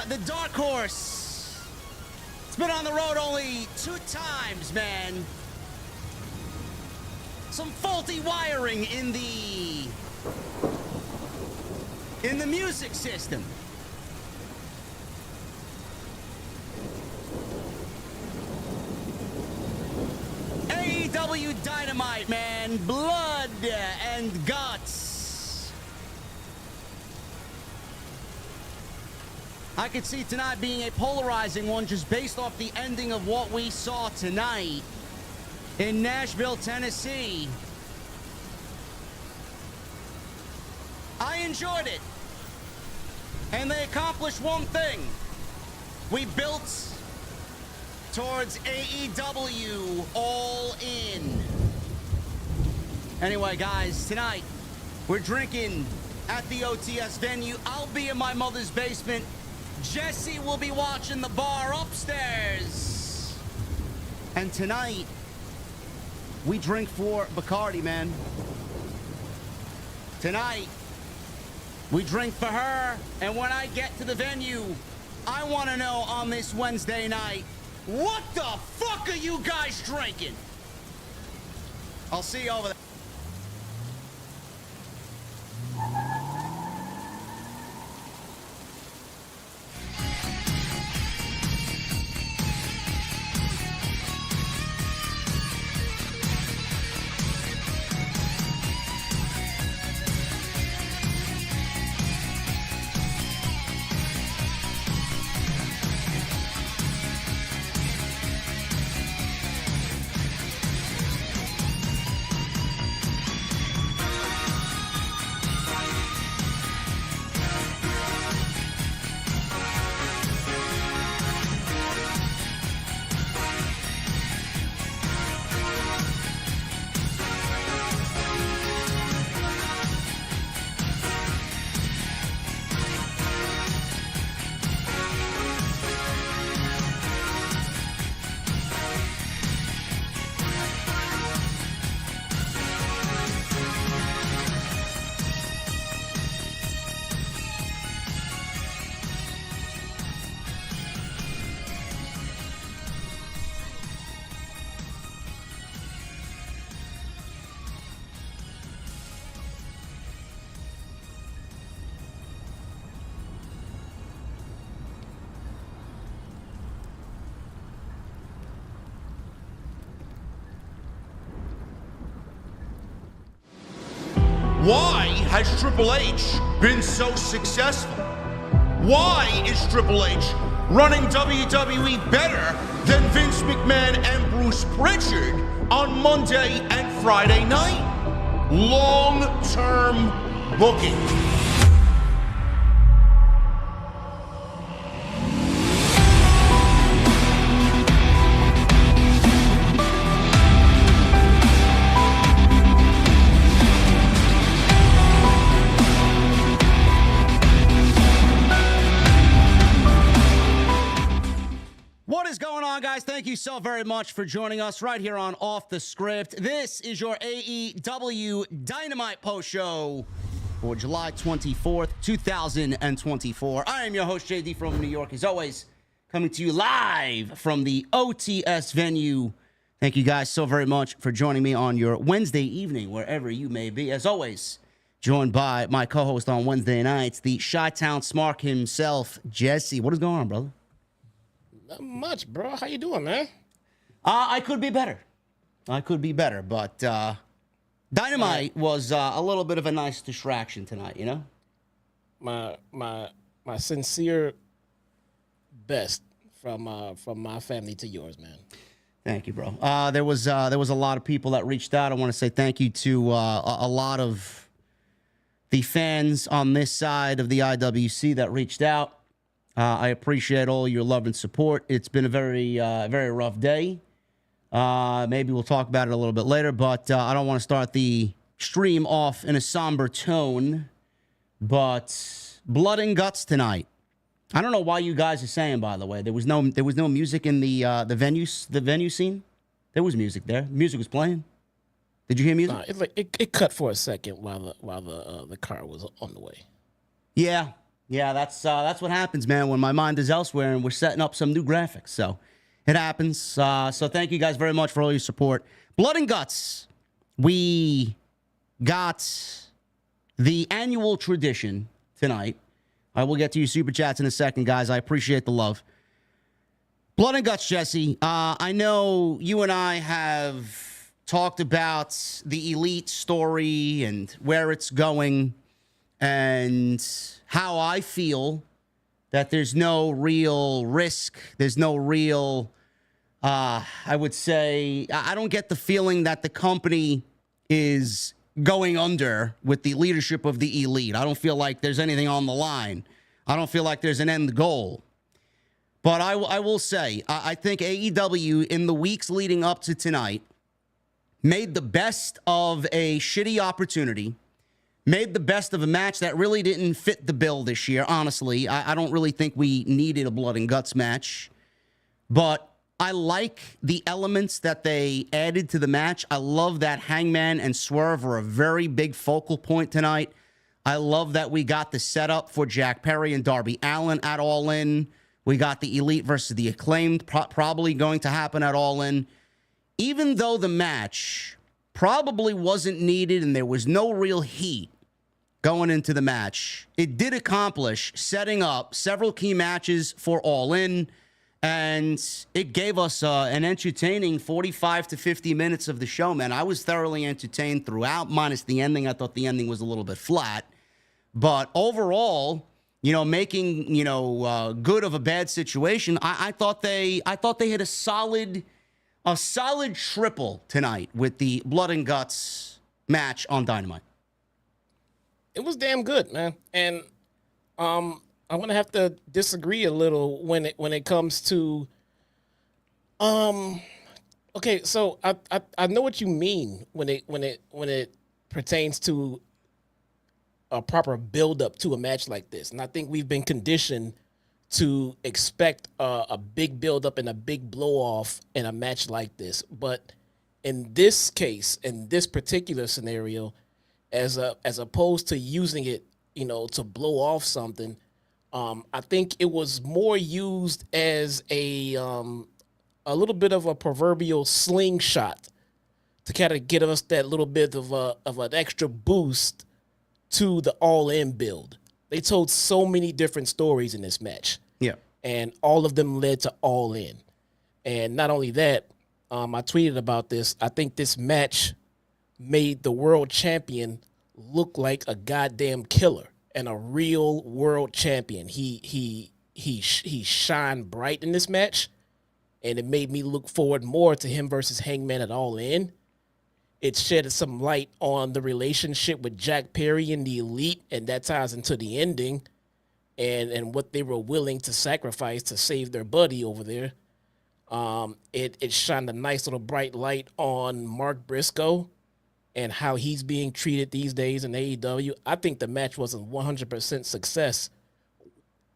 the Dark Horse. It's been on the road only 2 times, man. Some faulty wiring in the music system. AEW Dynamite, man. Blood and guts. I could see tonight being a polarizing one just based off the ending of what we saw tonight in Nashville, Tennessee. I enjoyed it. And they accomplished one thing. We built towards AEW All In. Anyway, guys, tonight we're drinking at the OTS venue. I'll be in my mother's basement. Jesse will be watching the bar upstairs. And tonight, we drink for Bacardi, man. Tonight, we drink for her. And when I get to the venue, I want to know on this Wednesday night, what the fuck are you guys drinking? I'll see you over there. Why has Triple H been so successful? Why is Triple H running WWE better than Vince McMahon and Bruce Pritchard on Monday and Friday night? Long-term booking. Guys, thank you so very much for joining us right here on Off the Script. This is your AEW Dynamite post show for July 24th, 2024. I am your host, JD from New York, as always, coming to you live from the OTS venue. Thank you guys so very much for joining me on your Wednesday evening, wherever you may be. As always, joined by my co-host on Wednesday nights, the Chi-Town Smark himself, Jesse. What is going on, brother? Not much, bro. How you doing, man? I could be better. But Dynamite was a little bit of a nice distraction tonight, you know? My sincere best from my family to yours, man. Thank you, bro. There was a lot of people that reached out. I want to say thank you to a lot of the fans on this side of the IWC that reached out. I appreciate all your love and support. It's been a very rough day. Maybe we'll talk about it a little bit later, but I don't want to start the stream off in a somber tone. But blood and guts tonight. I don't know why you guys are saying, by the way, there was no music in the venue scene. There was music there. Music was playing. Did you hear music? It cut for a second while the car was on the way. Yeah. Yeah, that's what happens, man, when my mind is elsewhere and we're setting up some new graphics. So it happens. So thank you guys very much for all your support. Blood and Guts. We got the annual tradition tonight. I will get to your super chats in a second, guys. I appreciate the love. Blood and Guts, Jesse. I know you and I have talked about the Elite story and where it's going and how I feel that there's no real risk. There's no real, I would say, I don't get the feeling that the company is going under with the leadership of the Elite. I don't feel like there's anything on the line. I don't feel like there's an end goal. But I will say, I think AEW in the weeks leading up to tonight made the best of a shitty opportunity, made the best of a match that really didn't fit the bill this year, honestly. I don't really think we needed a Blood and Guts match. But I like the elements that they added to the match. I love that Hangman and Swerve were a very big focal point tonight. I love that we got the setup for Jack Perry and Darby Allin at All In. We got the Elite versus the Acclaimed probably going to happen at All In. Even though the match probably wasn't needed and there was no real heat going into the match, it did accomplish setting up several key matches for All In. And it gave us an entertaining 45 to 50 minutes of the show, man. I was thoroughly entertained throughout, minus the ending. I thought the ending was a little bit flat. But overall, making, good of a bad situation, I thought they hit a solid triple tonight with the Blood and Guts match on Dynamite. It was damn good, man. And I'm gonna have to disagree a little when it comes to okay, so I know what you mean when it pertains to a proper build up to a match like this. And I think we've been conditioned to expect a big build up and a big blow off in a match like this. But in this case, in this particular scenario, as opposed to using it, to blow off something, I think it was more used as a little bit of a proverbial slingshot to kind of get us that little bit of an extra boost to the All In build. They told so many different stories in this match. Yeah. And all of them led to All In. And not only that, I tweeted about this. I think this match made the world champion look like a goddamn killer and a real world champion. He shined bright in this match, and it made me look forward more to him versus Hangman at All In. It shed some light on the relationship with Jack Perry and the Elite, and that ties into the ending and what they were willing to sacrifice to save their buddy over there. It shined a nice little bright light on Mark Briscoe and how he's being treated these days in AEW. I think the match was a 100% success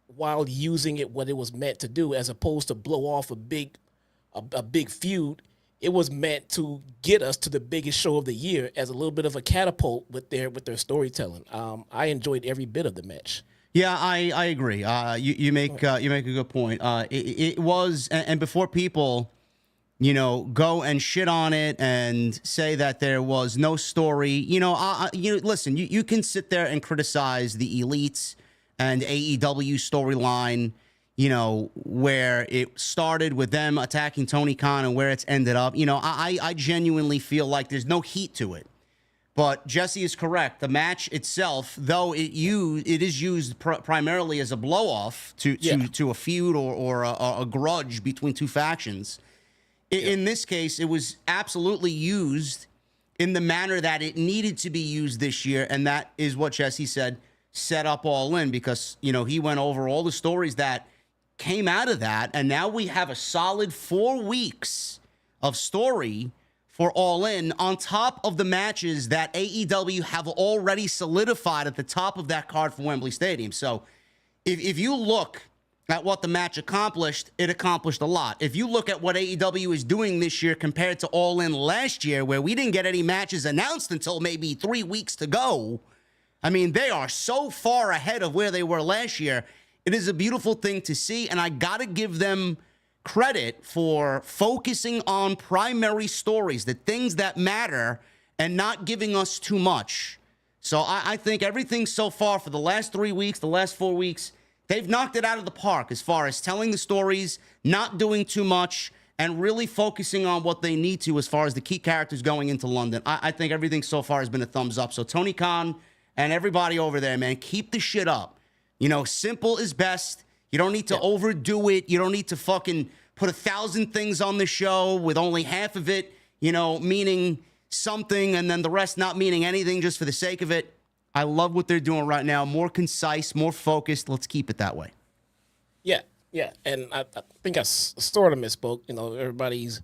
while using it what it was meant to do, as opposed to blow off a big feud. It was meant to get us to the biggest show of the year as a little bit of a catapult with their storytelling. I enjoyed every bit of the match. Yeah, I agree. You make a good point. It was, and before people, go and shit on it and say that there was no story. Listen, you can sit there and criticize the Elites and AEW storyline, where it started with them attacking Tony Khan and where it's ended up. I genuinely feel like there's no heat to it. But Jesse is correct. The match itself, though it is used primarily as a blow-off to a feud or a grudge between two factions, in this case, it was absolutely used in the manner that it needed to be used this year, and that is what Jesse said, set up All In, because, he went over all the stories that came out of that, and now we have a solid 4 weeks of story for All In on top of the matches that AEW have already solidified at the top of that card for Wembley Stadium. So if you look at what the match accomplished, it accomplished a lot. If you look at what AEW is doing this year compared to All In last year, where we didn't get any matches announced until maybe 3 weeks to go, I mean, they are so far ahead of where they were last year. It is a beautiful thing to see, and I got to give them credit for focusing on primary stories, the things that matter, and not giving us too much. So I think everything so far for the last 3 weeks, the last 4 weeks, they've knocked it out of the park as far as telling the stories, not doing too much, and really focusing on what they need to as far as the key characters going into London. I think everything so far has been a thumbs up. So Tony Khan and everybody over there, man, keep the shit up. You know, simple is best. You don't need to overdo it. You don't need to fucking put 1,000 things on the show with only half of it, you know, meaning something and then the rest not meaning anything just for the sake of it. I love what they're doing right now. More concise, more focused. Let's keep it that way. Yeah. And I think I sort of misspoke. You know, everybody's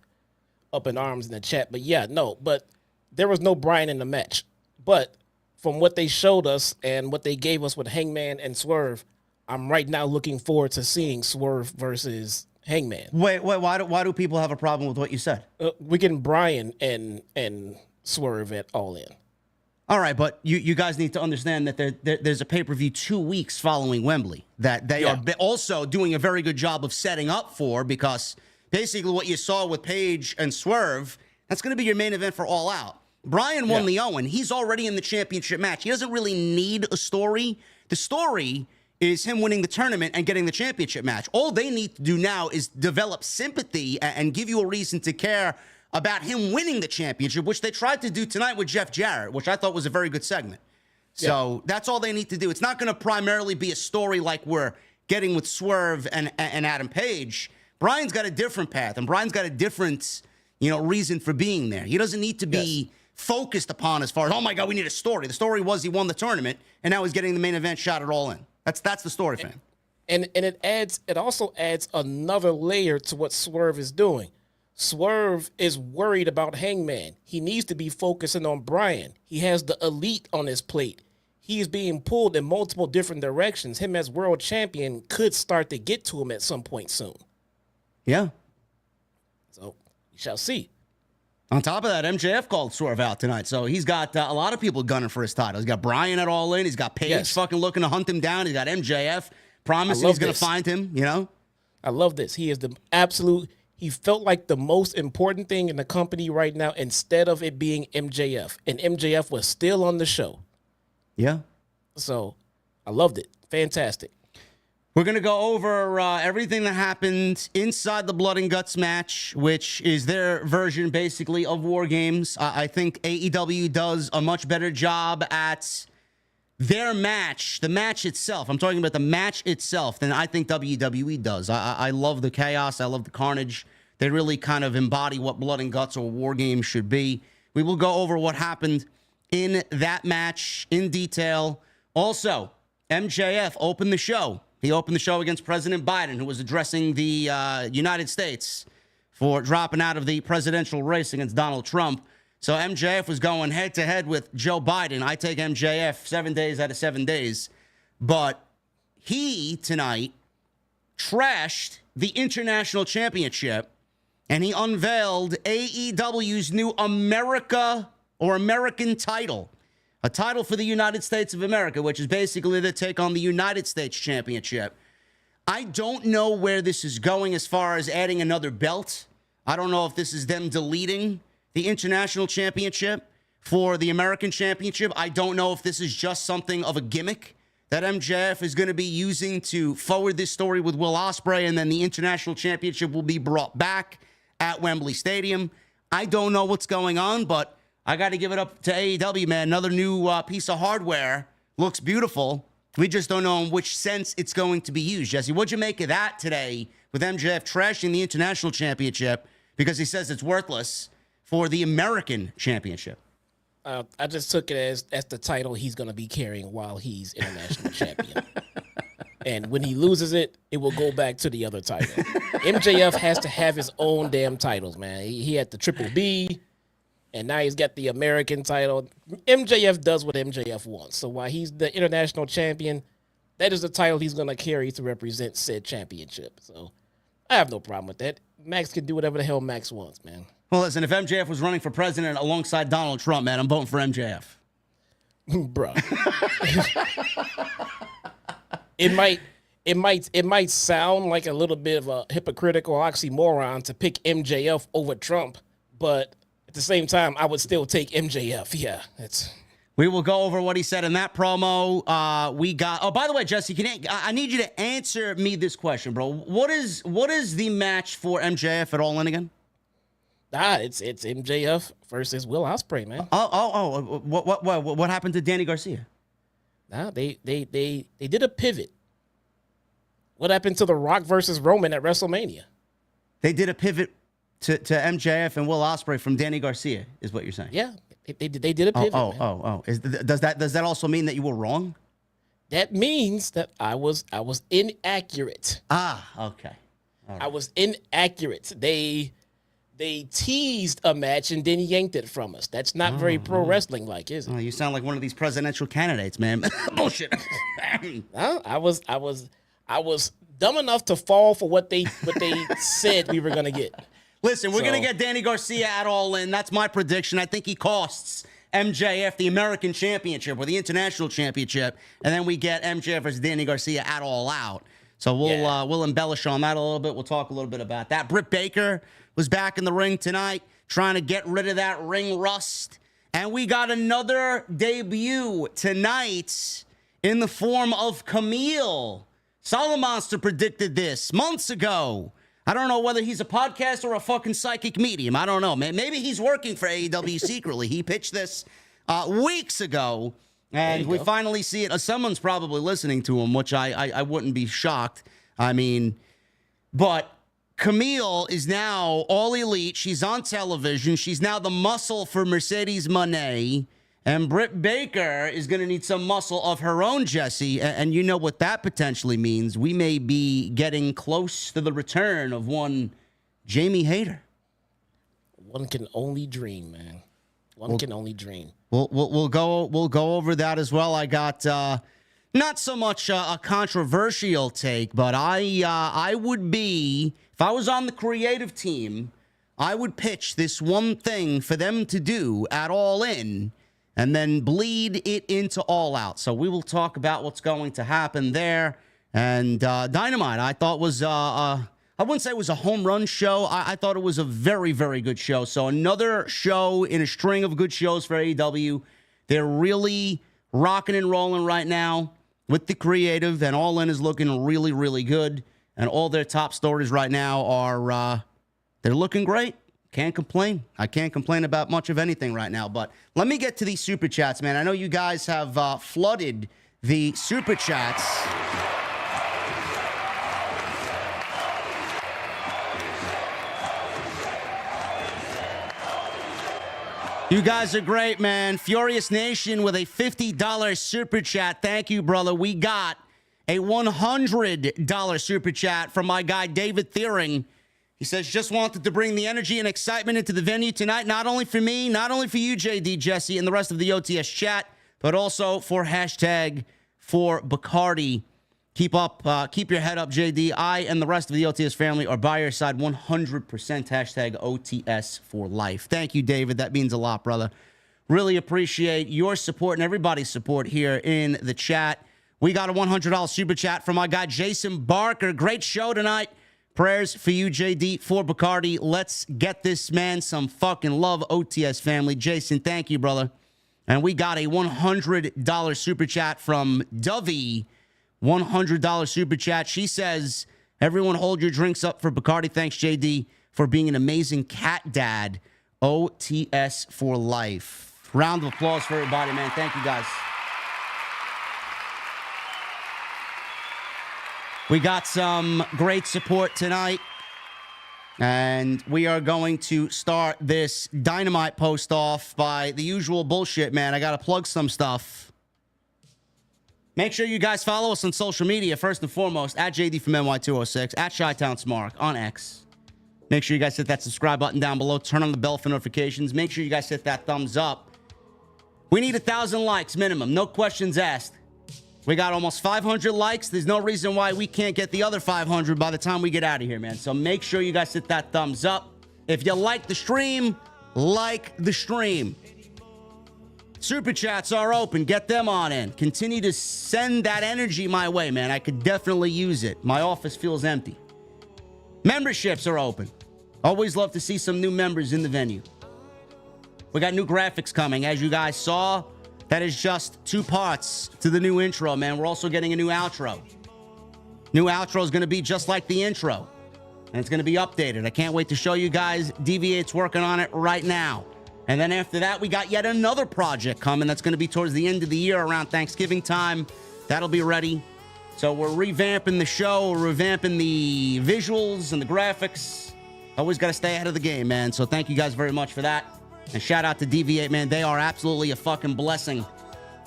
up in arms in the chat. But there was no Bryan in the match. But from what they showed us and what they gave us with Hangman and Swerve, I'm right now looking forward to seeing Swerve versus Hangman. Wait, why do people have a problem with what you said? We're getting Bryan and Swerve at All In. All right, but you guys need to understand that there's a pay-per-view 2 weeks following Wembley that they are also doing a very good job of setting up for, because basically what you saw with Paige and Swerve, that's going to be your main event for All Out. Bryan won the Owen. He's already in the championship match. He doesn't really need a story. The story is him winning the tournament and getting the championship match. All they need to do now is develop sympathy and give you a reason to care about him winning the championship, which they tried to do tonight with Jeff Jarrett, which I thought was a very good segment. So that's all they need to do. It's not going to primarily be a story like we're getting with Swerve and Adam Page. Bryan's got a different path, and Bryan's got a different, reason for being there. He doesn't need to be focused upon as far as, oh my God, we need a story. The story was he won the tournament, and now he's getting the main event shot at All In. That's the story, fam. And it also adds another layer to what Swerve is doing. Swerve is worried about Hangman. He needs to be focusing on Bryan. He has the Elite on his plate. He is being pulled in multiple different directions. Him as world champion could start to get to him at some point soon. Yeah. So we shall see. On top of that, MJF called Swerve out tonight, so he's got a lot of people gunning for his title. He's got Bryan at All In. He's got Paige fucking looking to hunt him down. He's got MJF promising he's going to find him, I love this. He is the absolute... He felt like the most important thing in the company right now instead of it being MJF. And MJF was still on the show. Yeah. So I loved it. Fantastic. We're going to go over everything that happened inside the Blood and Guts match, which is their version basically of War Games. I think AEW does a much better job at their match, the match itself. I'm talking about the match itself than I think WWE does. I love the chaos. I love the carnage. They really kind of embody what Blood and Guts or War Games should be. We will go over what happened in that match in detail. Also, MJF opened the show. He opened the show against President Biden, who was addressing the United States for dropping out of the presidential race against Donald Trump. So MJF was going head-to-head with Joe Biden. I take MJF 7 days out of 7 days. But he, tonight, trashed the International Championship, and he unveiled AEW's new America or American title. A title for the United States of America, which is basically the take on the United States Championship. I don't know where this is going as far as adding another belt. I don't know if this is them deleting the International Championship for the American Championship. I don't know if this is just something of a gimmick that MJF is going to be using to forward this story with Will Ospreay, and then the International Championship will be brought back at Wembley Stadium. I don't know what's going on, but I got to give it up to AEW, man. Another new piece of hardware. Looks beautiful. We just don't know in which sense it's going to be used. Jesse, what'd you make of that today with MJF trashing the International Championship because he says it's worthless for the American Championship? I just took it as the title he's going to be carrying while he's international champion. And when he loses it, it will go back to the other title. MJF has to have his own damn titles, man. He had the Triple B, and now he's got the American title. MJF does what MJF wants. So while he's the international champion, that is the title he's going to carry to represent said championship. So I have no problem with that. Max can do whatever the hell Max wants, man. Well, listen, if MJF was running for president alongside Donald Trump, man, I'm voting for MJF. Bruh. It might sound like a little bit of a hypocritical oxymoron to pick MJF over Trump, but at the same time, I would still take MJF. Yeah, We will go over what he said in that promo. We got. Oh, by the way, Jesse, I need you to answer me this question, bro. What is the match for MJF at All In again? It's MJF versus Will Ospreay, man. What happened to Danny Garcia? They did a pivot. What happened to The Rock versus Roman at WrestleMania? They did a pivot to MJF and Will Ospreay from Danny Garcia, is what you're saying? Yeah, they did a pivot. Does that also mean that you were wrong? That means that I was inaccurate. Okay. Right. I was inaccurate. They teased a match and then yanked it from us. That's not very pro wrestling like, is it? You sound like one of these presidential candidates, man. Bullshit. I was dumb enough to fall for what they said we were gonna get. Listen, we're gonna get Danny Garcia at All In. That's my prediction. I think he costs MJF the American Championship or the International Championship, and then we get MJF versus Danny Garcia at All Out. So we'll embellish on that a little bit. We'll talk a little bit about that. Britt Baker was back in the ring tonight, trying to get rid of that ring rust. And we got another debut tonight in the form of Camille. Solomonster predicted this months ago. I don't know whether he's a podcaster or a fucking psychic medium. I don't know. Maybe he's working for AEW secretly. He pitched this weeks ago, and we finally see it. Someone's probably listening to him, which I wouldn't be shocked. I mean, but Camille is now all elite. She's on television. She's now the muscle for Mercedes Moné. And Britt Baker is going to need some muscle of her own, Jesse. And you know what that potentially means. We may be getting close to the return of one Jamie Hayter. One can only dream, man. One can only dream. We'll go over that as well. I got not so much a controversial take, but I would be, if I was on the creative team, I would pitch this one thing for them to do at All In, and then bleed it into All Out. So we will talk about what's going to happen there. And Dynamite, I thought was, I wouldn't say it was a home run show. I thought it was a very, very good show. So another show in a string of good shows for AEW. They're really rocking and rolling right now with the creative, and All In is looking really, really good. And all their top stories right now are, they're looking great. Can't complain. I can't complain about much of anything right now. But let me get to these super chats, man. I know you guys have flooded the super chats. You guys are great, man. Furious Nation with a $50 super chat. Thank you, brother. We got a $100 super chat from my guy, David Thiering. He says, just wanted to bring the energy and excitement into the venue tonight, not only for me, not only for you, JD, Jesse, and the rest of the OTS chat, but also for hashtag for Bacardi. Keep your head up, JD. I and the rest of the OTS family are by your side 100%. Hashtag OTS for life. Thank you, David. That means a lot, brother. Really appreciate your support and everybody's support here in the chat. We got a $100 super chat from my guy, Jason Barker. Great show tonight. Prayers for you, JD, for Bacardi. Let's get this man some fucking love, OTS family. Jason, thank you, brother. And we got a $100 super chat from Dovey. $100 super chat. She says, everyone hold your drinks up for Bacardi. Thanks, JD, for being an amazing cat dad. OTS for life. Round of applause for everybody, man. Thank you, guys. We got some great support tonight, and we are going to start this Dynamite post off by the usual bullshit, man. I got to plug some stuff. Make sure you guys follow us on social media, first and foremost, at JD from NY206, at ChyTownSmark on X. Make sure you guys hit that subscribe button down below. Turn on the bell for notifications. Make sure you guys hit that thumbs up. We need 1,000 likes minimum. No questions asked. We got almost 500 likes. There's no reason why we can't get the other 500 by the time we get out of here, man. So make sure you guys hit that thumbs up. If you like the stream, like the stream. Super chats are open. Get them on in. Continue to send that energy my way, man. I could definitely use it. My office feels empty. Memberships are open. Always love to see some new members in the venue. We got new graphics coming. As you guys saw, that is just 2 parts to the new intro, man. We're also getting a new outro. New outro is going to be just like the intro. And it's going to be updated. I can't wait to show you guys. Deviate's working on it right now. And then after that, we got yet another project coming that's going to be towards the end of the year around Thanksgiving time. That'll be ready. So we're revamping the show. We're revamping the visuals and the graphics. Always got to stay ahead of the game, man. So thank you guys very much for that. And shout out to Deviate, man. They are absolutely a fucking blessing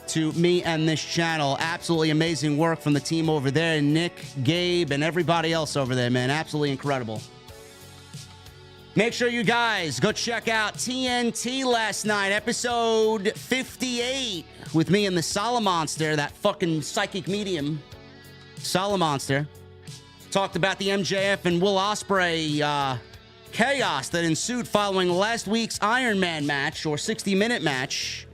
to me and this channel. Absolutely amazing work from the team over there. Nick, Gabe, and everybody else over there, man. Absolutely incredible. Make sure you guys go check out TNT last night, episode 58, with me and the Solomonster, that fucking psychic medium, Solomonster. Talked about the MJF and Will Ospreay chaos that ensued following last week's Iron Man match, or 60-minute match.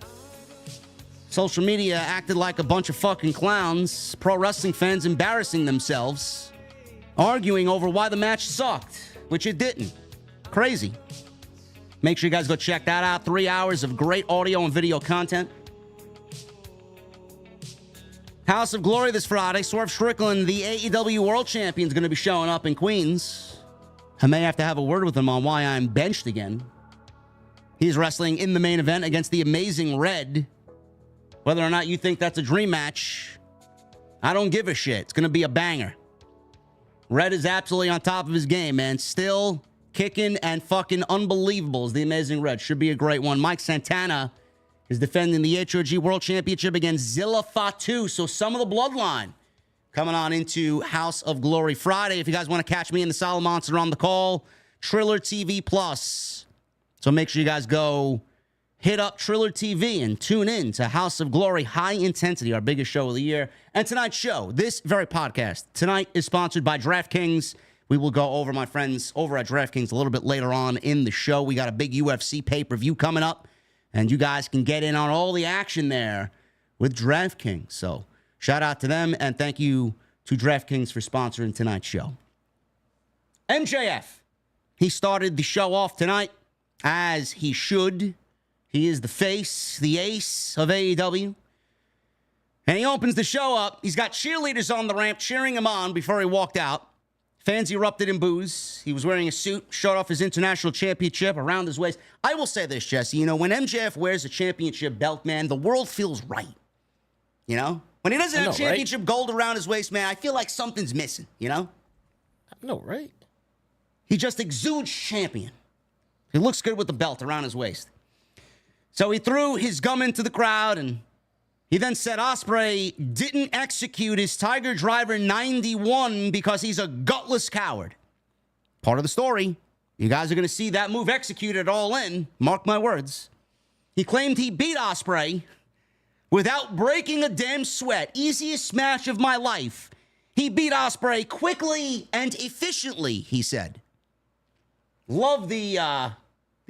Social media acted like a bunch of fucking clowns, pro wrestling fans embarrassing themselves, arguing over why the match sucked, which it didn't. Crazy. Make sure you guys go check that out. 3 hours of great audio and video content. House of Glory this Friday. Swerve Strickland, the AEW World Champion, is going to be showing up in Queens. I may have to have a word with him on why I'm benched again. He's wrestling in the main event against the Amazing Red. Whether or not you think that's a dream match, I don't give a shit. It's going to be a banger. Red is absolutely on top of his game, man. Still kicking and fucking unbelievable is the Amazing Red. Should be a great one. Mike Santana is defending the HOG World Championship against Zilla Fatu. So some of the bloodline coming on into House of Glory Friday. If you guys want to catch me and the Solomonster on the call, Triller TV Plus. So make sure you guys go hit up Triller TV and tune in to House of Glory High Intensity, our biggest show of the year. And tonight's show, this very podcast, tonight is sponsored by DraftKings. We will go over, my friends, over at DraftKings a little bit later on in the show. We got a big UFC pay-per-view coming up, and you guys can get in on all the action there with DraftKings. So shout out to them, and thank you to DraftKings for sponsoring tonight's show. MJF, he started the show off tonight, as he should. He is the face, the ace of AEW. And he opens the show up. He's got cheerleaders on the ramp cheering him on before he walked out. Fans erupted in boos. He was wearing a suit, showed off his international championship around his waist. I will say this, Jesse. You know, when MJF wears a championship belt, man, the world feels right. You know? When he doesn't have championship gold around his waist, man, I feel like something's missing, you know? I know, right? He just exudes champion. He looks good with the belt around his waist. So he threw his gum into the crowd, and he then said Ospreay didn't execute his Tiger Driver 91 because he's a gutless coward. Part of the story. You guys are going to see that move executed all in. Mark my words. He claimed he beat Ospreay without breaking a damn sweat. Easiest match of my life. He beat Ospreay quickly and efficiently, he said. Love the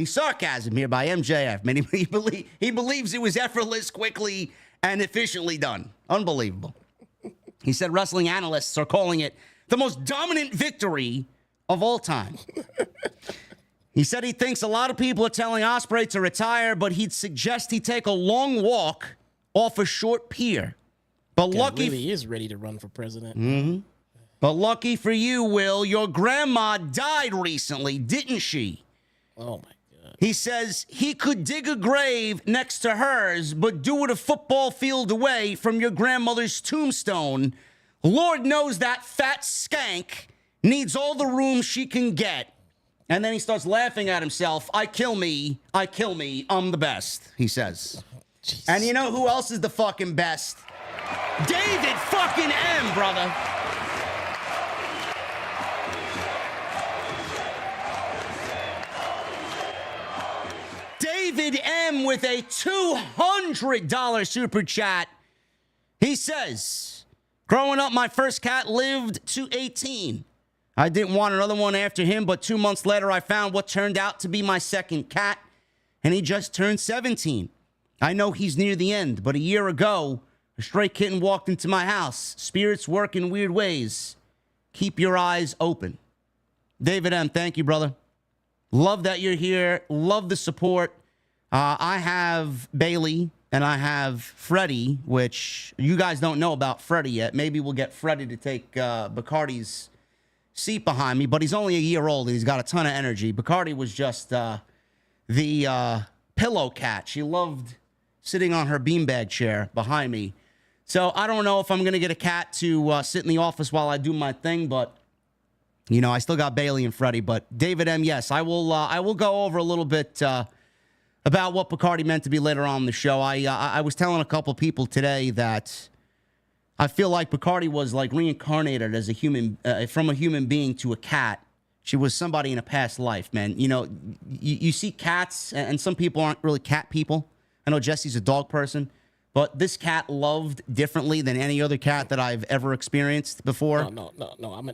sarcasm here by MJF. Man, he believes it was effortless, quickly, and efficiently done. Unbelievable. He said wrestling analysts are calling it the most dominant victory of all time. He said he thinks a lot of people are telling Ospreay to retire, but he'd suggest he take a long walk off a short pier. But lucky really is ready to run for president. Mm-hmm. But lucky for you, Will, your grandma died recently, didn't she? Oh, my God. He says he could dig a grave next to hers, but do it a football field away from your grandmother's tombstone. Lord knows that fat skank needs all the room she can get. And then he starts laughing at himself. I kill me, I'm the best, he says. Jeez. And you know who else is the fucking best? David fucking M, brother. David M with a $200 super chat. He says, growing up, my first cat lived to 18. I didn't want another one after him, but 2 months later, I found what turned out to be my second cat, and he just turned 17. I know he's near the end, but a year ago, a stray kitten walked into my house. Spirits work in weird ways. Keep your eyes open. David M., thank you, brother. Love that you're here. Love the support. I have Bailey and I have Freddie, which you guys don't know about Freddie yet. Maybe we'll get Freddie to take Bacardi's seat behind me, but he's only a year old and he's got a ton of energy. Bacardi was just the pillow cat. She loved sitting on her beanbag chair behind me. So I don't know if I'm going to get a cat to sit in the office while I do my thing, but, you know, I still got Bailey and Freddie. But David M., yes, I will go over a little bit about what Bacardi meant to be later on in the show. I was telling a couple people today that I feel like Bacardi was like reincarnated as a human, from a human being to a cat. She was somebody in a past life, man. You know, you see cats, and some people aren't really cat people. I know Jesse's a dog person, but this cat loved differently than any other cat that I've ever experienced before. No. I'm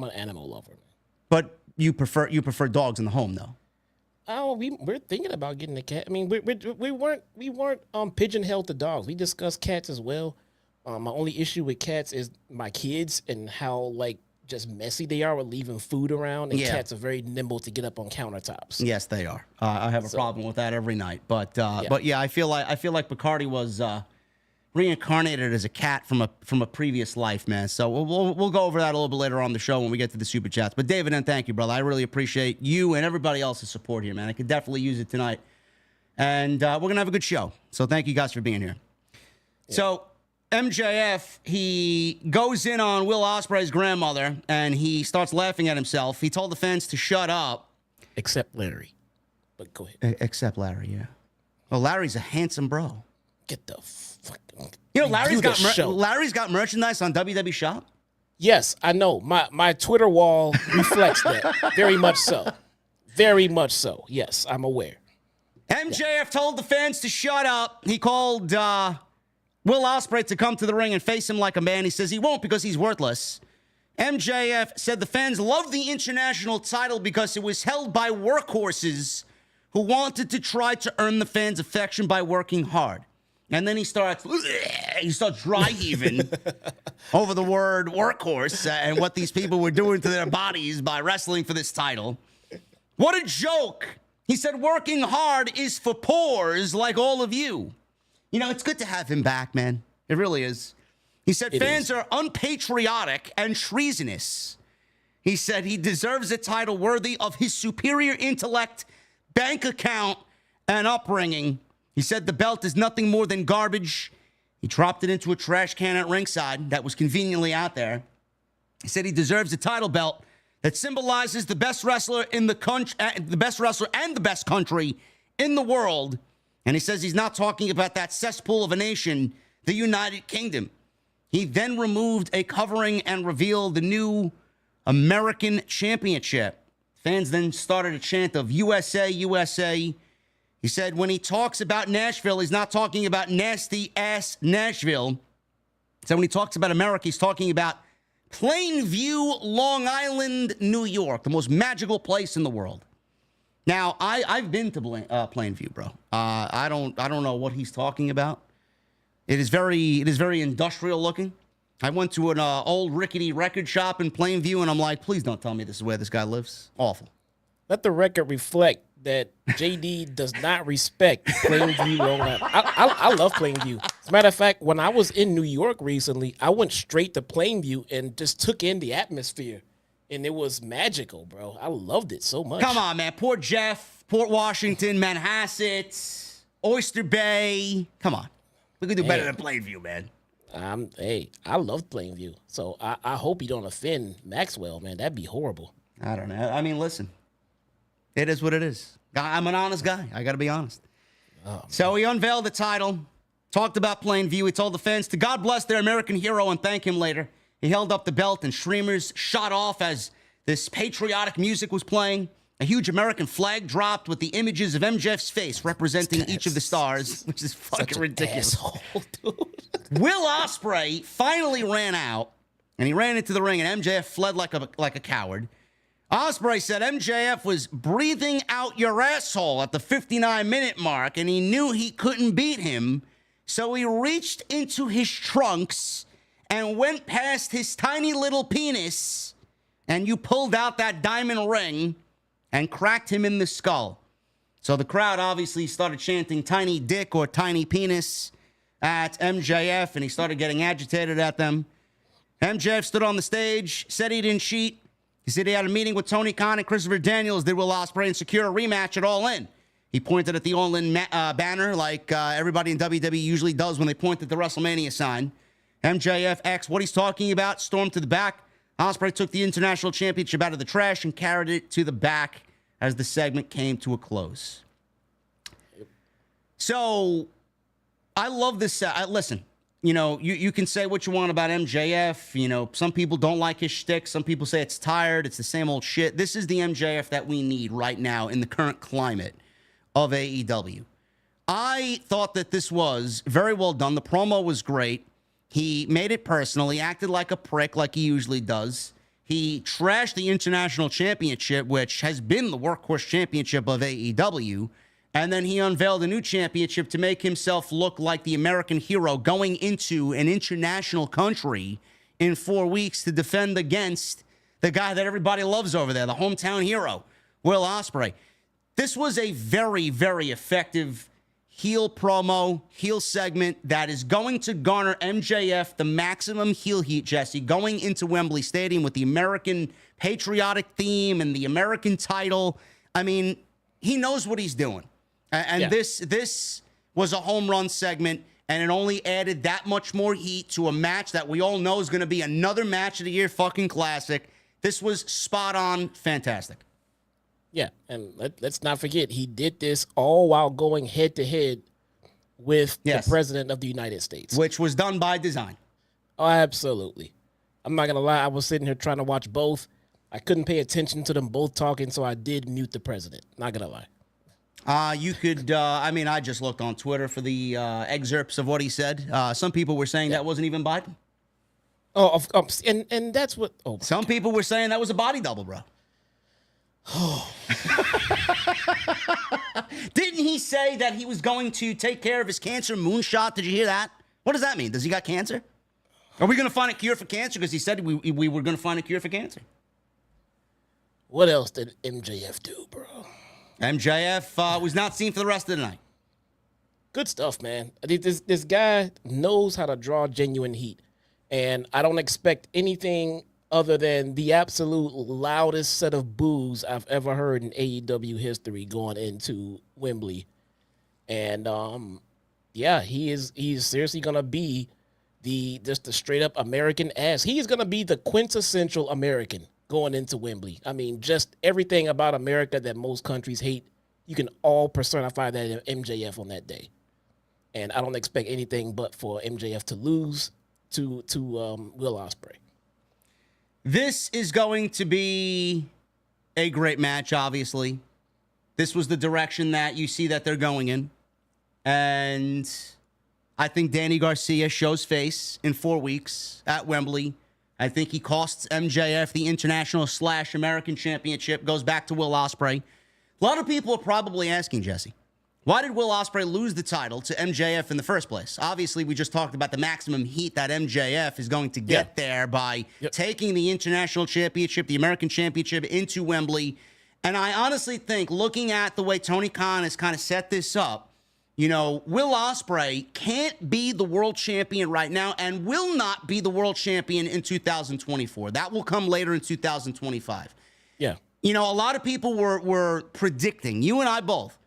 an animal lover. But you prefer dogs in the home, though. Oh, we're thinking about getting a cat. I mean, we weren't pigeonholed to dogs. We discussed cats as well. My only issue with cats is my kids and how like just messy they are with leaving food around. And cats are very nimble to get up on countertops. Yes, they are. I have a problem with that every night. But yeah, I feel like Bacardi was reincarnated as a cat from a previous life, man. So we'll go over that a little bit later on the show when we get to the super chats. But David, and thank you, brother. I really appreciate you and everybody else's support here, man. I could definitely use it tonight, and we're gonna have a good show. So thank you guys for being here. Yeah. So MJF, he goes in on Will Ospreay's grandmother, and he starts laughing at himself. He told the fans to shut up. Except Larry. But go ahead. Except Larry, yeah. Well, Larry's a handsome bro. Get the fucking... You know, Larry's got merchandise on WWE Shop? Yes, I know. My Twitter wall reflects that. Very much so. Very much so. Yes, I'm aware. MJF told the fans to shut up. He called... Will Ospreay to come to the ring and face him like a man. He says he won't because he's worthless. MJF said the fans love the international title because it was held by workhorses who wanted to try to earn the fans' affection by working hard. And then he starts dry heaving over the word workhorse and what these people were doing to their bodies by wrestling for this title. What a joke. He said working hard is for pores like all of you. You know, it's good to have him back, man. It really is. He said fans are unpatriotic and treasonous. He said he deserves a title worthy of his superior intellect, bank account, and upbringing. He said the belt is nothing more than garbage. He dropped it into a trash can at ringside that was conveniently out there. He said he deserves a title belt that symbolizes the best wrestler in the country, the best wrestler and the best country in the world. And he says he's not talking about that cesspool of a nation, the United Kingdom. He then removed a covering and revealed the new American Championship. Fans then started a chant of USA, USA. He said when he talks about Nashville, he's not talking about nasty-ass Nashville. He said when he talks about America, he's talking about Plainview, Long Island, New York, the most magical place in the world. Now, I've been to Plainview, bro. I don't know what he's talking about. It is very industrial looking. I went to an old rickety record shop in Plainview, and I'm like, please don't tell me this is where this guy lives. Awful. Let the record reflect that JD does not respect Plainview, Long Island. I love Plainview. As a matter of fact, when I was in New York recently, I went straight to Plainview and just took in the atmosphere. And it was magical, bro. I loved it so much. Come on, man. Port Jeff, Port Washington, Manhasset, Oyster Bay. Come on. We could do better than Plainview, man. I love Plainview. So I hope you don't offend Maxwell, man. That'd be horrible. I don't know. I mean, listen. It is what it is. I'm an honest guy. I got to be honest. So he unveiled the title, talked about Plainview. He told the fans to God bless their American hero and thank him later. He held up the belt and streamers shot off as this patriotic music was playing. A huge American flag dropped with the images of MJF's face representing each of the stars, which is fucking ridiculous. Will Ospreay finally ran out, and he ran into the ring, and MJF fled like a coward. Ospreay said MJF was breathing out your asshole at the 59-minute mark, and he knew he couldn't beat him, so he reached into his trunks and went past his tiny little penis, and you pulled out that diamond ring and cracked him in the skull. So the crowd obviously started chanting tiny dick or tiny penis at MJF, and he started getting agitated at them. MJF stood on the stage, said he didn't cheat. He said he had a meeting with Tony Khan and Christopher Daniels, did Will Ospreay, and secure a rematch at All In. He pointed at the All In banner like everybody in WWE usually does when they point at the WrestleMania sign. MJF asked what he's talking about, stormed to the back. Ospreay took the International Championship out of the trash and carried it to the back as the segment came to a close. So, I love this. Listen, you can say what you want about MJF. Some people don't like his shtick. Some people say it's tired. It's the same old shit. This is the MJF that we need right now in the current climate of AEW. I thought that this was very well done. The promo was great. He made it personal. He acted like a prick like he usually does. He trashed the International Championship, which has been the workhorse championship of AEW. And then he unveiled a new championship to make himself look like the American hero going into an international country in 4 weeks to defend against the guy that everybody loves over there, the hometown hero, Will Ospreay. This was a very, very effective heel promo, heel segment that is going to garner MJF the maximum heel heat, Jesse, going into Wembley Stadium with the American patriotic theme and the American title. I mean, he knows what he's doing. And this was a home run segment, and it only added that much more heat to a match that we all know is going to be another match of the year fucking classic. This was spot on, fantastic. Yeah, and let's not forget, he did this all while going head-to-head with the President of the United States. Which was done by design. Oh, absolutely. I'm not going to lie, I was sitting here trying to watch both. I couldn't pay attention to them both talking, so I did mute the President. Not going to lie. You could, I just looked on Twitter for the excerpts of what he said. Some people were saying that wasn't even Biden. Oh, and that's what... Oh, some people were saying that was a body double, bro. Oh. Didn't he say that he was going to take care of his cancer moonshot? Did you hear that? What does that mean? Does he got cancer? Are we going to find a cure for cancer? Because he said we were going to find a cure for cancer. What else did MJF do, bro? MJF was not seen for the rest of the night. Good stuff, man. This guy knows how to draw genuine heat. And I don't expect anything other than the absolute loudest set of boos I've ever heard in AEW history going into Wembley. And he's seriously gonna be just the straight up American ass. He's gonna be the quintessential American going into Wembley. I mean, just everything about America that most countries hate, you can all personify that in MJF on that day. And I don't expect anything but for MJF to lose to Will Ospreay. This is going to be a great match, obviously. This was the direction that you see that they're going in. And I think Danny Garcia shows face in 4 weeks at Wembley. I think he costs MJF the International / American Championship, goes back to Will Ospreay. A lot of people are probably asking, Jesse, why did Will Ospreay lose the title to MJF in the first place? Obviously, we just talked about the maximum heat that MJF is going to get there by taking the International Championship, the American Championship into Wembley. And I honestly think, looking at the way Tony Khan has kind of set this up, Will Ospreay can't be the world champion right now and will not be the world champion in 2024. That will come later in 2025. Yeah. A lot of people were predicting, you and I both,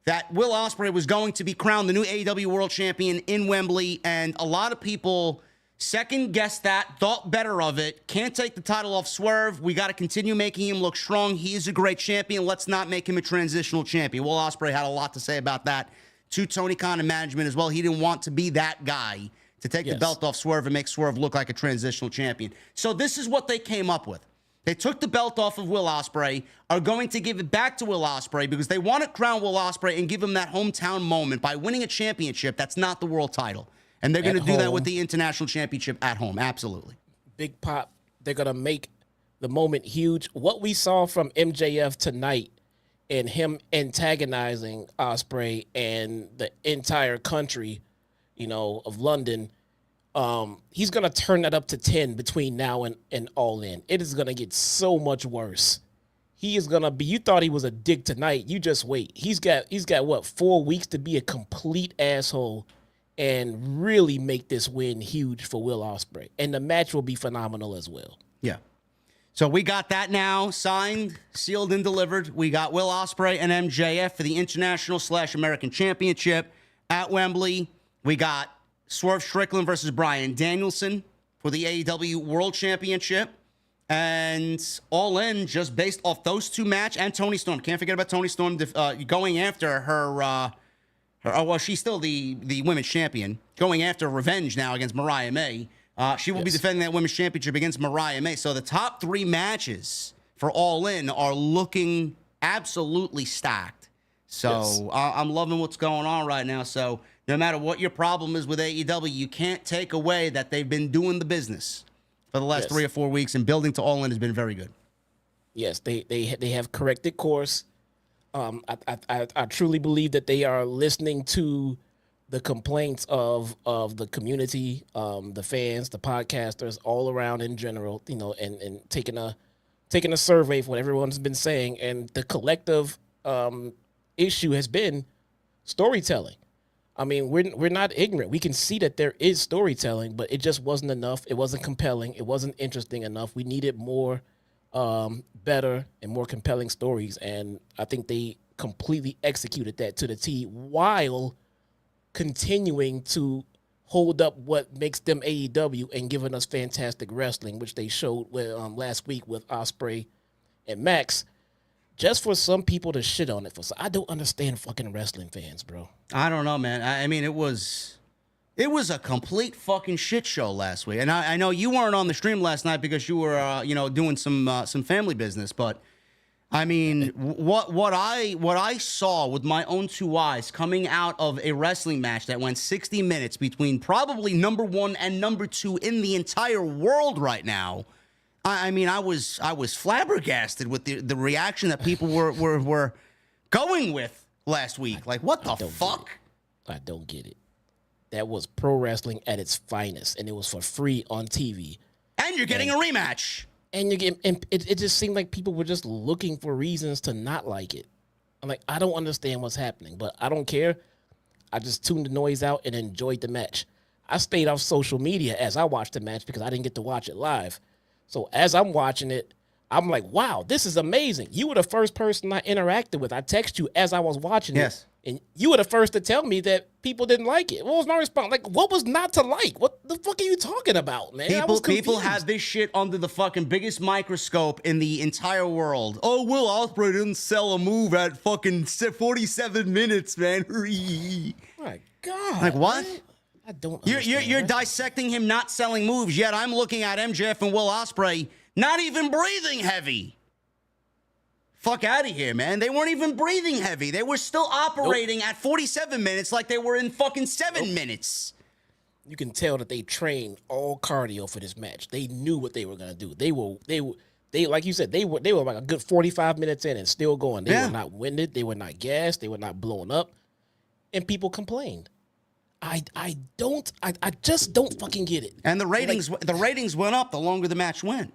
that Will Ospreay was going to be crowned the new AEW World Champion in Wembley, and a lot of people second-guessed that, thought better of it, can't take the title off Swerve, we got to continue making him look strong, he is a great champion, let's not make him a transitional champion. Will Ospreay had a lot to say about that to Tony Khan and management as well. He didn't want to be that guy to take the belt off Swerve and make Swerve look like a transitional champion. So this is what they came up with. They took the belt off of Will Ospreay, are going to give it back to Will Ospreay because they want to crown Will Ospreay and give him that hometown moment by winning a championship that's not the world title. And they're going to do that with the International Championship at home. Absolutely. Big Pop, they're going to make the moment huge. What we saw from MJF tonight and him antagonizing Ospreay and the entire country, of London, he's going to turn that up to 10 between now and All In. It is going to get so much worse. He is going to be, you thought he was a dick tonight. You just wait. He's got what, 4 weeks to be a complete asshole and really make this win huge for Will Ospreay. And the match will be phenomenal as well. Yeah. So we got that now signed, sealed, and delivered. We got Will Ospreay and MJF for the International/American Championship at Wembley. We got Swerve Strickland versus Bryan Danielson for the AEW World Championship. And All In, just based off those two matches, and Toni Storm. Can't forget about Toni Storm going after her she's still the women's champion, going after revenge now against Mariah May. She will be defending that women's championship against Mariah May. So the top 3 matches for All In are looking absolutely stacked. So I'm loving what's going on right now. So no matter what your problem is with AEW, you can't take away that they've been doing the business for the last 3 or 4 weeks, and building to All In has been very good. Yes, they have corrected course. I truly believe that they are listening to the complaints of the community, the fans, the podcasters, all around in general, and taking a survey of what everyone's been saying, and the collective issue has been storytelling. I mean, we're not ignorant. We can see that there is storytelling, but it just wasn't enough. It wasn't compelling. It wasn't interesting enough. We needed more, better and more compelling stories, and I think they completely executed that to the T while continuing to hold up what makes them AEW and giving us fantastic wrestling, which they showed last week with Ospreay and Max. Just for some people to shit on it. I don't understand fucking wrestling fans, bro. I don't know, man. I mean, it was a complete fucking shit show last week. And I know you weren't on the stream last night because you were, doing some family business. But I mean, what I saw with my own 2 eyes coming out of a wrestling match that went 60 minutes between probably number 1 and number 2 in the entire world right now. I mean, I was flabbergasted with the reaction that people were going with last week. Like, what the fuck? I don't get it. That was pro wrestling at its finest, and it was for free on TV. And you're getting a rematch. And it just seemed like people were just looking for reasons to not like it. I'm like, I don't understand what's happening, but I don't care. I just tuned the noise out and enjoyed the match. I stayed off social media as I watched the match because I didn't get to watch it live. So as I'm watching it, I'm like, wow, this is amazing. You were the first person I interacted with. I texted you as I was watching it. And you were the first to tell me that people didn't like it. What was my response? Like, what was not to like? What the fuck are you talking about, man? People have this shit under the fucking biggest microscope in the entire world. Oh, Will Ospreay didn't sell a move at fucking 47 minutes, man. My God. Like, what? Man. I don't You're dissecting him not selling moves, yet I'm looking at MJF and Will Ospreay not even breathing heavy. Fuck out of here, man. They weren't even breathing heavy. They were still operating at 47 minutes like they were in fucking 7 minutes. You can tell that they trained all cardio for this match. They knew what they were gonna do. They like you said, they were like a good 45 minutes in and still going. They were not winded, they were not gassed, they were not blowing up. And people complained. I just don't fucking get it. And the ratings went up the longer the match went.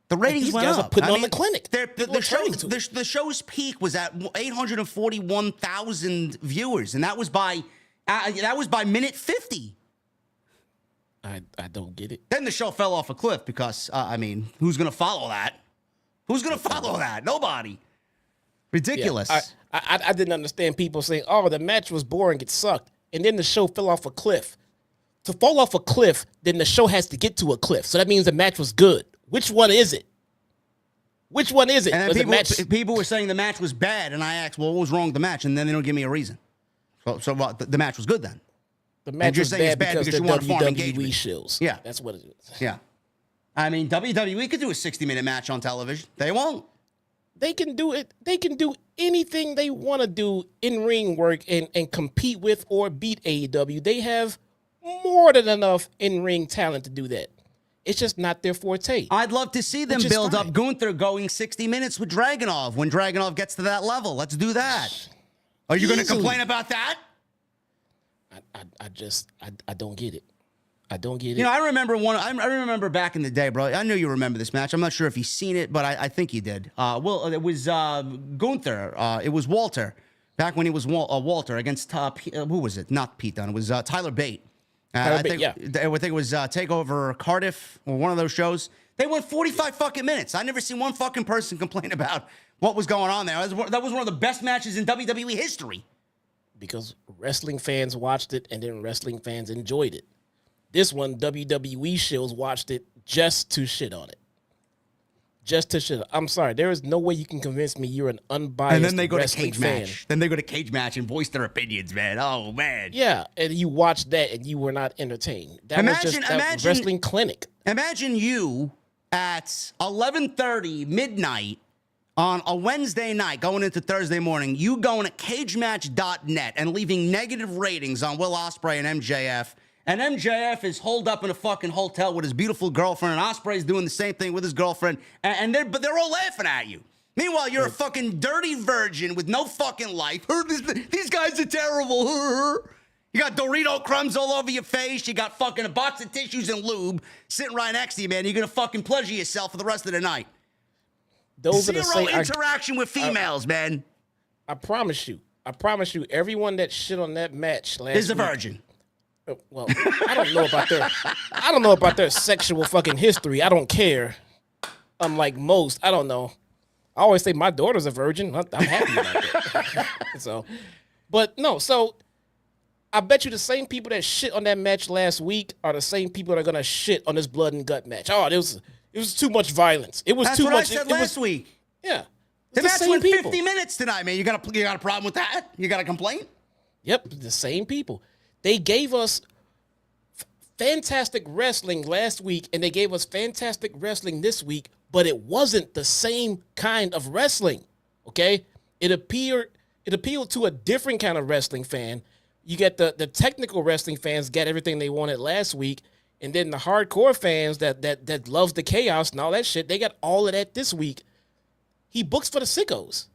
The ratings went up. These guys are putting on the clinic. The show's peak was at 841,000 viewers, and that was by minute 50. I don't get it. Then the show fell off a cliff because who's gonna follow that? Who's gonna follow that? Nobody. Ridiculous. Yeah, I didn't understand people saying, "Oh, the match was boring. It sucked." And then the show fell off a cliff. To fall off a cliff, then the show has to get to a cliff. So that means the match was good. Which one is it? Which one is it? And people were saying the match was bad, and I asked, well, what was wrong with the match? And then they don't give me a reason. So what? The match was good then? The match was bad because you want WWE shills. Yeah. That's what it is. Yeah. I mean, WWE could do a 60-minute match on television. They won't. They can do it. They can do anything they want to do in ring work and compete with or beat AEW. They have more than enough in ring talent to do that. It's just not their forte. I'd love to see them build up Gunther going 60 minutes with Dragunov when Dragunov gets to that level. Let's do that. Are you going to complain about that? I don't get it. I don't get it. You know, I remember back in the day, bro. I know you remember this match. I'm not sure if you've seen it, but I think you did. Well, it was Gunther. It was Walter. Back when he was Walter against who was it? Not Pete Dunne. It was Tyler Bate. I think it was TakeOver Cardiff or one of those shows. They went 45 fucking minutes. I never seen one fucking person complain about what was going on there. That was one of the best matches in WWE history. Because wrestling fans watched it and then wrestling fans enjoyed it. This one, WWE shows watched it just to shit on it. Just to shit. I'm sorry. There is no way you can convince me you're an unbiased and then they go wrestling to cage fan. match. Then they go to cage match and voice their opinions, man. Oh, man. Yeah, and you watched that and you were not entertained. That was just a wrestling clinic. Imagine you at 11:30 midnight on a Wednesday night going into Thursday morning, you going to cagematch.net and leaving negative ratings on Will Ospreay and MJF. And MJF is holed up in a fucking hotel with his beautiful girlfriend, and Ospreay's doing the same thing with his girlfriend, but they're all laughing at you. Meanwhile, you're a fucking dirty virgin with no fucking life. These guys are terrible. You got Dorito crumbs all over your face. You got fucking a box of tissues and lube sitting right next to you, man. You're going to fucking pleasure yourself for the rest of the night. Zero interaction with females, man. I promise you, everyone that shit on that match last is a week, virgin. Well, I don't know about their sexual fucking history. I don't care. Unlike most, I don't know. I always say my daughter's a virgin. I'm happy about that. So I bet you the same people that shit on that match last week are the same people that are gonna shit on this blood and gut match. Oh, it was too much violence. It was That's too what much. I said last week. Yeah. The match went 50 minutes tonight, man. You got a problem with that? You got a complaint? Yep, the same people. They gave us fantastic wrestling last week, and they gave us fantastic wrestling this week, but it wasn't the same kind of wrestling, okay? It appealed to a different kind of wrestling fan. You get the technical wrestling fans got everything they wanted last week, and then the hardcore fans that loves the chaos and all that shit, they got all of that this week. He books for the sickos.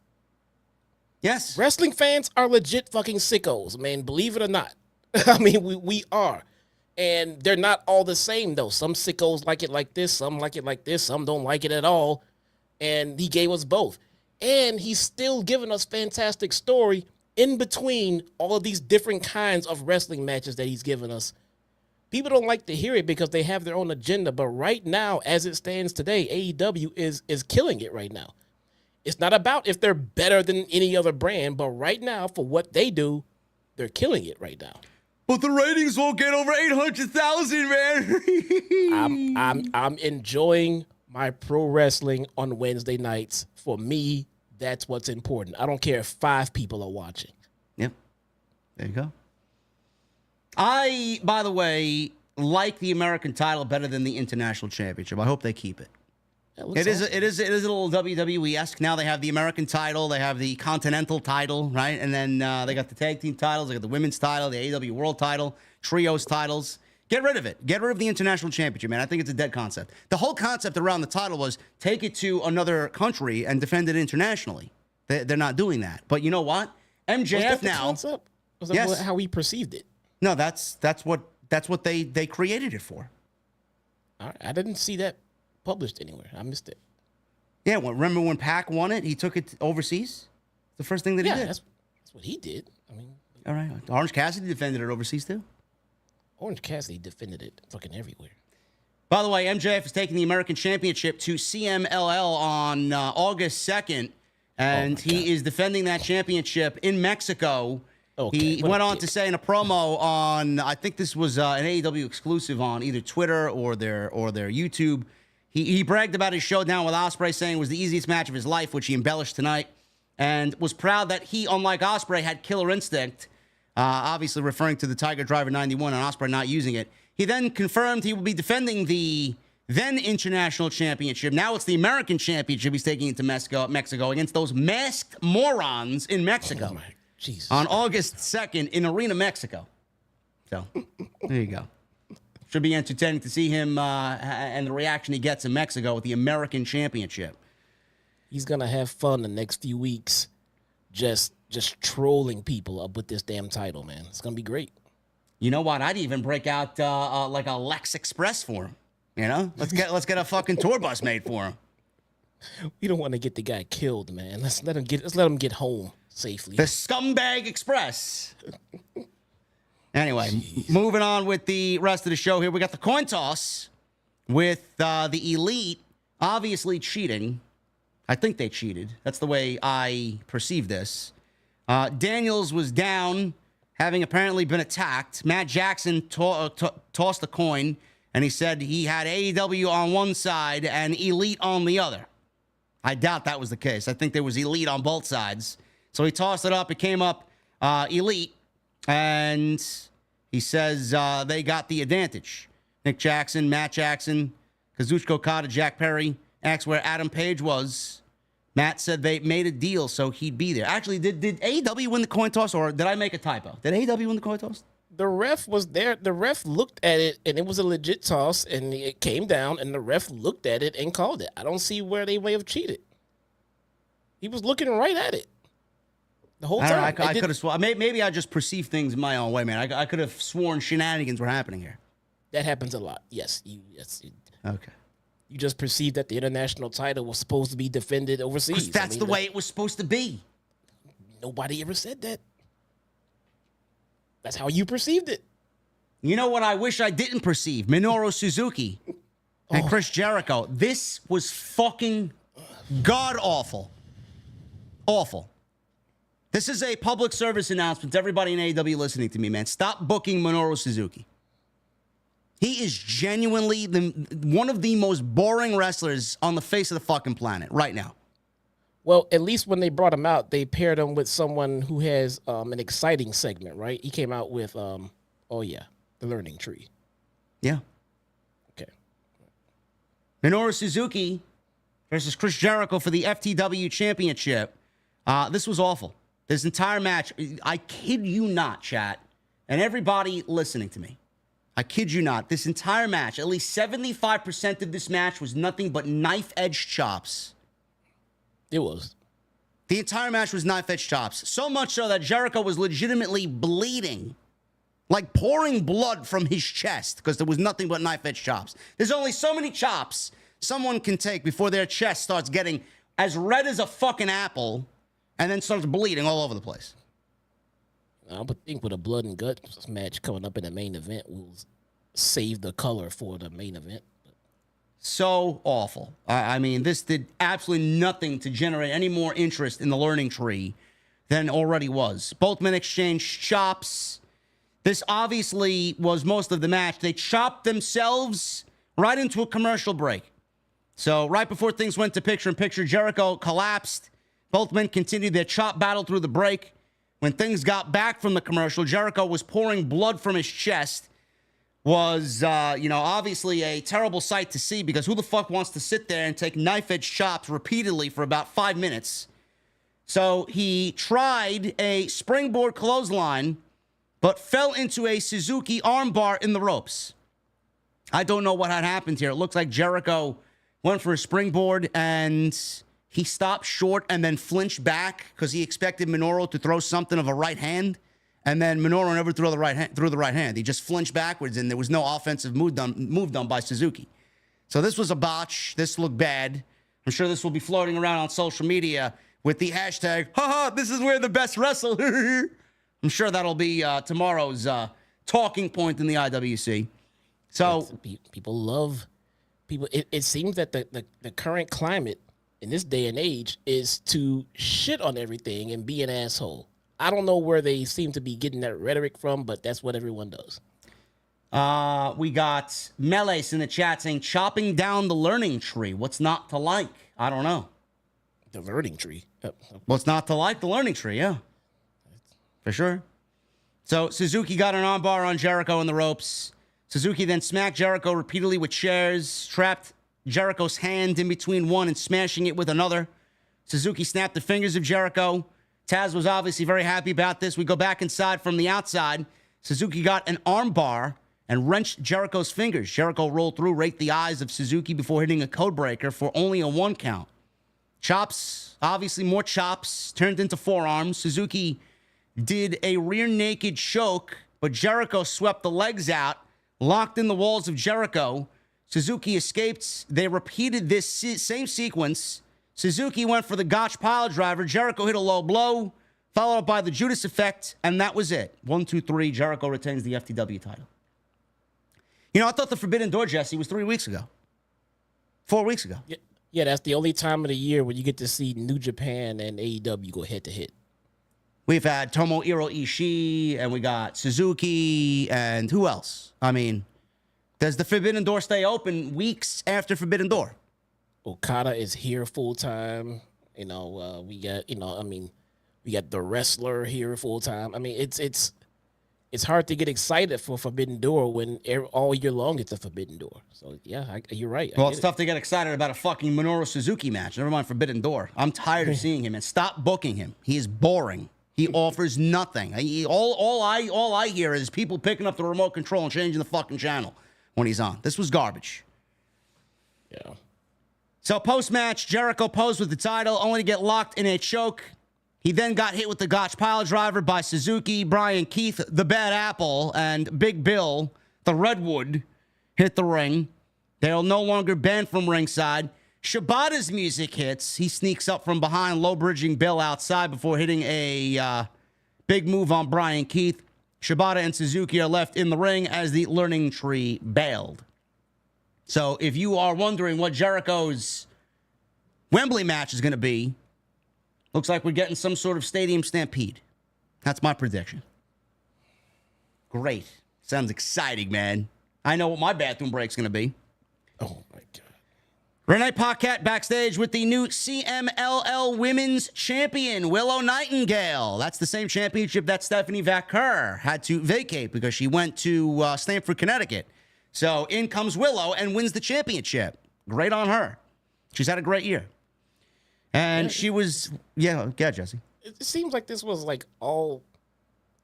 Yes. Wrestling fans are legit fucking sickos, man, believe it or not. I mean, we are. And they're not all the same, though. Some sickos like it like this, some like it like this, some don't like it at all. And he gave us both. And he's still giving us fantastic story in between all of these different kinds of wrestling matches that he's given us. People don't like to hear it because they have their own agenda. But right now, as it stands today, AEW is killing it right now. It's not about if they're better than any other brand, but right now, for what they do, they're killing it right now. But the ratings won't get over 800,000, man. I'm enjoying my pro wrestling on Wednesday nights. For me, that's what's important. I don't care if 5 people are watching. Yep. There you go. I, by the way, like the American title better than the International Championship. I hope they keep it. It is a little WWE-esque. Now they have the American title, they have the Continental title, right? And then they got the tag team titles, they got the women's title, the AEW World title, trios titles. Get rid of it. Get rid of the International Championship, man. I think it's a dead concept. The whole concept around the title was take it to another country and defend it internationally. They're not doing that. But you know what? MJF was that the now. Concept? Was that how we perceived it? No, that's what they created it for. All right, I didn't see that published anywhere. I missed it. Yeah, remember when Pac won it? He took it overseas. The first thing that he did. That's what he did. I mean, all right. Orange Cassidy defended it overseas too. Orange Cassidy defended it fucking everywhere. By the way, MJF is taking the American Championship to CMLL on August 2nd, and he is defending that championship in Mexico. Okay, he went on to say in a promo on, I think this was an AEW exclusive on either Twitter or their YouTube. He bragged about his showdown with Ospreay, saying it was the easiest match of his life, which he embellished tonight, and was proud that he, unlike Ospreay, had killer instinct, obviously referring to the Tiger Driver 91 and Ospreay not using it. He then confirmed he will be defending the then International Championship. Now it's the American Championship he's taking into Mexico against those masked morons in Mexico. Oh my Jesus. On August 2nd in Arena, Mexico. So, there you go. Should be entertaining to see him and the reaction he gets in Mexico with the American Championship. He's going to have fun the next few weeks just trolling people up with this damn title, man. It's going to be great. You know what? I'd even break out like a Lex Express for him. You know? Let's get a fucking tour bus made for him. We don't want to get the guy killed, man. Let's let him get home safely. The Scumbag Express. Anyway, moving on with the rest of the show here. We got the coin toss with the Elite obviously cheating. I think they cheated. That's the way I perceive this. Daniels was down, having apparently been attacked. Matt Jackson tossed the coin, and he said he had AEW on one side and Elite on the other. I doubt that was the case. I think there was Elite on both sides. So he tossed it up. It came up Elite, and he says they got the advantage. Nick Jackson, Matt Jackson, Kazuchika Okada, Jack Perry asked where Adam Page was. Matt said they made a deal so he'd be there. Actually, did AEW win the coin toss, or did I make a typo? Did AEW win the coin toss? The ref was there. The ref looked at it, and it was a legit toss, and it came down, and the ref looked at it and called it. I don't see where they may have cheated. He was looking right at it the whole time. I could have sworn. Maybe I just perceived things my own way, man. I could have sworn shenanigans were happening here. That happens a lot. Yes. Okay. You just perceived that the international title was supposed to be defended overseas. That's the way it was supposed to be. Nobody ever said that. That's how you perceived it. You know what I wish I didn't perceive? Minoru Suzuki and Chris Jericho. This was fucking god-awful. Awful. This is a public service announcement to everybody in AEW listening to me, man. Stop booking Minoru Suzuki. He is genuinely one of the most boring wrestlers on the face of the fucking planet right now. Well, at least when they brought him out, they paired him with someone who has an exciting segment, right? He came out with, the Learning Tree. Yeah. Okay. Minoru Suzuki versus Chris Jericho for the FTW Championship. This was awful. This entire match, I kid you not, chat, and everybody listening to me. I kid you not. This entire match, at least 75% of this match was nothing but knife-edge chops. It was. The entire match was knife-edge chops. So much so that Jericho was legitimately bleeding, like pouring blood from his chest, because there was nothing but knife-edge chops. There's only so many chops someone can take before their chest starts getting as red as a fucking apple and then starts bleeding all over the place. I would think with a blood and guts match coming up in the main event, we'll save the color for the main event. So awful. I mean, this did absolutely nothing to generate any more interest in the Learning Tree than already was. Both men exchanged chops. This obviously was most of the match. They chopped themselves right into a commercial break. So right before things went to picture-in-picture, Jericho collapsed. Both men continued their chop battle through the break. When things got back from the commercial, Jericho was pouring blood from his chest. Was, obviously a terrible sight to see, because who the fuck wants to sit there and take knife-edge chops repeatedly for about 5 minutes? So he tried a springboard clothesline, but fell into a Suzuki armbar in the ropes. I don't know what had happened here. It looks like Jericho went for a springboard, and he stopped short and then flinched back because he expected Minoru to throw something of a right hand. And then Minoru never threw the right hand. He just flinched backwards, and there was no offensive move done by Suzuki. So this was a botch. This looked bad. I'm sure this will be floating around on social media with the hashtag, haha, this is where the best wrestle. I'm sure that'll be tomorrow's talking point in the IWC. So people love people. It seems that the current climate in this day and age is to shit on everything and be an asshole. I don't know where they seem to be getting that rhetoric from, but that's what everyone does. We got Meles in the chat saying, chopping down the Learning Tree. What's not to like? I don't know. The Learning Tree. What's not to like? The Learning Tree, yeah. For sure. So Suzuki got an armbar on Jericho in the ropes. Suzuki then smacked Jericho repeatedly with chairs, trapped Jericho's hand in between one and smashing it with another. Suzuki snapped the fingers of Jericho. Taz was obviously very happy about this. We go back inside from the outside. Suzuki got an armbar and wrenched Jericho's fingers. Jericho rolled through, raked the eyes of Suzuki before hitting a code breaker for only a 1 count. Chops, obviously more chops, turned into forearms. Suzuki did a rear naked choke, but Jericho swept the legs out, locked in the walls of Jericho. Suzuki escaped. They repeated this same sequence. Suzuki went for the Gotch pile driver. Jericho hit a low blow, followed up by the Judas effect, and that was it. 1, 2, 3. Jericho retains the FTW title. You know, I thought the Forbidden Door, Jesse, was 3 weeks ago. 4 weeks ago. Yeah, that's the only time of the year where you get to see New Japan and AEW go head to head. We've had Tomohiro Ishii, and we got Suzuki, and who else? I mean, does the Forbidden Door stay open weeks after Forbidden Door? Okada is here full time. You know, we got, we got the wrestler here full time. I mean, it's hard to get excited for Forbidden Door when all year long it's a Forbidden Door. So yeah, you're right. Well, it's tough to get excited about a fucking Minoru Suzuki match. Never mind Forbidden Door. I'm tired of seeing him, and stop booking him. He is boring. He offers nothing. All I hear is people picking up the remote control and changing the fucking channel when he's on. This was garbage. Yeah. So post-match, Jericho posed with the title, only to get locked in a choke. He then got hit with the Gotch pile driver by Suzuki. Brian Keith, the Bad Apple, and Big Bill, the Redwood, hit the ring. They're no longer banned from ringside. Shibata's music hits. He sneaks up from behind, low-bridging Bill outside before hitting a big move on Brian Keith. Shibata and Suzuki are left in the ring as the Learning Tree bailed. So if you are wondering what Jericho's Wembley match is going to be, looks like we're getting some sort of stadium stampede. That's my prediction. Great. Sounds exciting, man. I know what my bathroom break's going to be. Oh, my God. Renee Paquette backstage with the new CMLL Women's Champion, Willow Nightingale. That's the same championship that Stephanie Vaquer had to vacate because she went to Stamford, Connecticut. So in comes Willow and wins the championship. Great on her. She's had a great year. And she was, yeah, Jesse. It seems like this was like all,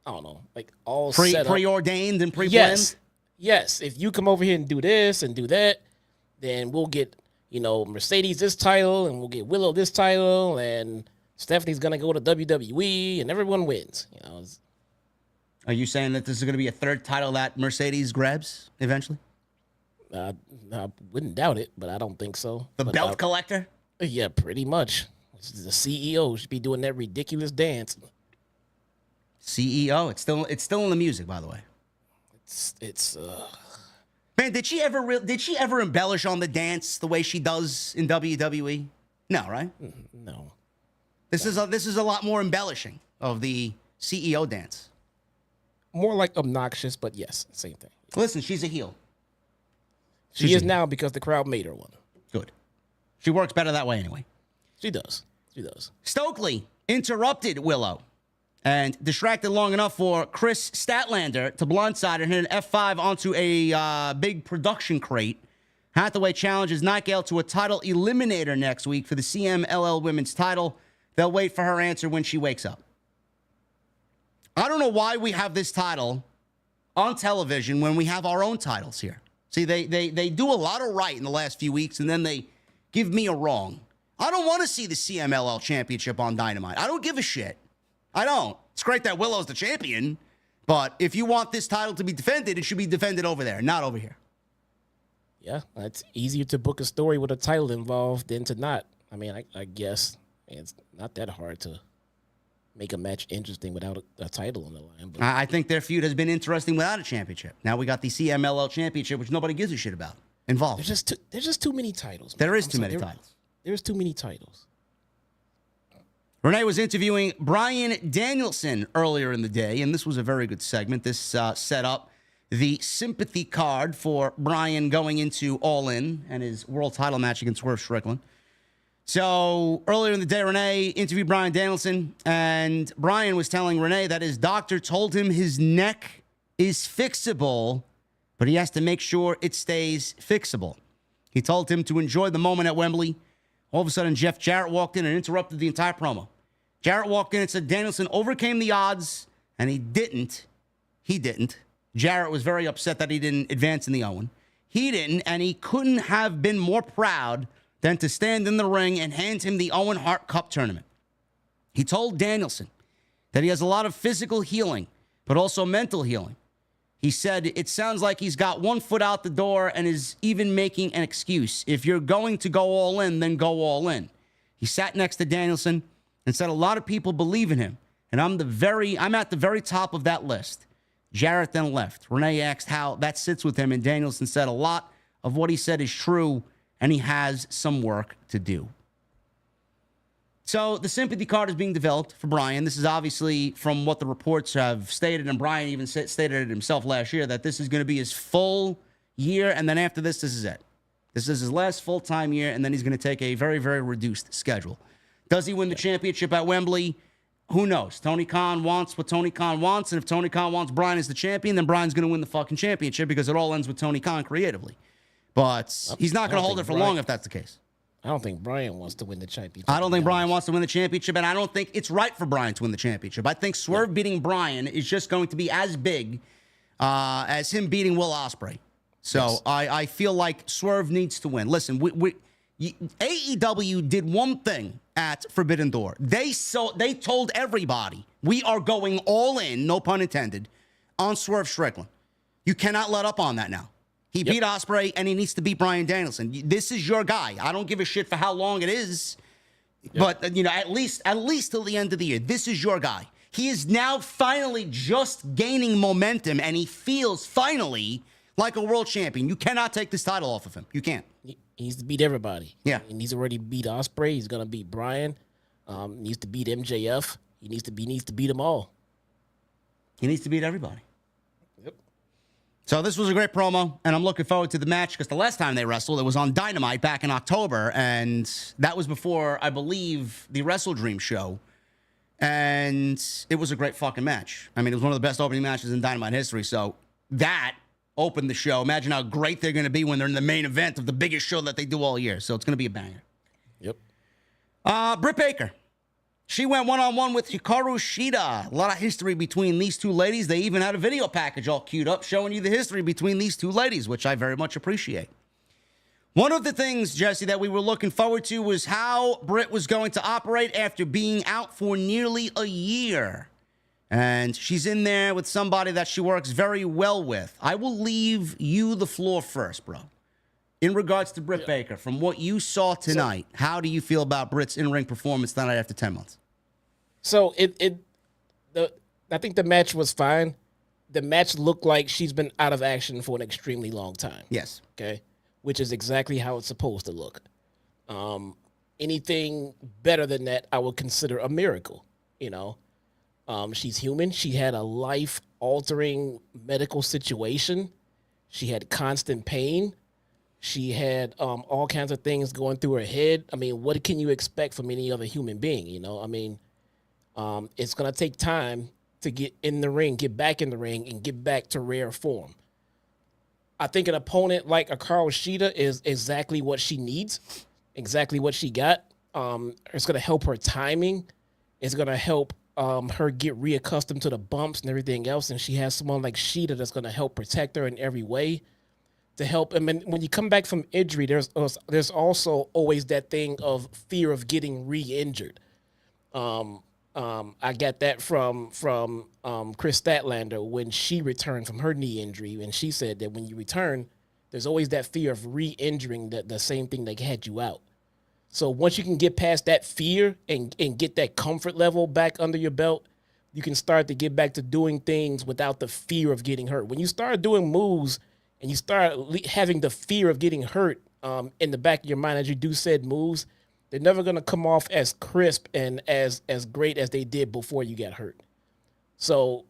I don't know, like all preordained and pre-planned. Yes. If you come over here and do this and do that, then we'll get, Mercedes this title, and we'll get Willow this title, and Stephanie's gonna go to WWE, and everyone wins. Are you saying that this is going to be a third title that Mercedes grabs eventually? I wouldn't doubt it, but I don't think so. The belt collector? Yeah, pretty much. The CEO should be doing that ridiculous dance. CEO? It's still in the music, by the way. It's Man, did she ever embellish on the dance the way she does in WWE? No, right? No. This is a lot more embellishing of the CEO dance. More like obnoxious, but yes, same thing. Listen, she's a heel. She is now because the crowd made her one. Good. She works better that way anyway. She does. Stokely interrupted Willow and distracted long enough for Chris Statlander to blindside and hit an F5 onto a big production crate. Hathaway challenges Nightingale to a title eliminator next week for the CMLL Women's title. They'll wait for her answer when she wakes up. I don't know why we have this title on television when we have our own titles here. See, they do a lot of right in the last few weeks, and then they give me a wrong. I don't want to see the CMLL Championship on Dynamite. I don't give a shit. I don't. It's great that Willow's the champion, but if you want this title to be defended, it should be defended over there, not over here. Yeah, it's easier to book a story with a title involved than to not. I mean, I guess it's not that hard to make a match interesting without a title on the line. But I think their feud has been interesting without a championship. Now we got the CMLL Championship, which nobody gives a shit about, involved. There's just too many titles. There is too many titles. There's too many titles. Renee was interviewing Bryan Danielson earlier in the day, and this was a very good segment. This set up the sympathy card for Bryan going into All In and his world title match against Swerve Strickland. So earlier in the day, Renee interviewed Bryan Danielson, and Bryan was telling Renee that his doctor told him his neck is fixable, but he has to make sure it stays fixable. He told him to enjoy the moment at Wembley. All of a sudden, Jeff Jarrett walked in and interrupted the entire promo. Jarrett walked in and said Danielson overcame the odds, and he didn't. Jarrett was very upset that he didn't advance in the Owen. He didn't, and he couldn't have been more proud than to stand in the ring and hand him the Owen Hart Cup tournament. He told Danielson that he has a lot of physical healing, but also mental healing. He said, it sounds like he's got one foot out the door and is even making an excuse. If you're going to go all in, then go all in. He sat next to Danielson and said, a lot of people believe in him, and I'm at the very top of that list. Jarrett then left. Renee asked how that sits with him, and Danielson said a lot of what he said is true, and he has some work to do. So the sympathy card is being developed for Bryan. This is obviously from what the reports have stated, and Bryan even stated it himself last year, that this is going to be his full year, and then after this is it. This is his last full-time year, and then he's going to take a very, very reduced schedule. Does he win the championship at Wembley? Who knows? Tony Khan wants what Tony Khan wants, and if Tony Khan wants Bryan as the champion, then Bryan's going to win the fucking championship because it all ends with Tony Khan creatively. But he's not going to hold it for long if that's the case. I don't think Bryan wants to win the championship. I don't think Bryan wants to win the championship, and I don't think it's right for Bryan to win the championship. I think Swerve beating Bryan is just going to be as big as him beating Will Ospreay. So yes. I feel like Swerve needs to win. Listen, AEW did one thing at Forbidden Door. They told everybody, we are going all in, no pun intended, on Swerve Strickland. You cannot let up on that now. He beat Ospreay, and he needs to beat Bryan Danielson. This is your guy. I don't give a shit for how long it is, but at least till the end of the year, this is your guy. He is now finally just gaining momentum, and he feels finally like a world champion. You cannot take this title off of him. You can't. He needs to beat everybody. Yeah, and he's already beat Ospreay. He's gonna beat Bryan. Needs to beat MJF. He needs to beat them all. He needs to beat everybody. So this was a great promo, and I'm looking forward to the match because the last time they wrestled, it was on Dynamite back in October, and that was before, I believe, the Wrestle Dream show, and it was a great fucking match. I mean, it was one of the best opening matches in Dynamite history, so that opened the show. Imagine how great they're going to be when they're in the main event of the biggest show that they do all year, so it's going to be a banger. Yep. Britt Baker. She went one-on-one with Hikaru Shida. A lot of history between these two ladies. They even had a video package all queued up showing you the history between these two ladies, which I very much appreciate. One of the things, Jesse, that we were looking forward to was how Britt was going to operate after being out for nearly a year. And she's in there with somebody that she works very well with. I will leave you the floor first, bro. In regards to Britt Baker, from what you saw tonight, how do you feel about Britt's in-ring performance tonight after 10 months? So I think the match was fine. The match looked like she's been out of action for an extremely long time. Yes. Okay. Which is exactly how it's supposed to look. Anything better than that, I would consider a miracle. She's human. She had a life-altering medical situation. She had constant pain. She had all kinds of things going through her head. I mean, what can you expect from any other human being, I mean, it's going to take time to get in the ring, get back in the ring, and get back to rare form. I think an opponent like Hikaru Shida is exactly what she needs, exactly what she got. It's going to help her timing. It's going to help her get reaccustomed to the bumps and everything else, and she has someone like Shida that's going to help protect her in every way. To help, I mean, when you come back from injury, there's also always that thing of fear of getting re-injured. I got that from Chris Statlander when she returned from her knee injury, and she said that when you return, there's always that fear of re-injuring the same thing that had you out. So once you can get past that fear and get that comfort level back under your belt, you can start to get back to doing things without the fear of getting hurt. When you start doing moves and you start having the fear of getting hurt in the back of your mind as you do said moves, they're never going to come off as crisp and as great as they did before you got hurt. So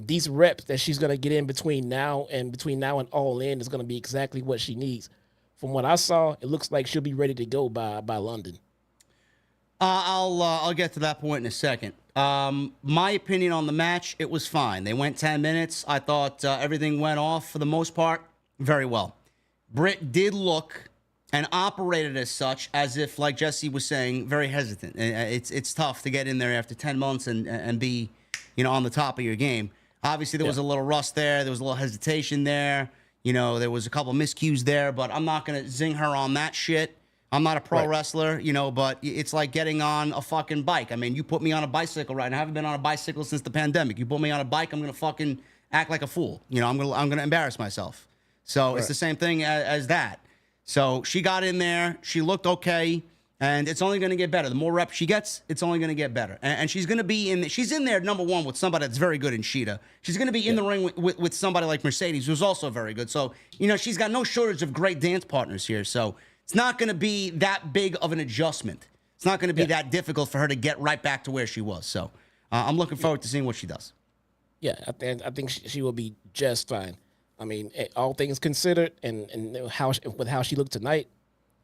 these reps that she's going to get in between now and All In is going to be exactly what she needs. From what I saw, it looks like she'll be ready to go by London. I'll get to that point in a second. My opinion on the match, it was fine. They went 10 minutes. I thought everything went off for the most part very well. Britt did look and operated as such, as if, like Jesse was saying, very hesitant. It's tough to get in there after 10 months and be, on the top of your game. Obviously, there was a little rust there. There was a little hesitation there. You know, there was a couple miscues there, but I'm not going to zing her on that shit. I'm not a pro wrestler, you know, but it's like getting on a fucking bike. I mean, you put me on a bicycle right now. I haven't been on a bicycle since the pandemic. You put me on a bike, I'm going to fucking act like a fool. You know, I'm going to embarrass myself. So it's the same thing as that. So she got in there. She looked okay. And it's only going to get better. The more reps she gets, it's only going to get better. And she's going to be she's in there, number one, with somebody that's very good in Sheeta. She's going to be in the ring with somebody like Mercedes, who's also very good. So, you know, she's got no shortage of great dance partners here. So it's not going to be that big of an adjustment. It's not going to be that difficult for her to get right back to where she was. So I'm looking forward to seeing what she does. Yeah, I think she will be just fine. I mean, all things considered, and how she looked tonight,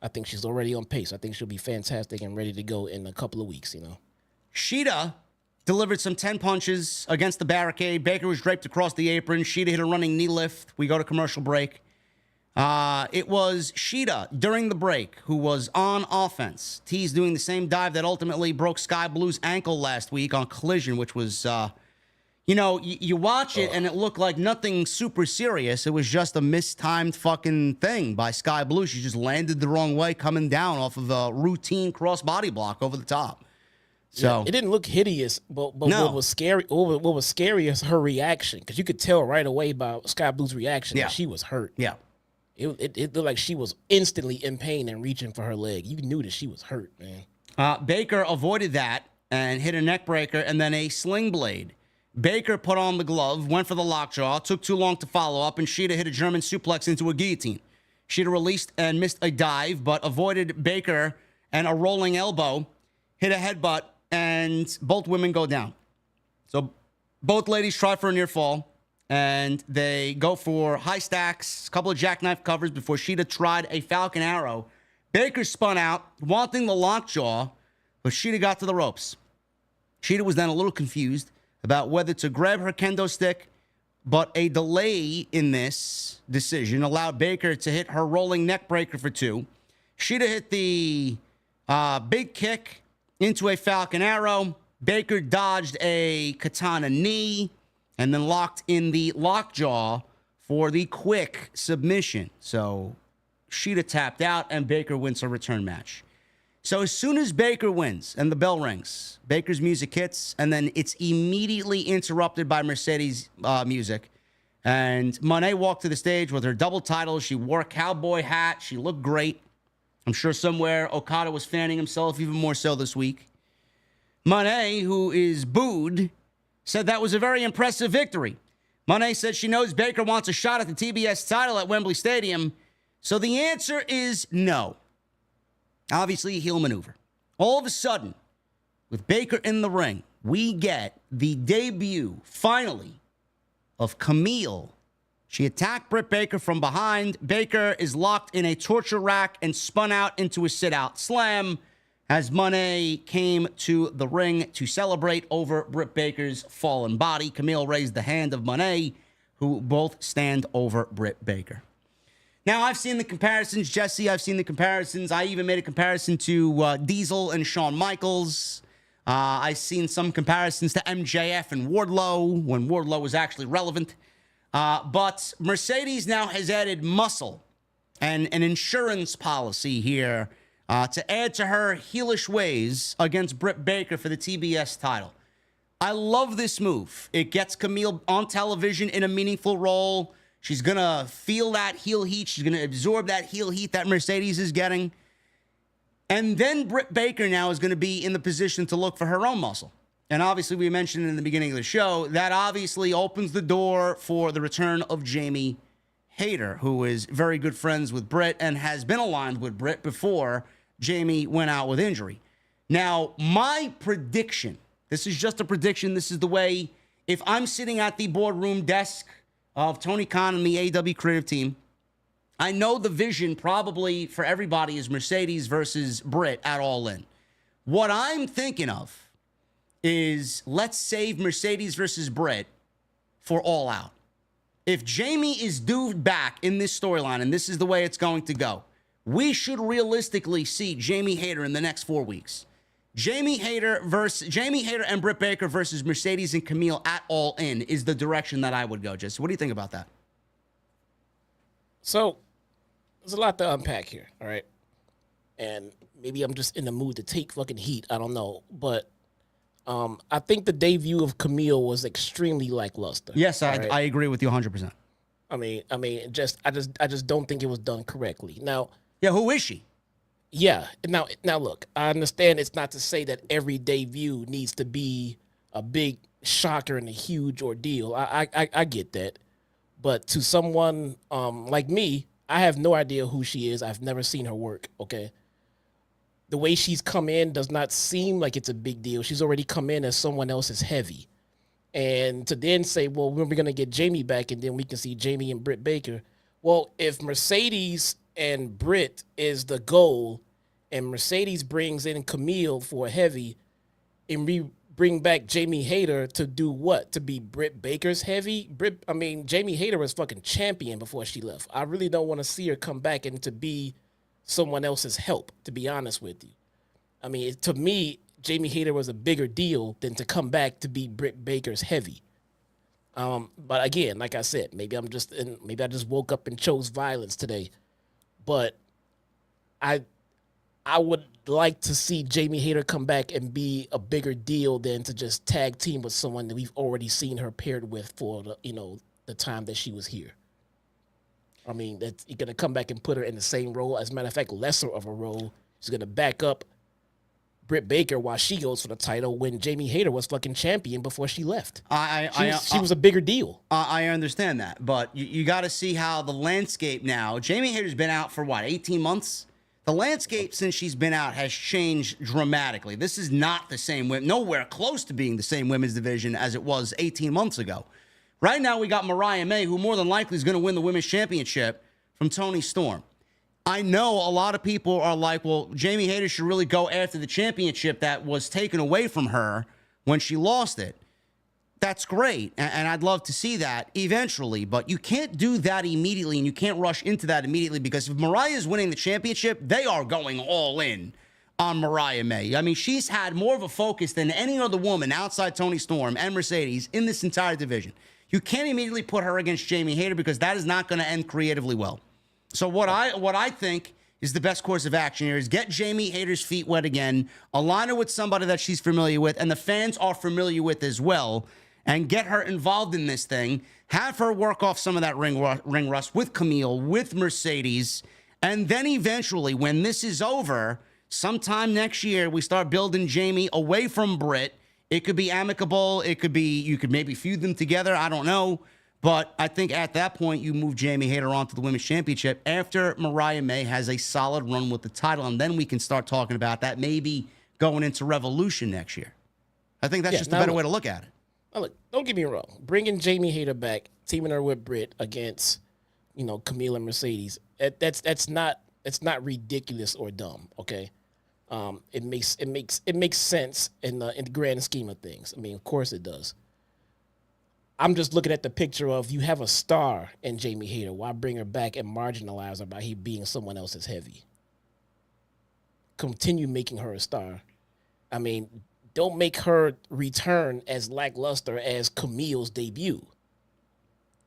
I think she's already on pace. I think she'll be fantastic and ready to go in a couple of weeks, you know. Sheeta delivered some 10 punches against the barricade. Baker was draped across the apron. Sheeta hit a running knee lift. We go to commercial break. It was Sheeta during the break who was on offense. T's doing the same dive that ultimately broke Sky Blue's ankle last week on Collision, which was... you know, you watch it and it looked like nothing super serious. It was just a mistimed fucking thing by Sky Blue. She just landed the wrong way coming down off of a routine cross body block over the top. So it didn't look hideous, but No. what was scary is her reaction, because you could tell right away by Sky Blue's reaction that she was hurt. Yeah. It looked like she was instantly in pain and reaching for her leg. You knew that she was hurt, man. Baker avoided that and hit a neck breaker and then a sling blade. Baker put on the glove, went for the lockjaw, took too long to follow up, and Sheeta hit a German suplex into a guillotine. Sheeta released and missed a dive, but avoided Baker and a rolling elbow, hit a headbutt, and both women go down. So both ladies try for a near fall, and they go for high stacks, a couple of jackknife covers before Sheeta tried a Falcon Arrow. Baker spun out, wanting the lockjaw, but Sheeta got to the ropes. Sheeta was then a little confused about whether to grab her kendo stick, but a delay in this decision allowed Baker to hit her rolling neck breaker for 2. Sheeta hit the big kick into a Falcon Arrow. Baker dodged a katana knee and then locked in the lockjaw for the quick submission. So Sheeta tapped out and Baker wins her return match. So as soon as Baker wins and the bell rings, Baker's music hits, and then it's immediately interrupted by Mercedes' music. And Monet walked to the stage with her double titles. She wore a cowboy hat. She looked great. I'm sure somewhere Okada was fanning himself even more so this week. Monet, who is booed, said that was a very impressive victory. Monet said she knows Baker wants a shot at the TBS title at Wembley Stadium. So the answer is no. Obviously, a heel maneuver. All of a sudden, with Baker in the ring, we get the debut, finally, of Camille. She attacked Britt Baker from behind. Baker is locked in a torture rack and spun out into a sit-out slam as Monet came to the ring to celebrate over Britt Baker's fallen body. Camille raised the hand of Monet, who both stand over Britt Baker. Now, I've seen the comparisons, Jesse. I've seen the comparisons. I even made a comparison to Diesel and Shawn Michaels. I've seen some comparisons to MJF and Wardlow when Wardlow was actually relevant. But Mercedes now has added muscle and an insurance policy here to add to her heelish ways against Britt Baker for the TBS title. I love this move. It gets Camille on television in a meaningful role. She's going to feel that heel heat. She's going to absorb that heel heat that Mercedes is getting. And then Britt Baker now is going to be in the position to look for her own muscle. And obviously, we mentioned in the beginning of the show, that obviously opens the door for the return of Jamie Hayter, who is very good friends with Britt and has been aligned with Britt before Jamie went out with injury. Now, my prediction, this is just a prediction. This is the way, if I'm sitting at the boardroom desk of Tony Khan and the AEW creative team, I know the vision probably for everybody is Mercedes versus Britt at All In. What I'm thinking of is let's save Mercedes versus Britt for All Out. If Jamie is due back in this storyline, and this is the way it's going to go, we should realistically see Jamie Hayter in the next 4 weeks. Jamie Hayter and Britt Baker versus Mercedes and Camille at All In is the direction that I would go. Just what do you think about that? So there's a lot to unpack here, all right? And maybe I'm just in the mood to take fucking heat. I don't know, but I think the debut of Camille was extremely lackluster. Yes, right? I agree with you 100%. I mean, I just don't think it was done correctly. Now, yeah, who is she? Yeah. Now, look, I understand it's not to say that every debut needs to be a big shocker and a huge ordeal. I get that, but to someone like me, I have no idea who she is. I've never seen her work. Okay. The way she's come in does not seem like it's a big deal. She's already come in as someone else's heavy. And to then say, well, when we're going to get Jamie back and then we can see Jamie and Britt Baker. Well, if Mercedes and Britt is the goal and Mercedes brings in Camille for a heavy and we bring back Jamie Hayter to do what? To be Britt Baker's heavy? Jamie Hayter was fucking champion before she left. I really don't want to see her come back and to be someone else's help, to be honest with you. I mean, to me, Jamie Hayter was a bigger deal than to come back to be Britt Baker's heavy. But again, like I said, maybe I just woke up and chose violence today. But I would like to see Jamie Hayter come back and be a bigger deal than to just tag team with someone that we've already seen her paired with for the time that she was here. I mean, that you're gonna come back and put her in the same role. As a matter of fact, lesser of a role. She's gonna back up Britt Baker while she goes for the title when Jamie Hayter was fucking champion before she left. She was a bigger deal. I understand that, but you got to see how the landscape now. Jamie Hayter's been out for what, 18 months? The landscape since she's been out has changed dramatically. This is not the same, nowhere close to being the same women's division as it was 18 months ago. Right now, we got Mariah May, who more than likely is going to win the women's championship from Toni Storm. I know a lot of people are like, well, Jamie Hayter should really go after the championship that was taken away from her when she lost it. That's great, and I'd love to see that eventually, but you can't do that immediately, and you can't rush into that immediately, because if Mariah is winning the championship, they are going all in on Mariah May. I mean, she's had more of a focus than any other woman outside Toni Storm and Mercedes in this entire division. You can't immediately put her against Jamie Hayter because that is not going to end creatively well. So what I think is the best course of action here is get Jamie Hayter's feet wet again, align her with somebody that she's familiar with and the fans are familiar with as well, and get her involved in this thing. Have her work off some of that ring rust with Camille, with Mercedes, and then eventually, when this is over, sometime next year, we start building Jamie away from Britt. It could be amicable. It could be, you could maybe feud them together. I don't know. But I think at that point, you move Jamie Hayter on to the Women's Championship after Mariah May has a solid run with the title. And then we can start talking about that maybe going into Revolution next year. I think that's just a better way to look at it. Now look, don't get me wrong. Bringing Jamie Hayter back, teaming her with Britt against, Camille and Mercedes, it's not ridiculous or dumb, okay? It makes sense in the grand scheme of things. I mean, of course it does. I'm just looking at the picture of you have a star in Jamie Hayter. Why bring her back and marginalize her by being someone else's heavy? Continue making her a star. I mean, don't make her return as lackluster as Camille's debut.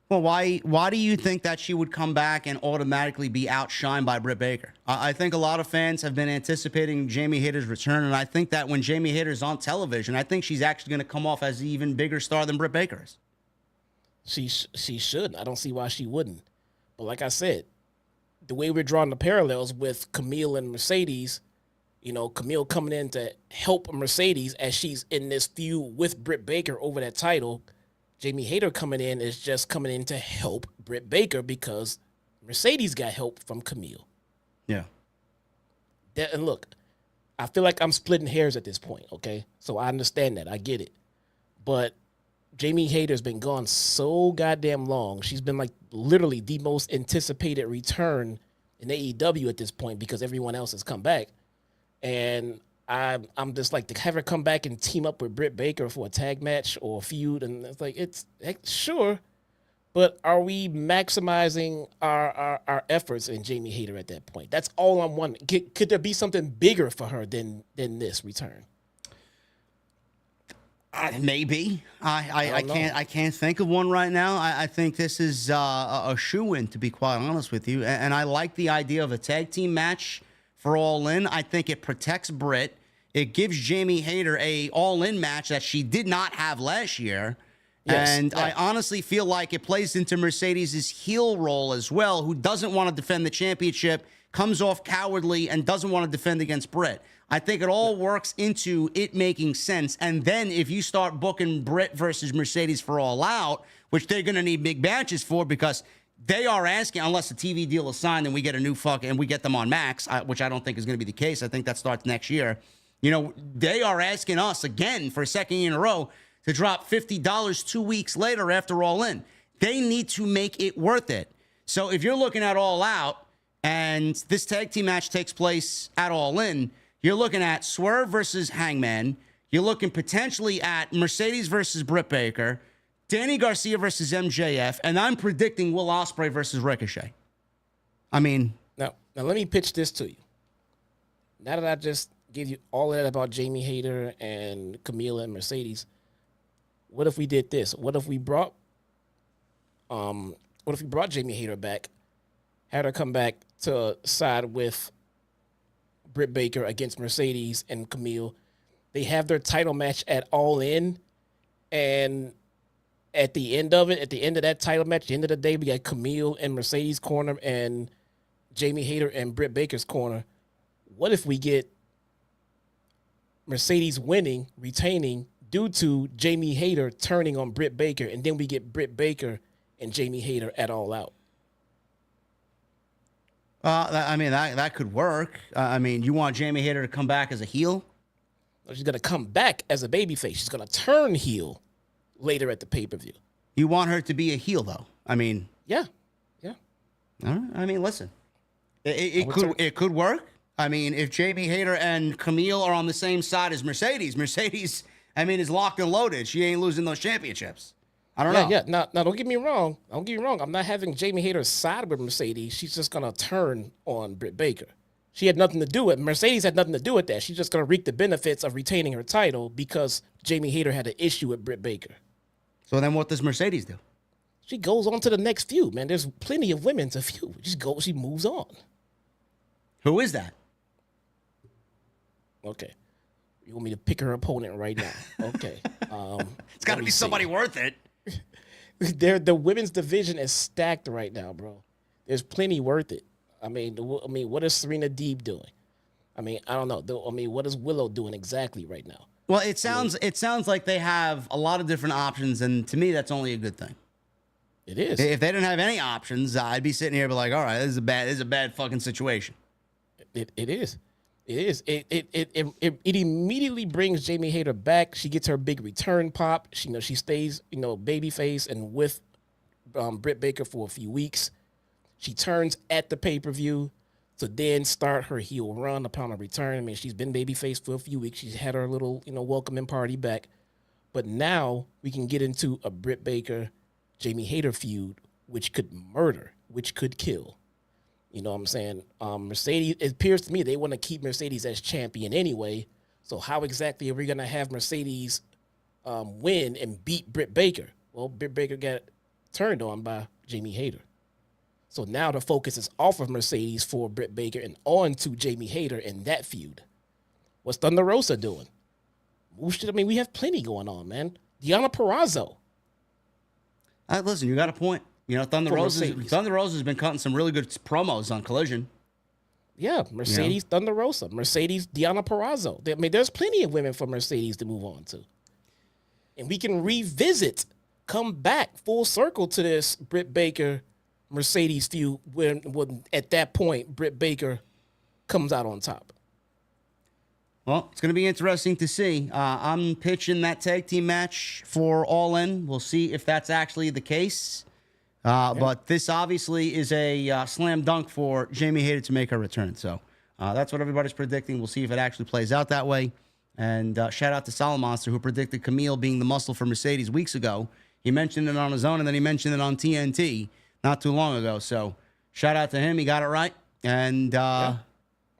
Well, why do you think that she would come back and automatically be outshined by Britt Baker? I think a lot of fans have been anticipating Jamie Hayter's return, and I think that when Jamie Hayter's on television, I think she's actually going to come off as an even bigger star than Britt Baker is. She should. I don't see why she wouldn't. But like I said, the way we're drawing the parallels with Camille and Mercedes, Camille coming in to help Mercedes as she's in this feud with Britt Baker over that title. Jamie Hayter coming in is just coming in to help Britt Baker because Mercedes got help from Camille. Yeah. And look, I feel like I'm splitting hairs at this point, okay? So I understand that. I get it. But Jamie Hayter's been gone so goddamn long. She's been like literally the most anticipated return in AEW at this point because everyone else has come back. And I'm just like to have her come back and team up with Britt Baker for a tag match or a feud. And it's like, sure. But are we maximizing our efforts in Jamie Hayter at that point? That's all I'm wondering. Could there be something bigger for her than this return? Maybe. I can't think of one right now. I think this is a shoo-in, to be quite honest with you. And I like the idea of a tag team match for All In. I think it protects Britt. It gives Jamie Hayter a All In match that she did not have last year. Yes, and I honestly feel like it plays into Mercedes' heel role as well, who doesn't want to defend the championship, comes off cowardly, and doesn't want to defend against Britt. I think it all works into it making sense. And then if you start booking Britt versus Mercedes for All Out, which they're going to need big matches for because they are asking, unless the TV deal is signed and we get a new and we get them on Max, which I don't think is going to be the case. I think that starts next year. You know, they are asking us again for a second year in a row to drop $50 2 weeks later after All In. They need to make it worth it. So if you're looking at All Out and this tag team match takes place at All In, you're looking at Swerve versus Hangman. You're looking potentially at Mercedes versus Britt Baker, Danny Garcia versus MJF, and I'm predicting Will Ospreay versus Ricochet. I mean... Now let me pitch this to you. Now that I just gave you all that about Jamie Hayter and Camila and Mercedes, what if we did this? What if we brought Jamie Hayter back, had her come back to side with Britt Baker against Mercedes and Camille? They have their title match at All In, and at the end of that title match, at the end of the day, we got Camille and Mercedes' corner and Jamie Hayter and Britt Baker's corner. What if we get Mercedes winning, retaining, due to Jamie Hayter turning on Britt Baker, and then we get Britt Baker and Jamie Hayter at All Out? I mean, that could work. I mean, you want Jamie Hayter to come back as a heel? She's going to come back as a babyface. She's going to turn heel later at the pay-per-view. You want her to be a heel, though? I mean... Yeah. All right. I mean, listen. It could work. I mean, if Jamie Hayter and Camille are on the same side as Mercedes, I mean, is locked and loaded. She ain't losing those championships. I don't know. Yeah. Now, don't get me wrong. I'm not having Jamie Hayter side with Mercedes. She's just going to turn on Britt Baker. She had nothing to do with Mercedes. Had nothing to do with that. She's just going to reap the benefits of retaining her title because Jamie Hayter had an issue with Britt Baker. So then what does Mercedes do? She goes on to the next feud, man. There's plenty of women to feud. She moves on. Who is that? Okay. You want me to pick her opponent right now? Okay. It's got to be somebody worth it. The women's division is stacked right now, bro. There's plenty worth it. I mean, what is Serena Deeb doing? I mean, I don't know. What is Willow doing exactly right now? Well, it sounds like they have a lot of different options, and to me, that's only a good thing. It is. If they didn't have any options, I'd be sitting here and be like, all right, this is a bad fucking situation. It is. It is. It immediately brings Jamie Hayter back. She gets her big return pop. She stays, babyface and with Britt Baker for a few weeks. She turns at the pay-per-view to then start her heel run upon her return. I mean, she's been babyface for a few weeks. She's had her little, welcoming party back. But now we can get into a Britt Baker, Jamie Hayter feud, which could murder, which could kill. You know what I'm saying? Mercedes, it appears to me they want to keep Mercedes as champion anyway. So how exactly are we going to have Mercedes win and beat Britt Baker? Well, Britt Baker got turned on by Jamie Hayter. So now the focus is off of Mercedes for Britt Baker and on to Jamie Hayter in that feud. What's Thunder Rosa doing? We have plenty going on, man. Deonna Purrazzo. Listen, you got a point. Thunder Rosa has been cutting some really good promos on Collision. Yeah, Mercedes, Thunder Rosa, Mercedes, Deonna Purrazzo. There's plenty of women for Mercedes to move on to. And we can come back full circle to this Britt Baker, Mercedes feud when at that point, Britt Baker comes out on top. Well, it's going to be interesting to see. I'm pitching that tag team match for All In. We'll see if that's actually the case. But this obviously is a slam dunk for Jamie Hayter to make her return. So that's what everybody's predicting. We'll see if it actually plays out that way. And shout out to Solid Monster, who predicted Camille being the muscle for Mercedes weeks ago. He mentioned it on his own, and then he mentioned it on TNT not too long ago. So shout out to him. He got it right. And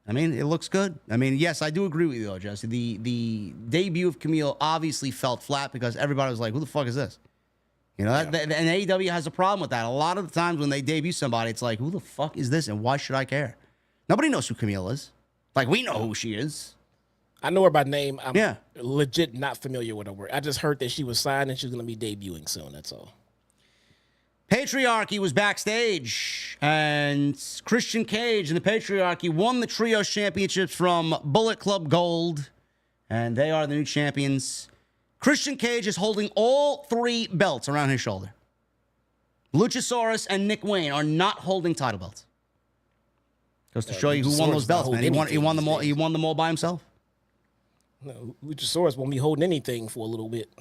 I mean, it looks good. I mean, yes, I do agree with you, though, Jesse. The debut of Camille obviously felt flat because everybody was like, who the fuck is this? You know, and AEW has a problem with that. A lot of the times when they debut somebody, it's like, who the fuck is this and why should I care? Nobody knows who Camille is. Like, we know who she is. I know her by name. I'm legit not familiar with her work. I just heard that she was signed and she's going to be debuting soon. That's all. Patriarchy was backstage, and Christian Cage and the Patriarchy won the Trios Championships from Bullet Club Gold, and they are the new champions. Christian Cage is holding all 3 belts around his shoulder. Luchasaurus and Nick Wayne are not holding title belts. Goes to show you who won those belts, man. He won them all. He won them all by himself. No, Luchasaurus won't be holding anything for a little bit.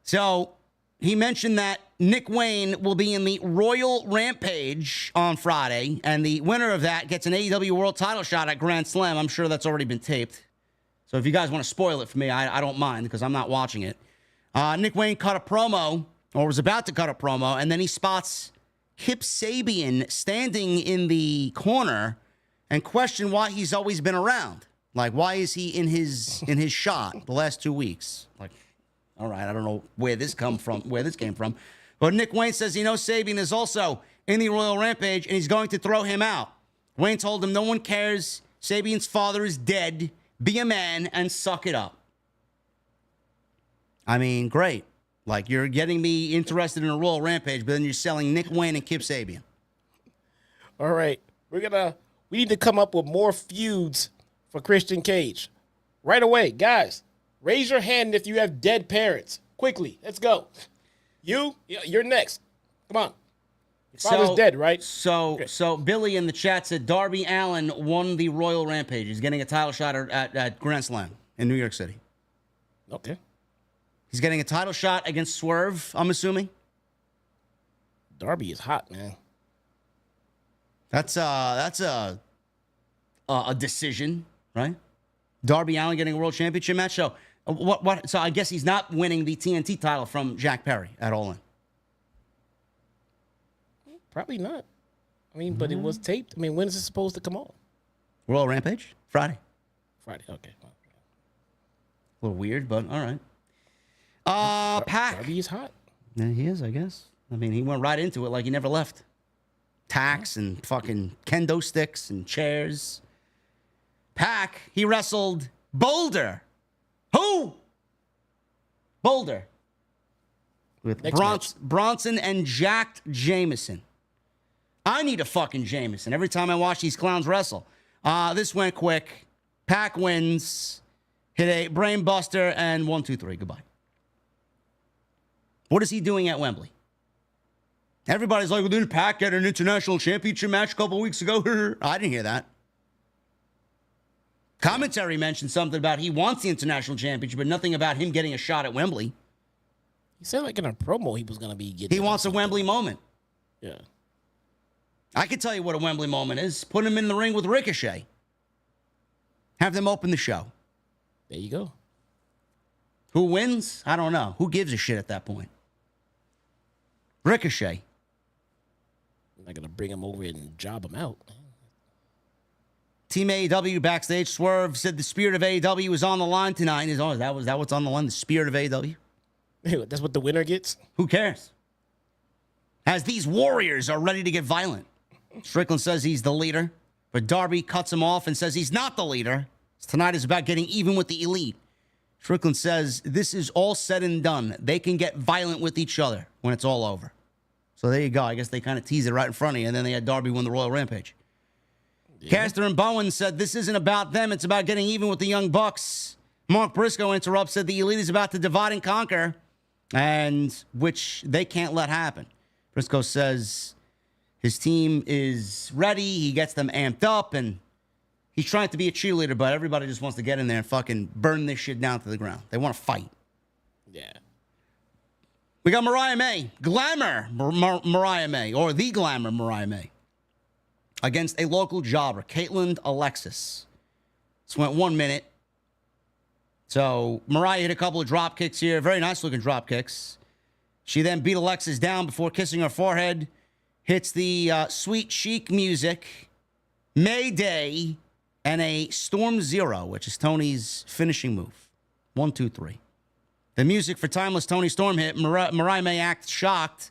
So he mentioned that Nick Wayne will be in the Royal Rampage on Friday, and the winner of that gets an AEW World Title shot at Grand Slam. I'm sure that's already been taped. So if you guys want to spoil it for me, I don't mind because I'm not watching it. Nick Wayne cut a promo, or was about to cut a promo, and then he spots Kip Sabian standing in the corner and question why he's always been around. Like, why is he in his shot the last 2 weeks? Like, all right, I don't know where this came from. But Nick Wayne says he knows Sabian is also in the Royal Rampage and he's going to throw him out. Wayne told him no one cares. Sabian's father is dead. Be a man and suck it up. I mean, great. Like, you're getting me interested in a Royal Rampage, but then you're selling Nick Wayne and Kip Sabian. All right. We need to come up with more feuds for Christian Cage. Right away, guys. Raise your hand if you have dead parents. Quickly. Let's go. You're next. Come on. Your father's dead, right? So Billy in the chat said Darby Allin won the Royal Rampage. He's getting a title shot at Grand Slam in New York City. Okay. He's getting a title shot against Swerve, I'm assuming. Darby is hot, man. That's a decision, right? Darby Allin getting a world championship match. So what? So I guess he's not winning the TNT title from Jack Perry at All In. Probably not. I mean, but it was taped. I mean, when is it supposed to come on? Royal Rampage? Friday. Friday. Okay. A little weird, but all right. Pac. Darby is hot. Yeah, he is, I guess. I mean, he went right into it like he never left. Tacks and fucking kendo sticks and chairs. Pac, he wrestled Boulder. Who? Boulder. With Bronson and Jacked Jameson. I need a fucking Jameson every time I watch these clowns wrestle. This went quick. Pac wins. Hit a brain buster and 1, 2, 3. Goodbye. What is he doing at Wembley? Everybody's like, well, didn't Pac get an international championship match a couple weeks ago? I didn't hear that. Commentary mentioned something about he wants the international championship, but nothing about him getting a shot at Wembley. He said like in a promo he was going to be getting. He wants a Wembley moment. Yeah. I can tell you what a Wembley moment is. Put him in the ring with Ricochet. Have them open the show. There you go. Who wins? I don't know. Who gives a shit at that point? Ricochet. I'm not going to bring him over and job him out. Team AEW backstage. Swerve said the spirit of AEW was on the line tonight. That what's on the line? The spirit of AEW? That's what the winner gets? Who cares? As these warriors are ready to get violent. Strickland says he's the leader, but Darby cuts him off and says he's not the leader. Tonight is about getting even with the elite. Strickland says this is all said and done. They can get violent with each other when it's all over. So there you go. I guess they kind of tease it right in front of you, and then they had Darby win the Royal Rampage. Yeah. Caster and Bowen said this isn't about them. It's about getting even with the Young Bucks. Mark Briscoe interrupts, said the elite is about to divide and conquer, and which they can't let happen. Briscoe says his team is ready. He gets them amped up, and he's trying to be a cheerleader, but everybody just wants to get in there and fucking burn this shit down to the ground. They want to fight. Yeah. We got Mariah May, Glamour Mariah May, or the Glamour Mariah May, against a local jobber, Caitlin Alexis. This went 1 minute. So Mariah hit a couple of drop kicks here, very nice looking drop kicks. She then beat Alexis down before kissing her forehead, hits the Sweet Chic music, Mayday, and a Storm Zero, which is Tony's finishing move. 1, 2, 3. The music for Timeless Tony Storm hit. Mariah May acted shocked,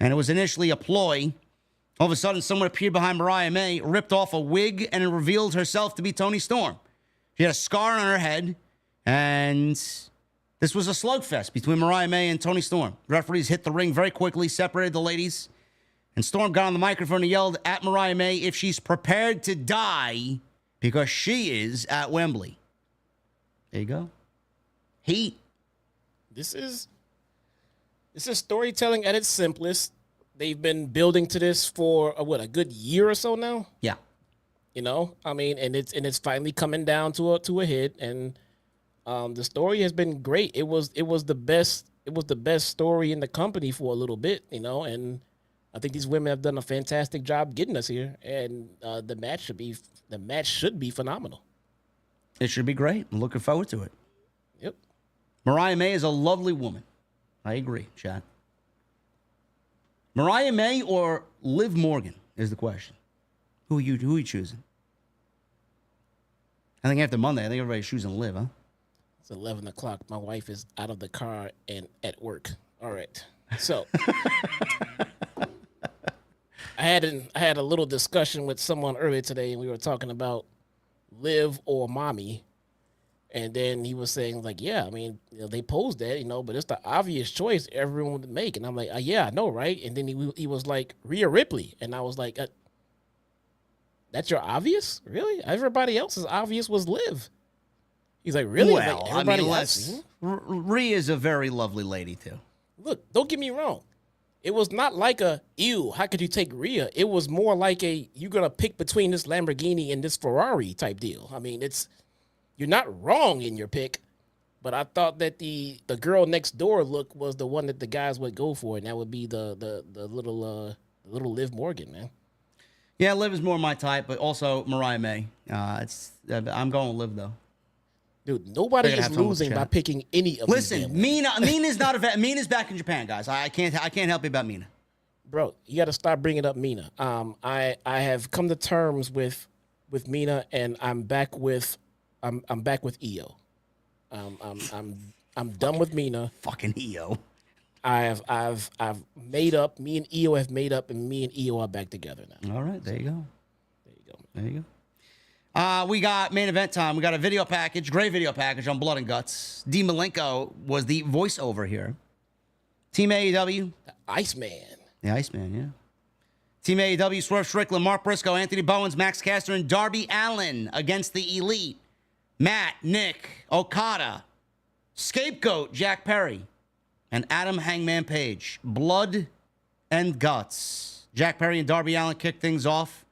and it was initially a ploy. All of a sudden, someone appeared behind Mariah May, ripped off a wig, and revealed herself to be Tony Storm. She had a scar on her head, and this was a slugfest between Mariah May and Tony Storm. Referees hit the ring very quickly, separated the ladies, and Storm got on the microphone and yelled at Mariah May if she's prepared to die because she is at Wembley. There you go. Heat. This is storytelling at its simplest. They've been building to this for a good year or so now. Yeah. You know, I mean, and it's finally coming down to a hit, and the story has been great. It was the best story in the company for a little bit, you know, and I think these women have done a fantastic job getting us here, and the match should be phenomenal. It should be great. I'm looking forward to it. Yep. Mariah May is a lovely woman. I agree, Chad. Mariah May or Liv Morgan is the question. Who are you choosing? I think after Monday, I think everybody's choosing Liv, huh? It's 11 o'clock. My wife is out of the car and at work. All right. So I had a little discussion with someone earlier today, and we were talking about Liv or Mommy. And then he was saying, like, yeah, I mean, you know, they posed that, you know, but it's the obvious choice everyone would make. And I'm like, yeah, I know, right? And then he was like, Rhea Ripley. And I was like, that's your obvious? Really? Everybody else's obvious was Liv. He's like, really? Well, like, everybody I mean, else. Rhea is a very lovely lady, too. Look, don't get me wrong. It was not like ew, how could you take Rhea? It was more like you're going to pick between this Lamborghini and this Ferrari type deal. I mean, you're not wrong in your pick, but I thought that the girl next door look was the one that the guys would go for, and that would be the little Liv Morgan, man. Yeah, Liv is more my type, but also Mariah May. I'm going with Liv, though. Dude, nobody is losing by picking any of these. Listen, Mina's not a vet. Mina's back in Japan, guys. I can't help you about Mina. Bro, you got to stop bringing up Mina. I have come to terms with Mina, and I'm back with Io. I'm done with Mina. Fucking Io. I've made up. Me and Io have made up, and me and Io are back together now. All right, there you go. There you go. We got main event time. We got a video package, great video package on Blood and Guts. D. Malenko was the voiceover here. Team AEW. The Iceman. The Iceman, yeah. Team AEW, Swerve Strickland, Mark Briscoe, Anthony Bowens, Max Caster, and Darby Allin against the Elite. Matt, Nick, Okada, Scapegoat, Jack Perry, and Adam Hangman Page. Blood and Guts. Jack Perry and Darby Allin kicked things off.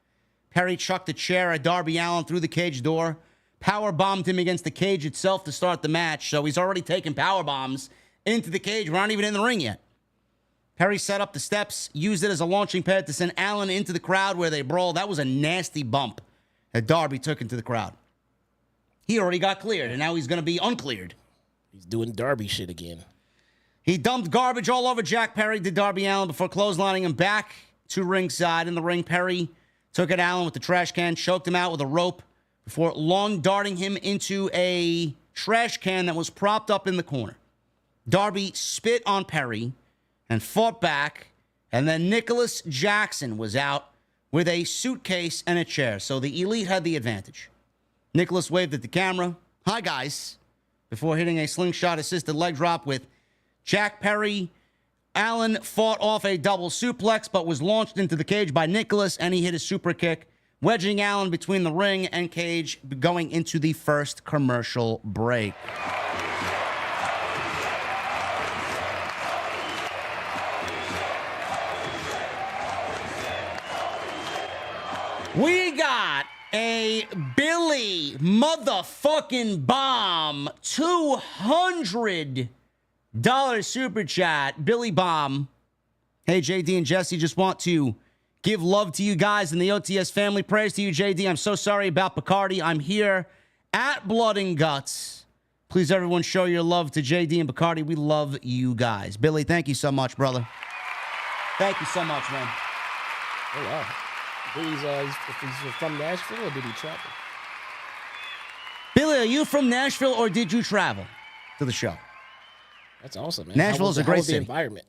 Perry chucked a chair at Darby Allin through the cage door, power bombed him against the cage itself to start the match. So he's already taken power bombs into the cage. We're not even in the ring yet. Perry set up the steps, used it as a launching pad to send Allin into the crowd where they brawled. That was a nasty bump that Darby took into the crowd. He already got cleared, and now he's going to be uncleared. He's doing Darby shit again. He dumped garbage all over Jack Perry, did Darby Allin, before clotheslining him back to ringside. In the ring, Perry took at Allin with the trash can, choked him out with a rope before long darting him into a trash can that was propped up in the corner. Darby spit on Perry and fought back, and then Nicholas Jackson was out with a suitcase and a chair, so the Elite had the advantage. Nicholas waved at the camera, "Hi, guys," before hitting a slingshot-assisted leg drop with Jack Perry. Allin fought off a double suplex, but was launched into the cage by Nicholas, and he hit a super kick, wedging Allin between the ring and cage, going into the first commercial break. We got a Billy motherfucking Bomb $200 super chat. Billy Bomb. Hey, JD and Jesse, just want to give love to you guys and the OTS family. Prayers to you, JD. I'm so sorry about Bacardi. I'm here at Blood and Guts. Please, everyone, show your love to JD and Bacardi. We love you guys. Billy, thank you so much, brother. Thank you so much, man. Oh, wow. Billy's he's from Nashville, or did he travel? are you from Nashville or did you travel to the show? That's awesome, man. Nashville is a great how was the city. environment?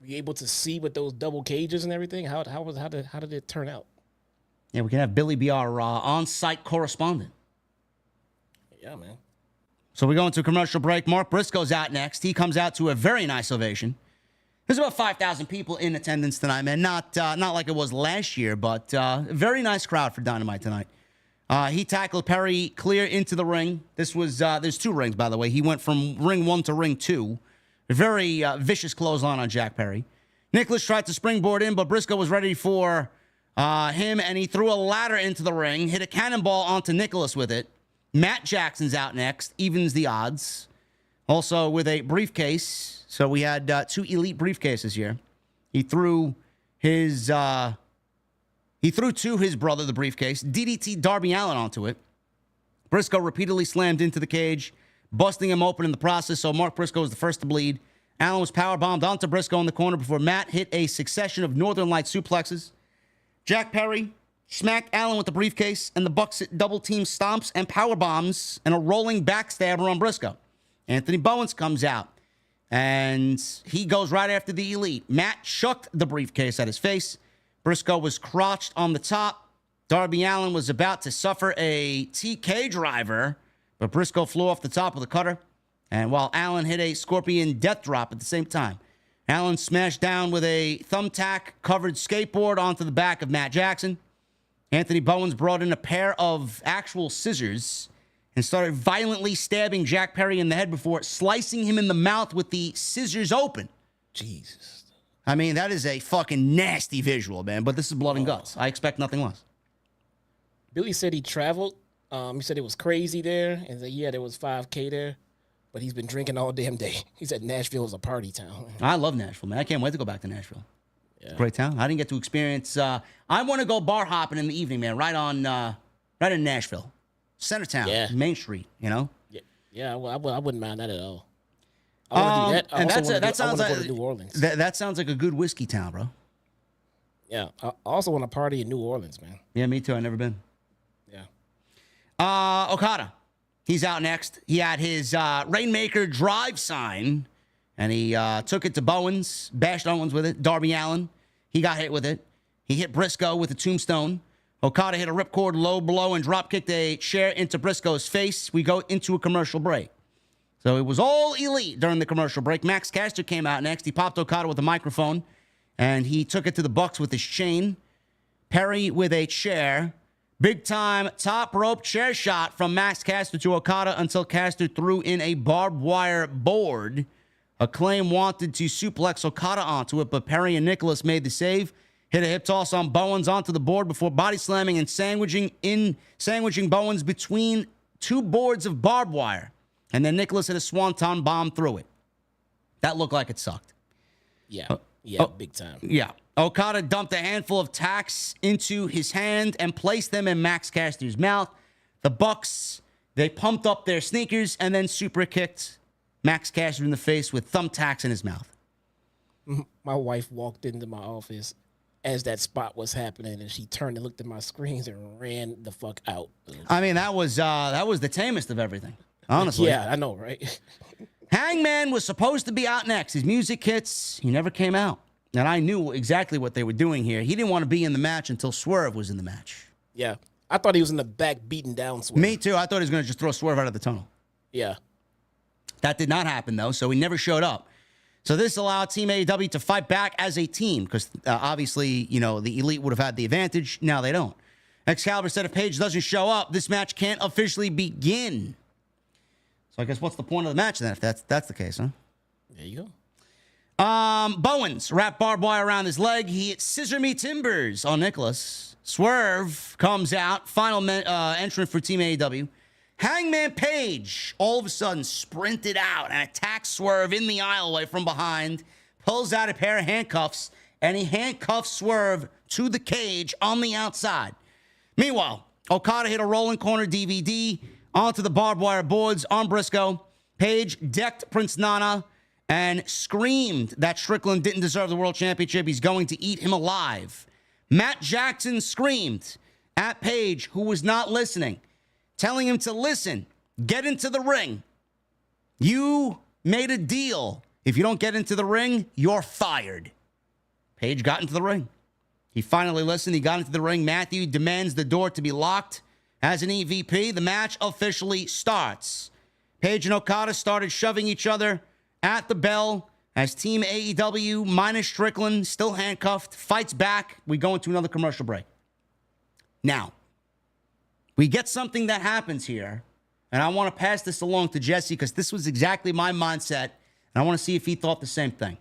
Were you able to see with those double cages and everything? How did it turn out? Yeah, we can have Billy be our on-site correspondent. Yeah, man. So we go into a commercial break. Mark Briscoe's out next. He comes out to a very nice ovation. There's about 5,000 people in attendance tonight, man. Not like it was last year, but a very nice crowd for Dynamite tonight. He tackled Perry clear into the ring. This was there's 2 rings, by the way. He went from ring 1 to ring 2. A very vicious clothesline on Jack Perry. Nicholas tried to springboard in, but Briscoe was ready for him, and he threw a ladder into the ring, hit a cannonball onto Nicholas with it. Matt Jackson's out next, evens the odds. Also with a briefcase. So we had 2 elite briefcases here. He threw to his brother the briefcase, DDT Darby Allin onto it. Briscoe repeatedly slammed into the cage, busting him open in the process, so Mark Briscoe was the first to bleed. Allin was powerbombed onto Briscoe in the corner before Matt hit a succession of Northern Light suplexes. Jack Perry smacked Allin with the briefcase, and the Bucks hit double-team stomps and power bombs and a rolling backstabber on Briscoe. Anthony Bowens comes out, and he goes right after the Elite. Matt chucked the briefcase at his face. Briscoe was crotched on the top. Darby Allin was about to suffer a TK driver, but Briscoe flew off the top with a cutter. And while Allin hit a scorpion death drop at the same time, Allin smashed down with a thumbtack-covered skateboard onto the back of Matt Jackson. Anthony Bowens brought in a pair of actual scissors and started violently stabbing Jack Perry in the head before slicing him in the mouth with the scissors open. Jesus. I mean, that is a fucking nasty visual, man. But this is blood and guts. I expect nothing less. Billy said he traveled. He said it was crazy there. And said, yeah, there was 5K there. But he's been drinking all damn day. He said Nashville is a party town. I love Nashville, man. I can't wait to go back to Nashville. Yeah. Great town. I didn't get to experience. I want to go bar hopping in the evening, man. Right in Nashville, Centertown, Yeah. Main Street. You know. Yeah. I wouldn't mind that at all. I want to do that. I want to go to New Orleans. That sounds like a good whiskey town, bro. Yeah. I also want to party in New Orleans, man. Yeah, me too. I've never been. Yeah. Okada. He's out next. He had his Rainmaker drive sign, and he took it to Bowens, bashed Owens with it. Darby Allin, he got hit with it. He hit Briscoe with a tombstone. Okada hit a ripcord low blow and drop-kicked a chair into Briscoe's face. We go into a commercial break. So it was all Elite during the commercial break. Max Caster came out next. He popped Okada with a microphone, and he took it to the Bucks with his chain. Perry with a chair. Big-time top rope chair shot from Max Caster to Okada until Caster threw in a barbed wire board. Acclaim wanted to suplex Okada onto it, but Perry and Nicholas made the save. Hit a hip toss on Bowens onto the board before body slamming and sandwiching Bowens between 2 boards of barbed wire. And then Nicholas hit a swanton bomb through it. That looked like it sucked. Yeah. Big time. Yeah. Okada dumped a handful of tacks into his hand and placed them in Max Caster's mouth. The Bucks, they pumped up their sneakers and then super kicked Max Caster in the face with thumbtacks in his mouth. My wife walked into my office as that spot was happening, and she turned and looked at my screens and ran the fuck out. I mean, that was the tamest of everything, honestly. Yeah, I know, right? Hangman was supposed to be out next. His music hits. He never came out. And I knew exactly what they were doing here. He didn't want to be in the match until Swerve was in the match. Yeah. I thought he was in the back beating down Swerve. Me too. I thought he was going to just throw Swerve out of the tunnel. Yeah. That did not happen, though, so he never showed up. So this allowed Team AEW to fight back as a team because obviously, you know, the Elite would have had the advantage. Now they don't. Excalibur said if Paige doesn't show up, this match can't officially begin. So I guess what's the point of the match then if that's the case, huh? There you go. Bowens wrapped barbed wire around his leg. He hit Scissor Me Timbers on Nicholas. Swerve comes out. Final entrant for Team AEW. Hangman Page all of a sudden sprinted out and attacked Swerve in the aisleway from behind. Pulls out a pair of handcuffs, and he handcuffs Swerve to the cage on the outside. Meanwhile, Okada hit a rolling corner DVD onto the barbed wire boards on Briscoe. Page decked Prince Nana and screamed that Strickland didn't deserve the world championship. He's going to eat him alive. Matt Jackson screamed at Page, who was not listening. telling him to listen, get into the ring. You made a deal. If you don't get into the ring, you're fired. Page got into the ring. He finally listened. He got into the ring. Matthew demands the door to be locked. As an EVP, the match officially starts. Page and Okada started shoving each other at the bell as Team AEW minus Strickland, still handcuffed, fights back. We go into another commercial break. Now, we get something that happens here, and I want to pass this along to Jesse because this was exactly my mindset, and I want to see if he thought the same thing.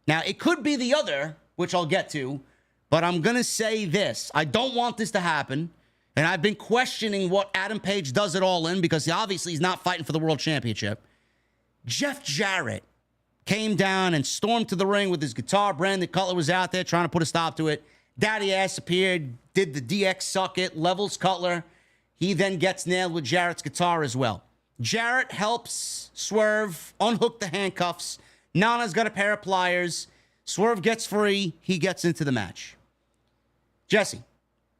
Now, it could be the other, which I'll get to, but I'm going to say this. I don't want this to happen, and I've been questioning what Adam Page does it all in because obviously he's not fighting for the World Championship. Jeff Jarrett came down and stormed to the ring with his guitar. Brandon Cutler was out there trying to put a stop to it. Daddy Ass appeared, did the DX suck it, levels Cutler. He then gets nailed with Jarrett's guitar as well. Jarrett helps Swerve unhook the handcuffs. Nana's got a pair of pliers. Swerve gets free. He gets into the match. Jesse,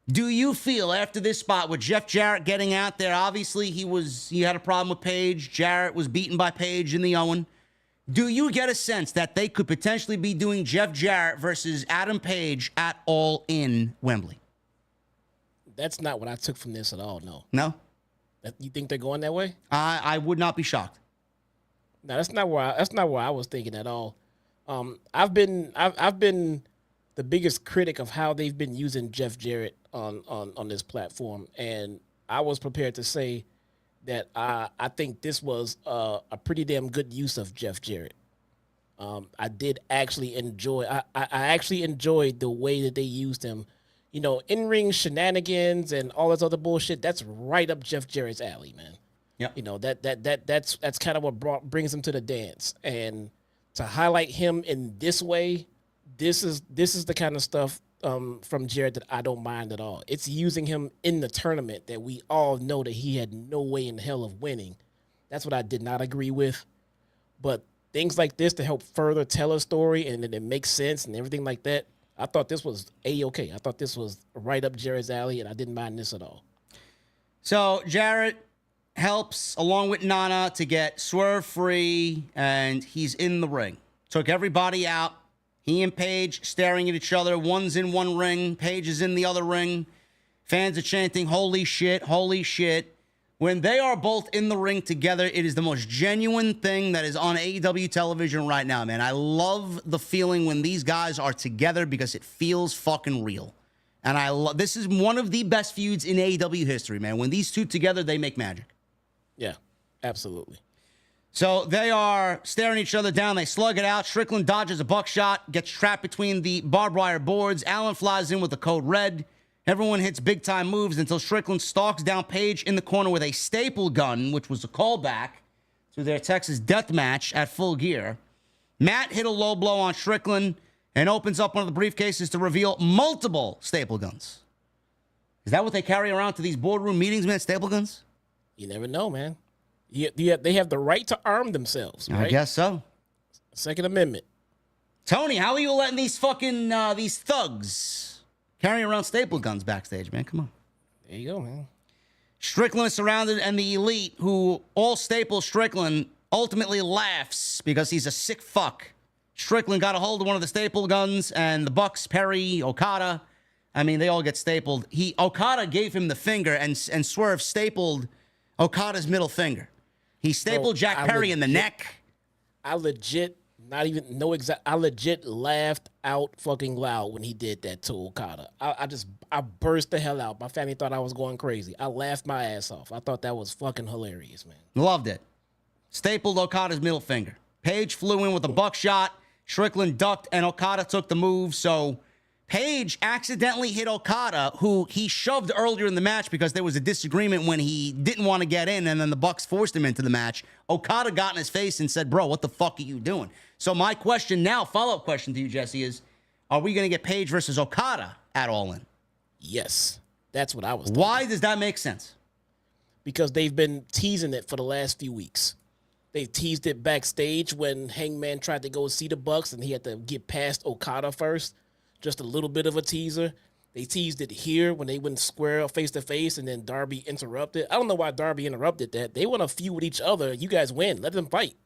do you feel after this spot with Jeff Jarrett getting out there, obviously he had a problem with Page. Jarrett was beaten by Page in the Owen. Do you get a sense that they could potentially be doing Jeff Jarrett versus Adam Page at All In Wembley? That's not what I took from this at all, no. No? You think they're going that way? I would not be shocked. No, that's not where I was thinking at all. I've been the biggest critic of how they've been using Jeff Jarrett on this platform, and I was prepared to say that I think this was a pretty damn good use of Jeff Jarrett. I did actually enjoy. I actually enjoyed the way that they used him. You know, in-ring shenanigans and all this other bullshit. That's right up Jeff Jarrett's alley, man. Yeah. You know that's kind of what brings him to the dance, and to highlight him in this way, this is the kind of stuff from Jarrett that I don't mind at all. It's using him in the tournament that we all know that he had no way in hell of winning. That's what I did not agree with. But things like this to help further tell a story and that it makes sense and everything like that, I thought this was A-okay. I thought this was right up Jarrett's alley, and I didn't mind this at all. So Jarrett helps, along with Nana, to get Swerve free, and he's in the ring. Took everybody out. He and Page staring at each other. One's in one ring. Page is in the other ring. Fans are chanting, holy shit, holy shit. When they are both in the ring together, it is the most genuine thing that is on AEW television right now, man. I love the feeling when these guys are together because it feels fucking real. And this is one of the best feuds in AEW history, man. When these two together, they make magic. Yeah, absolutely. So they are staring each other down. They slug it out. Strickland dodges a buckshot, gets trapped between the barbed wire boards. Allen flies in with the code red. Everyone hits big-time moves until Strickland stalks down Page in the corner with a staple gun, which was a callback to their Texas death match at Full Gear. Matt hit a low blow on Strickland and opens up one of the briefcases to reveal multiple staple guns. Is that what they carry around to these boardroom meetings, man? Staple guns? You never know, man. They have the right to arm themselves, right? I guess so. Second Amendment. Tony, how are you letting these fucking these thugs carrying around staple guns backstage, man? Come on. There you go, man. Strickland is surrounded, and the Elite, who all staple Strickland, ultimately laughs because he's a sick fuck. Strickland got a hold of one of the staple guns, and the Bucks, Perry, Okada, I mean, they all get stapled. Okada gave him the finger, and Swerve stapled Okada's middle finger. He stapled Jack Perry in the neck. I legit laughed out fucking loud when he did that to Okada. I burst the hell out. My family thought I was going crazy. I laughed my ass off. I thought that was fucking hilarious, man. Loved it. Stapled Okada's middle finger. Page flew in with a buckshot. Strickland ducked, and Okada took the move. So Page accidentally hit Okada, who he shoved earlier in the match because there was a disagreement when he didn't want to get in, and then the Bucks forced him into the match. Okada got in his face and said, bro, what the fuck are you doing? So my question now, follow-up question to you, Jesse, is are we going to get Page versus Okada at All In? Yes. That's what I was thinking. Why does that make sense? Because they've been teasing it for the last few weeks. They teased it backstage when Hangman tried to go see the Bucks and he had to get past Okada first. Just a little bit of a teaser. They teased it here when they went square face to face, and then Darby interrupted. I don't know why Darby interrupted that. They want to feud with each other. You guys win. Let them fight.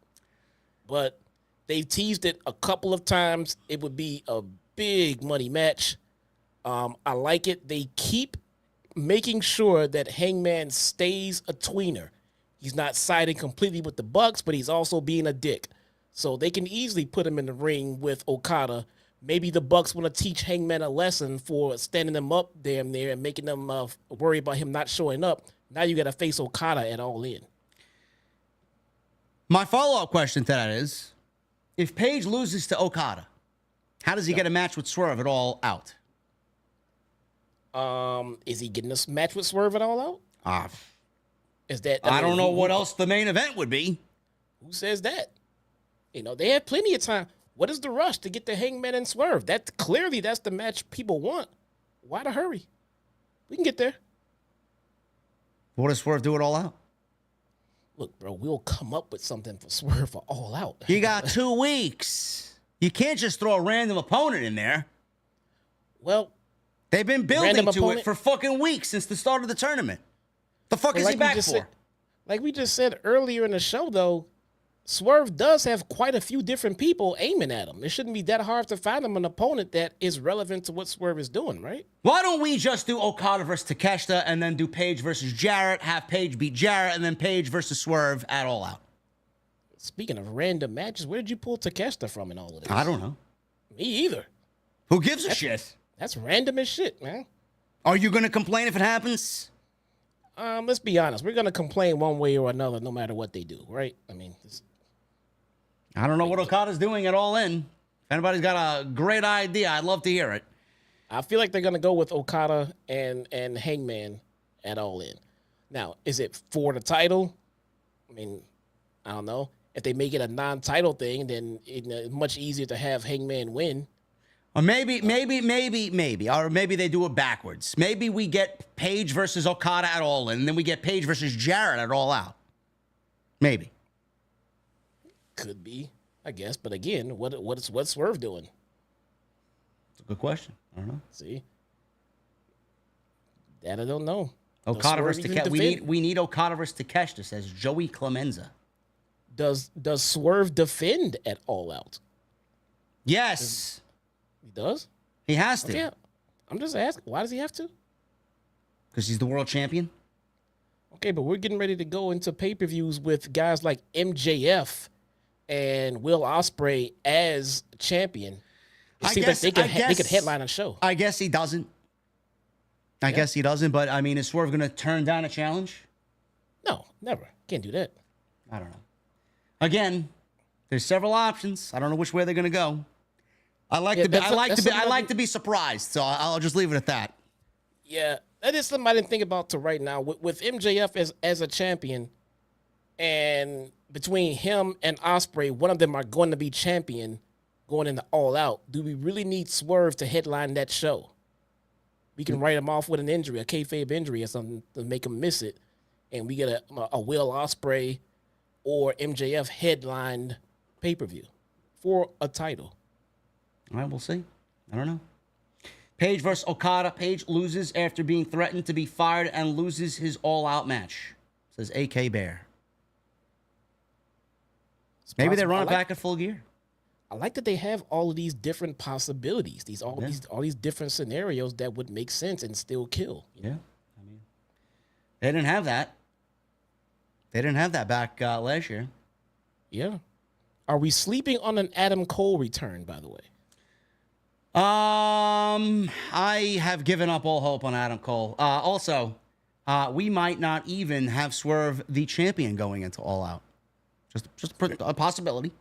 But they teased it a couple of times. It would be a big money match. I like it. They keep making sure that Hangman stays a tweener. He's not siding completely with the Bucks, but he's also being a dick. So they can easily put him in the ring with Okada. Maybe the Bucks want to teach Hangman a lesson for standing them up damn near and making them worry about him not showing up. Now you got to face Okada at All In. My follow-up question to that is, if Page loses to Okada, how does he get a match with Swerve at All Out? Is he getting a match with Swerve at All Out? Is that? I don't know what else the main event would be. Who says that? They have plenty of time. What is the rush to get the Hangman and Swerve? That's the match people want. Why the hurry? We can get there. What does Swerve do it All Out? Look, bro, we'll come up with something for Swerve for All Out. You got 2 weeks. You can't just throw a random opponent in there. Well, they've been building to opponent? it for fucking weeks since the start of the tournament. The fuck is he back for? Like we just said earlier in the show, though, Swerve does have quite a few different people aiming at him. It shouldn't be that hard to find him an opponent that is relevant to what Swerve is doing, right? Why don't we just do Okada versus Takeshita and then do Page versus Jarrett, have Page beat Jarrett, and then Page versus Swerve at All Out? Speaking of random matches, where did you pull Takeshita from in all of this? I don't know. Me either. Who gives a shit? That's random as shit, man. Are you going to complain if it happens? Let's be honest. We're going to complain one way or another no matter what they do, right? I mean, I don't know what Okada's doing at All In. If anybody's got a great idea, I'd love to hear it. I feel like they're going to go with Okada and Hangman at All In. Now, is it for the title? I mean, I don't know. If they make it a non-title thing, then it's much easier to have Hangman win. Or maybe. Or maybe they do it backwards. Maybe we get Page versus Okada at All In, and then we get Page versus Jarrett at All Out. Maybe. Could be, I guess. But again, what's Swerve doing? It's a good question. I don't know. See? That I don't know. Okada versus Takeshita. We need Okada versus Takeshita, says Joey Clemenza. Does Swerve defend at All Out? Yes. He does? He has to. Okay. I'm just asking, why does he have to? Because he's the world champion. Okay, but we're getting ready to go into pay-per-views with guys like MJF and Will Ospreay as champion. It seems like they could headline a show. I guess he doesn't. I guess he doesn't, but I mean, is Swerve going to turn down a challenge? No, never. Can't do that. I don't know. Again, there's several options. I don't know which way they're going to go. I like to be surprised, so I'll just leave it at that. Yeah, that is something I didn't think about to right now. With MJF as a champion, and between him and Ospreay, one of them are going to be champion going into All Out. Do we really need Swerve to headline that show? We can write him off with an injury, a kayfabe injury or something to make him miss it, and we get a Will Ospreay or MJF headlined pay-per-view for a title. All right, we'll see. I don't know. Page versus Okada. Page loses after being threatened to be fired and loses his all-out match, says AK Bear. Maybe they run it back at Full Gear. I like that they have all of these different possibilities, all these different scenarios that would make sense and still kill. Yeah, I mean, they didn't have that. They didn't have that back last year. Yeah. Are we sleeping on an Adam Cole return, by the way? I have given up all hope on Adam Cole. Also, we might not even have Swerve the champion going into All Out. Just a possibility.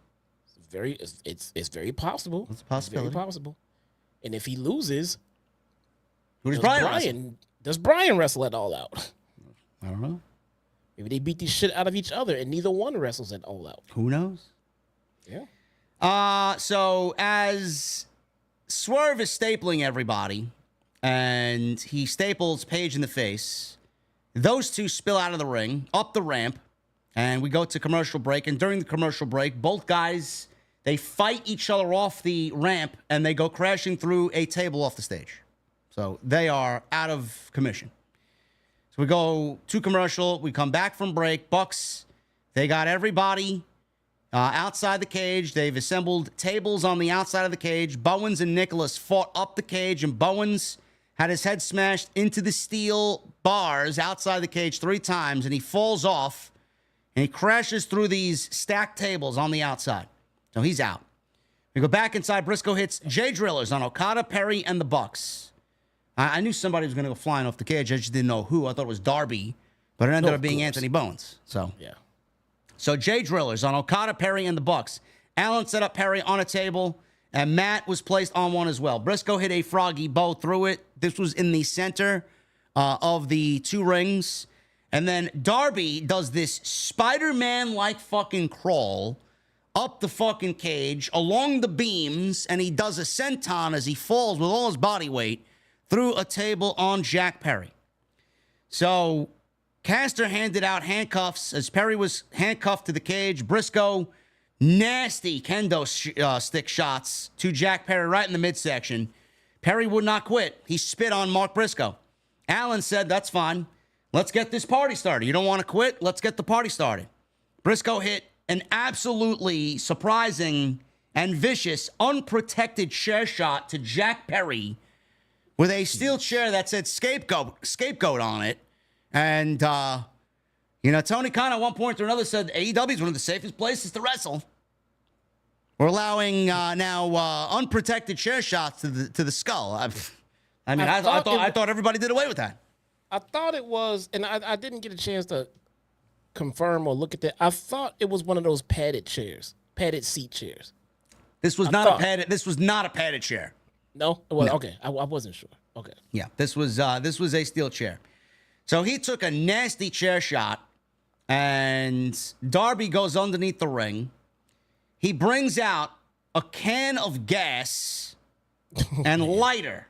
It's very possible. It's a possibility. It's very possible. And if he loses, who does Brian does Brian wrestle at All Out? I don't know. Maybe they beat the shit out of each other and neither one wrestles at All Out. Who knows? Yeah. So as Swerve is stapling everybody, and he staples Page in the face, those two spill out of the ring, up the ramp, and we go to commercial break. And during the commercial break, both guys, they fight each other off the ramp, and they go crashing through a table off the stage. So they are out of commission. So we go to commercial. We come back from break. Bucks, they got everybody outside the cage. They've assembled tables on the outside of the cage. Bowens and Nicholas fought up the cage, and Bowens had his head smashed into the steel bars outside the cage 3 times, and he falls off, and he crashes through these stacked tables on the outside. So he's out. We go back inside. Briscoe hits Jay Drillers on Okada, Perry, and the Bucks. I knew somebody was going to go flying off the cage. I just didn't know who. I thought it was Darby, but it ended up being Anthony Bowens. So yeah. So Jay Drillers on Okada, Perry, and the Bucks. Allen set up Perry on a table, and Matt was placed on one as well. Briscoe hit a froggy bow through it. This was in the center of the 2 rings. And then Darby does this Spider-Man-like fucking crawl up the fucking cage, along the beams, and he does a senton as he falls with all his body weight through a table on Jack Perry. So Caster handed out handcuffs as Perry was handcuffed to the cage. Briscoe, nasty kendo stick shots to Jack Perry right in the midsection. Perry would not quit. He spit on Mark Briscoe. Allen said, that's fine. Let's get this party started. You don't want to quit? Let's get the party started. Briscoe hit an absolutely surprising and vicious, unprotected chair shot to Jack Perry with a steel chair that said scapegoat on it. And, Tony Khan at one point or another said AEW is one of the safest places to wrestle. We're allowing now unprotected chair shots to the skull. I thought everybody did away with that. I thought it was, and I didn't get a chance to confirm or look at that. I thought it was one of those padded seat chairs. This was not a padded chair. No, it was no. Okay. I wasn't sure. Okay. Yeah, this was a steel chair. So he took a nasty chair shot, and Darby goes underneath the ring. He brings out a can of gas and a lighter.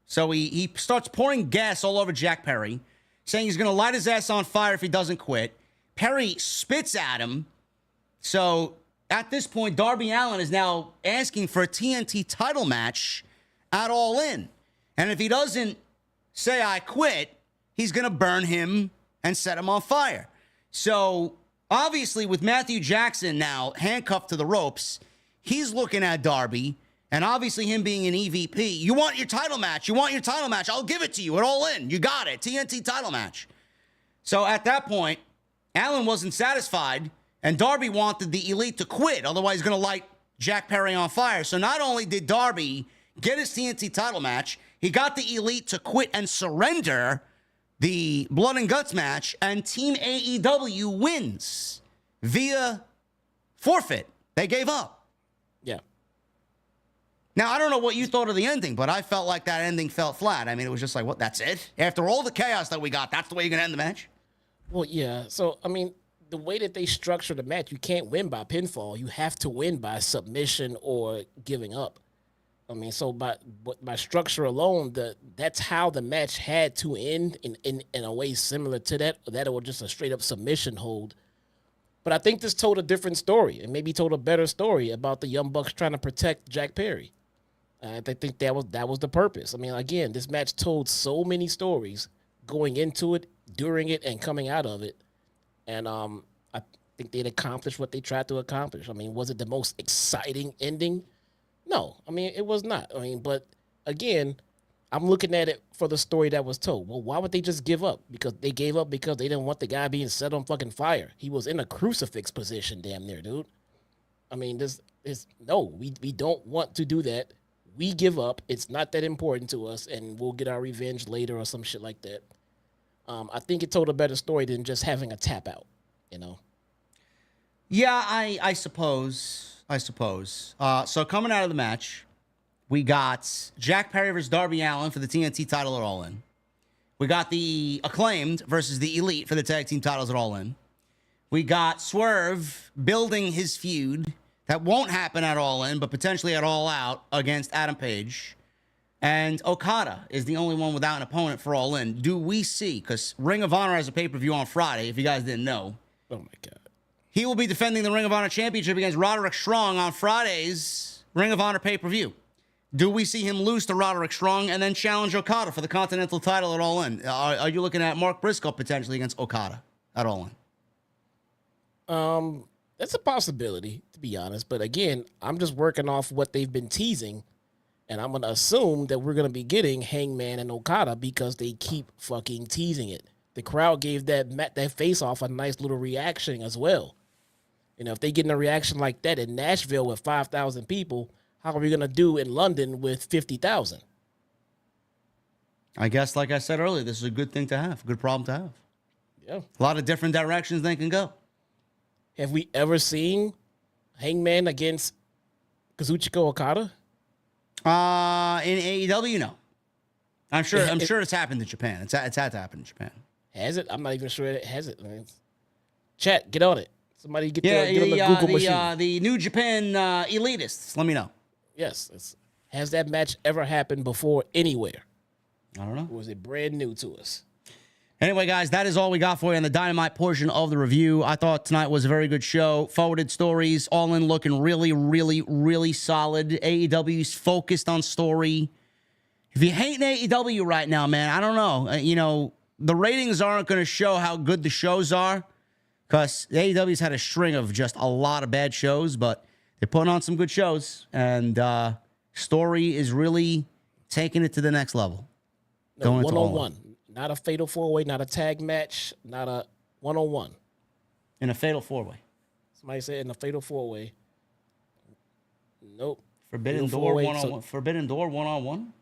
So he starts pouring gas all over Jack Perry, saying he's going to light his ass on fire if he doesn't quit. Perry spits at him. So at this point, Darby Allin is now asking for a TNT title match at All In. And if he doesn't say I quit, he's going to burn him and set him on fire. So obviously with Matthew Jackson now handcuffed to the ropes, he's looking at Darby. And obviously him being an EVP, you want your title match. I'll give it to you at All In. You got it. TNT title match. So at that point, Allen wasn't satisfied, and Darby wanted the Elite to quit. Otherwise, he's going to light Jack Perry on fire. So not only did Darby get his TNT title match, he got the Elite to quit and surrender the Blood and Guts match, and Team AEW wins via forfeit. They gave up. Yeah. Now, I don't know what you thought of the ending, but I felt like that ending felt flat. I mean, it was just like, what, that's it? After all the chaos that we got, that's the way you're going to end the match? Well, yeah. So, I mean, the way that they structure the match, you can't win by pinfall. You have to win by submission or giving up. I mean, so by structure alone, that's how the match had to end in a way similar to that or just a straight-up submission hold. But I think this told a different story, and maybe told a better story about the Young Bucks trying to protect Jack Perry. I think that was the purpose. I mean, again, this match told so many stories going into it, during it, and coming out of it. And I think they'd accomplished what they tried to accomplish. I mean, was it the most exciting ending? No. I mean, it was not. I mean, but again, I'm looking at it for the story that was told. Well, why would they just give up? Because they gave up because they didn't want the guy being set on fucking fire. He was in a crucifix position damn near, dude. I mean, we don't want to do that. We give up. It's not that important to us, and we'll get our revenge later or some shit like that. I think it told a better story than just having a tap out, you know? Yeah, I suppose. So coming out of the match, we got Jack Perry versus Darby Allin for the TNT title at All In. We got the Acclaimed versus the Elite for the tag team titles at All In. We got Swerve building his feud that won't happen at All In, but potentially at All Out against Adam Page. And Okada is the only one without an opponent for All In. Do we see, because Ring of Honor has a pay-per-view on Friday, if you guys didn't know. Oh, my God. He will be defending the Ring of Honor Championship against Roderick Strong on Friday's Ring of Honor pay-per-view. Do we see him lose to Roderick Strong and then challenge Okada for the Continental title at All In? Are you looking at Mark Briscoe potentially against Okada at All In? That's a possibility, to be honest. But again, I'm just working off what they've been teasing, and I'm going to assume that we're going to be getting Hangman and Okada because they keep fucking teasing it. The crowd gave that face-off a nice little reaction as well. You know, if they get a reaction like that in Nashville with 5,000 people, how are we going to do in London with 50,000? I guess, like I said earlier, this is a good thing to have, a good problem to have. Yeah. A lot of different directions they can go. Have we ever seen Hangman against Kazuchika Okada? In AEW, no. I'm sure it's happened in Japan. It's had to happen in Japan. Has it? I'm not even sure it has it. Man. Chat, get on it. Somebody get on the Google machine. The New Japan elitists, let me know. Yes. Has that match ever happened before anywhere? I don't know. Or was it brand new to us? Anyway, guys, that is all we got for you on the Dynamite portion of the review. I thought tonight was a very good show. Forwarded stories, All In looking really, really, really solid. AEW's focused on story. If you hate AEW right now, man, I don't know. The ratings aren't going to show how good the shows are because AEW's had a string of just a lot of bad shows, but they're putting on some good shows, and story is really taking it to the next level. No, one-on-one. Not a fatal four-way, not a tag match, not a one-on-one. In a fatal four-way. Somebody said in a fatal four-way. Nope. Forbidden Door one-on-one. Forbidden Door one-on-one?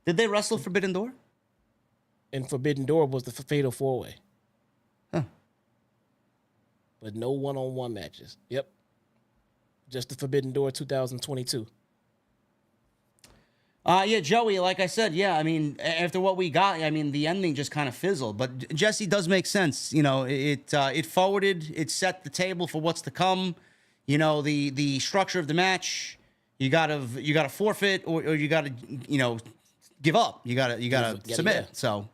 Did they wrestle Forbidden Door? And Forbidden Door was the fatal four-way. Huh. But no one-on-one matches. Yep. Just the Forbidden Door 2022. Yeah, Joey, like I said, yeah, I mean, after what we got, I mean, the ending just kind of fizzled. But Jesse does make sense. You know, it forwarded, it set the table for what's to come. You know, the structure of the match, you gotta forfeit or you gotta, give up. You gotta submit. Yeah. So,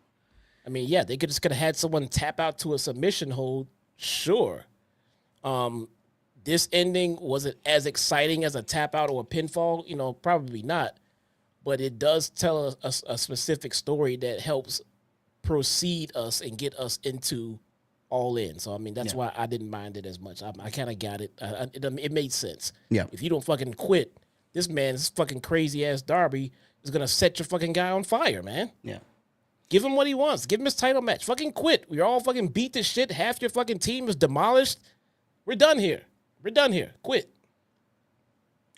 I mean, yeah, they could have had someone tap out to a submission hold, sure. This ending, was it as exciting as a tap out or a pinfall? Probably not. But it does tell us a specific story that helps proceed us and get us into All In. So, I mean, that's why I didn't mind it as much. I kind of got it. It made sense. Yeah. If you don't fucking quit, this fucking crazy-ass Darby is going to set your fucking guy on fire, man. Yeah. Give him what he wants. Give him his title match. Fucking quit. We're all fucking beat to shit. Half your fucking team is demolished. We're done here. Quit.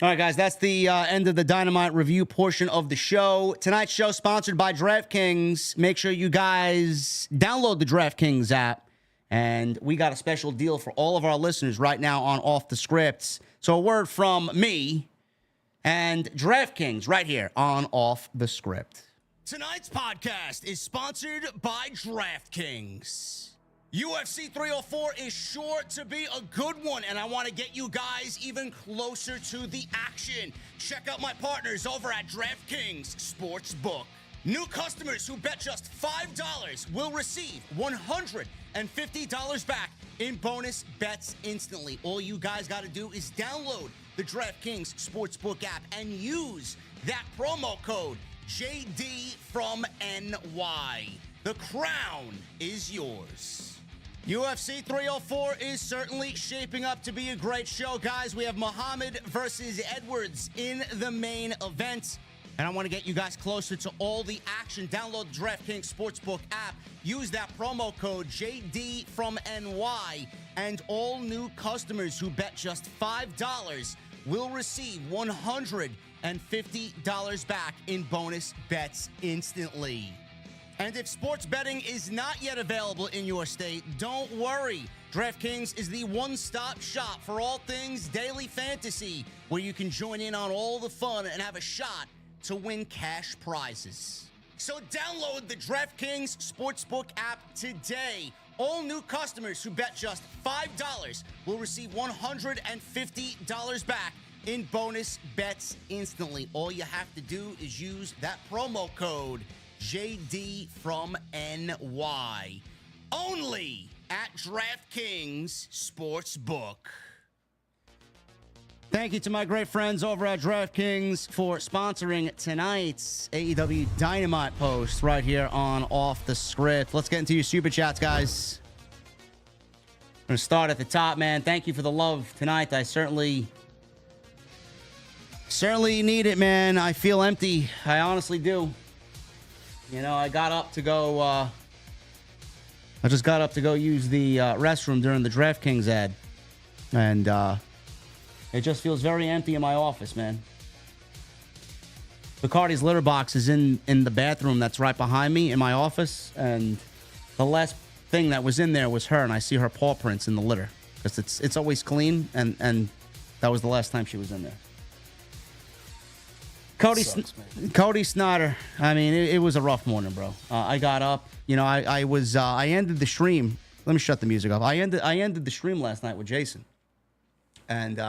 All right, guys, that's the end of the Dynamite review portion of the show. Tonight's show sponsored by DraftKings. Make sure you guys download the DraftKings app. And we got a special deal for all of our listeners right now on Off the Scripts. So a word from me and DraftKings right here on Off the Script. Tonight's podcast is sponsored by DraftKings. UFC 304 is sure to be a good one, and I want to get you guys even closer to the action. Check out my partners over at DraftKings Sportsbook. New customers who bet just $5 will receive $150 back in bonus bets instantly. All you guys got to do is download the DraftKings Sportsbook app and use that promo code JD from NY. The crown is yours. UFC 304 is certainly shaping up to be a great show, guys. We have Muhammad versus Edwards in the main event. And I want to get you guys closer to all the action. Download the DraftKings Sportsbook app. Use that promo code JD from NY. And all new customers who bet just $5 will receive $150 back in bonus bets instantly. And if sports betting is not yet available in your state, don't worry. DraftKings is the one-stop shop for all things daily fantasy, where you can join in on all the fun and have a shot to win cash prizes. So download the DraftKings Sportsbook app today. All new customers who bet just $5 will receive $150 back in bonus bets instantly. All you have to do is use that promo code JD from NY. Only at DraftKings Sportsbook. Thank you to my great friends over at DraftKings for sponsoring tonight's AEW Dynamite post right here on Off the Script. Let's get into your super chats, guys. I'm going to start at the top, man. Thank you for the love tonight. I certainly need it, man. I feel empty. I honestly do. You know, I got up to go... I just got up to go use the restroom during the DraftKings ad. And, it just feels very empty in my office, man. Bacardi's litter box is in the bathroom that's right behind me in my office, and the last thing that was in there was her, and I see her paw prints in the litter because it's always clean, and that was the last time she was in there. Cody Snyder. I mean, it was a rough morning, bro. I got up. You know, I ended the stream. Let me shut the music off. I ended the stream last night with Jason, and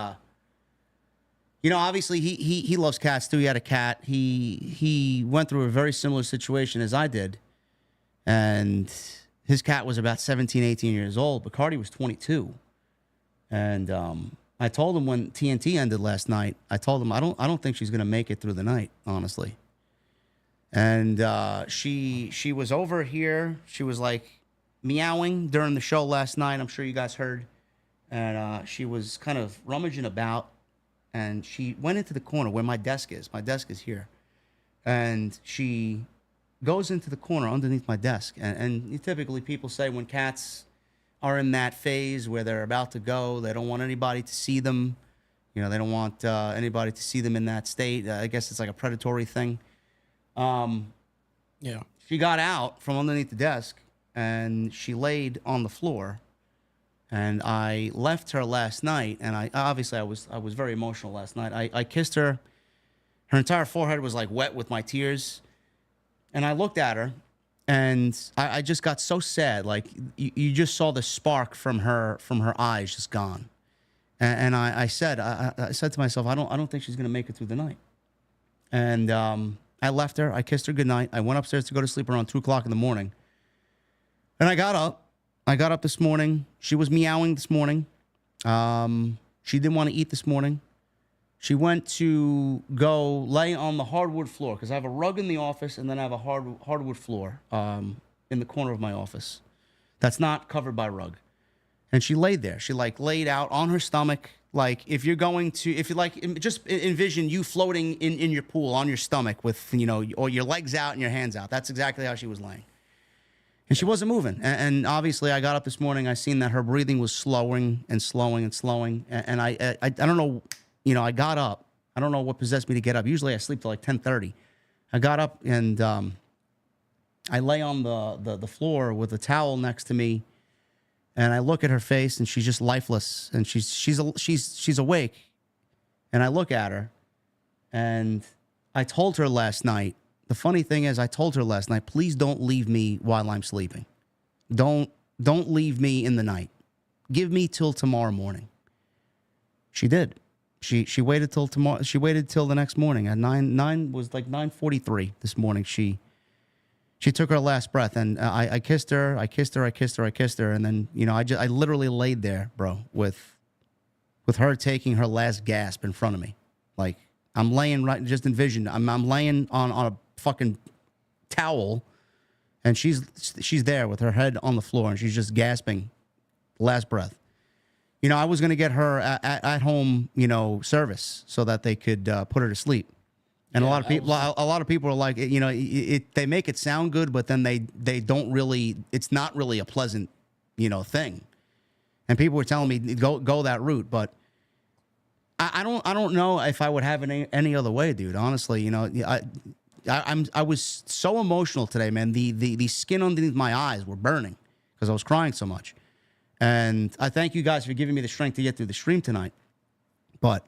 you know, obviously he loves cats too. He had a cat. He went through a very similar situation as I did. And his cat was about 17, 18 years old. Bacardi was 22. And I told him when TNT ended last night, I told him I don't think she's gonna make it through the night, honestly. And she was over here. She was like meowing during the show last night. I'm sure you guys heard. And she was kind of rummaging about. And she went into the corner where my desk is. My desk is here. And she goes into the corner underneath my desk. And typically people say when cats are in that phase where they're about to go, they don't want anybody to see them. You know, they don't want anybody to see them in that state. I guess it's like a predatory thing. Yeah. She got out from underneath the desk and she laid on the floor. And I left her last night, and I was very emotional last night. I kissed her. Her entire forehead was like wet with my tears. And I looked at her, and I just got so sad. Like you just saw the spark from her eyes just gone. And I said to myself, I don't think she's gonna make it through the night. And I left her. I kissed her goodnight. I went upstairs to go to sleep around 2:00 in the morning. And I got up. This morning. She was meowing this morning. She didn't want to eat this morning. She went to go lay on the hardwood floor because I have a rug in the office and then I have a hardwood floor in the corner of my office that's not covered by rug. And she laid there. She like laid out on her stomach. Like if you like, just envision you floating in your pool on your stomach with, you know, or your legs out and your hands out. That's exactly how she was laying. And she wasn't moving. And obviously, I got up this morning. I seen that her breathing was slowing and slowing and slowing. And I don't know, you know, I got up. I don't know what possessed me to get up. Usually, I sleep till like 10:30. I got up and I lay on the floor with a towel next to me. And I look at her face, and she's just lifeless. And she's awake. And I look at her, and I told her last night. The funny thing is, I told her last night, please don't leave me while I'm sleeping. Don't leave me in the night. Give me till tomorrow morning. She did. She waited till tomorrow. She waited till the next morning at 9 was like 9:43 this morning. She took her last breath, and I kissed her. I kissed her, and then you know I literally laid there, bro, with her taking her last gasp in front of me. Like I'm laying right. Just envision. I'm laying on a fucking towel, and she's there with her head on the floor, and she's just gasping, last breath. You know, I was gonna get her at home, you know, service so that they could put her to sleep. And a lot of people are like, you know, they make it sound good, but then they don't really. It's not really a pleasant, you know, thing. And people were telling me go that route, but I don't know if I would have it any other way, dude. Honestly, you know, I was so emotional today, man. The skin underneath my eyes were burning because I was crying so much. And I thank you guys for giving me the strength to get through the stream tonight. But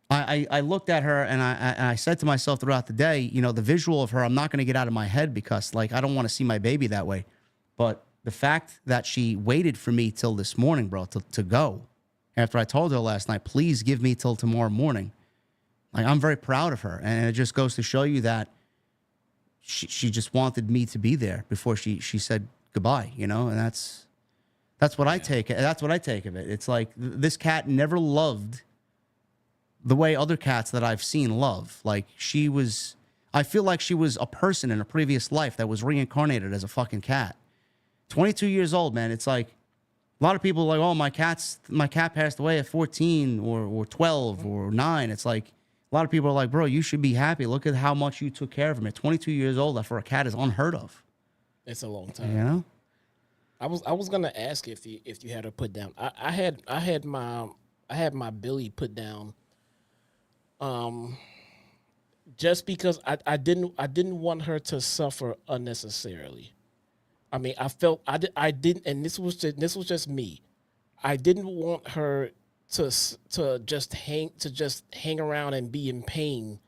I looked at her and I said to myself throughout the day, you know, the visual of her, I'm not going to get out of my head because, like, I don't want to see my baby that way. But the fact that she waited for me till this morning, bro, to go, after I told her last night, please give me till tomorrow morning. Like, I'm very proud of her. And it just goes to show you that she just wanted me to be there before she said goodbye, you know? And that's what I take. That's what I take of it. It's like this cat never loved the way other cats that I've seen love. Like, I feel like she was a person in a previous life that was reincarnated as a fucking cat. 22 years old, man. It's like, a lot of people are like, oh, my cat passed away at 14 or 12 or 9. It's like, a lot of people are like, bro, you should be happy. Look at how much you took care of him. At 22 years old, for a cat is unheard of. It's a long time. You know? I was gonna ask if you had her put down. I had my Billy put down. Just because I didn't want her to suffer unnecessarily. I mean, I felt I didn't, and this was just me. I didn't want her to just hang around and be in pain,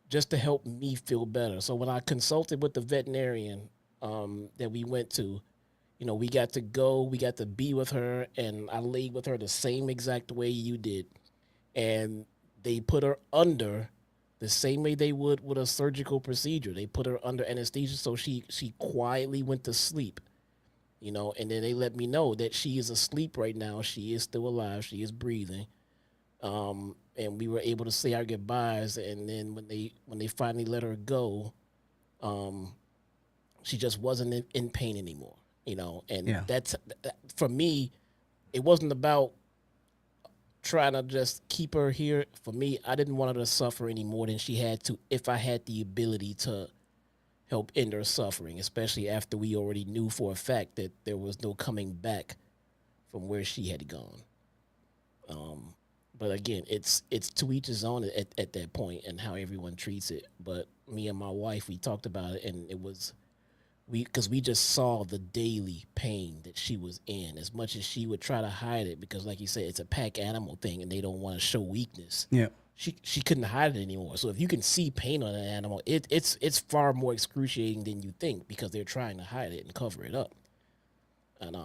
just to help me feel better. So when I consulted with the veterinarian that we went to, we got to be with her, and I laid with her the same exact way you did, and they put her under the same way they would with a surgical procedure. They put her under anesthesia, so she quietly went to sleep, and then they let me know that she is asleep right now. She is still alive. She is breathing. And we were able to say our goodbyes. And then when they finally let her go, she just wasn't in pain anymore, and that's, for me, it wasn't about trying to just keep her here. For me, I didn't want her to suffer any more than she had to, if I had the ability to help end her suffering, especially after we already knew for a fact that there was no coming back from where she had gone. But again, it's to each his own at that point and how everyone treats it. But me and my wife, we talked about it, and it was, because we just saw the daily pain that she was in, as much as she would try to hide it, because like you said, it's a pack animal thing and they don't want to show weakness. Yeah. She couldn't hide it anymore. So if you can see pain on an animal, it's far more excruciating than you think, because they're trying to hide it and cover it up. And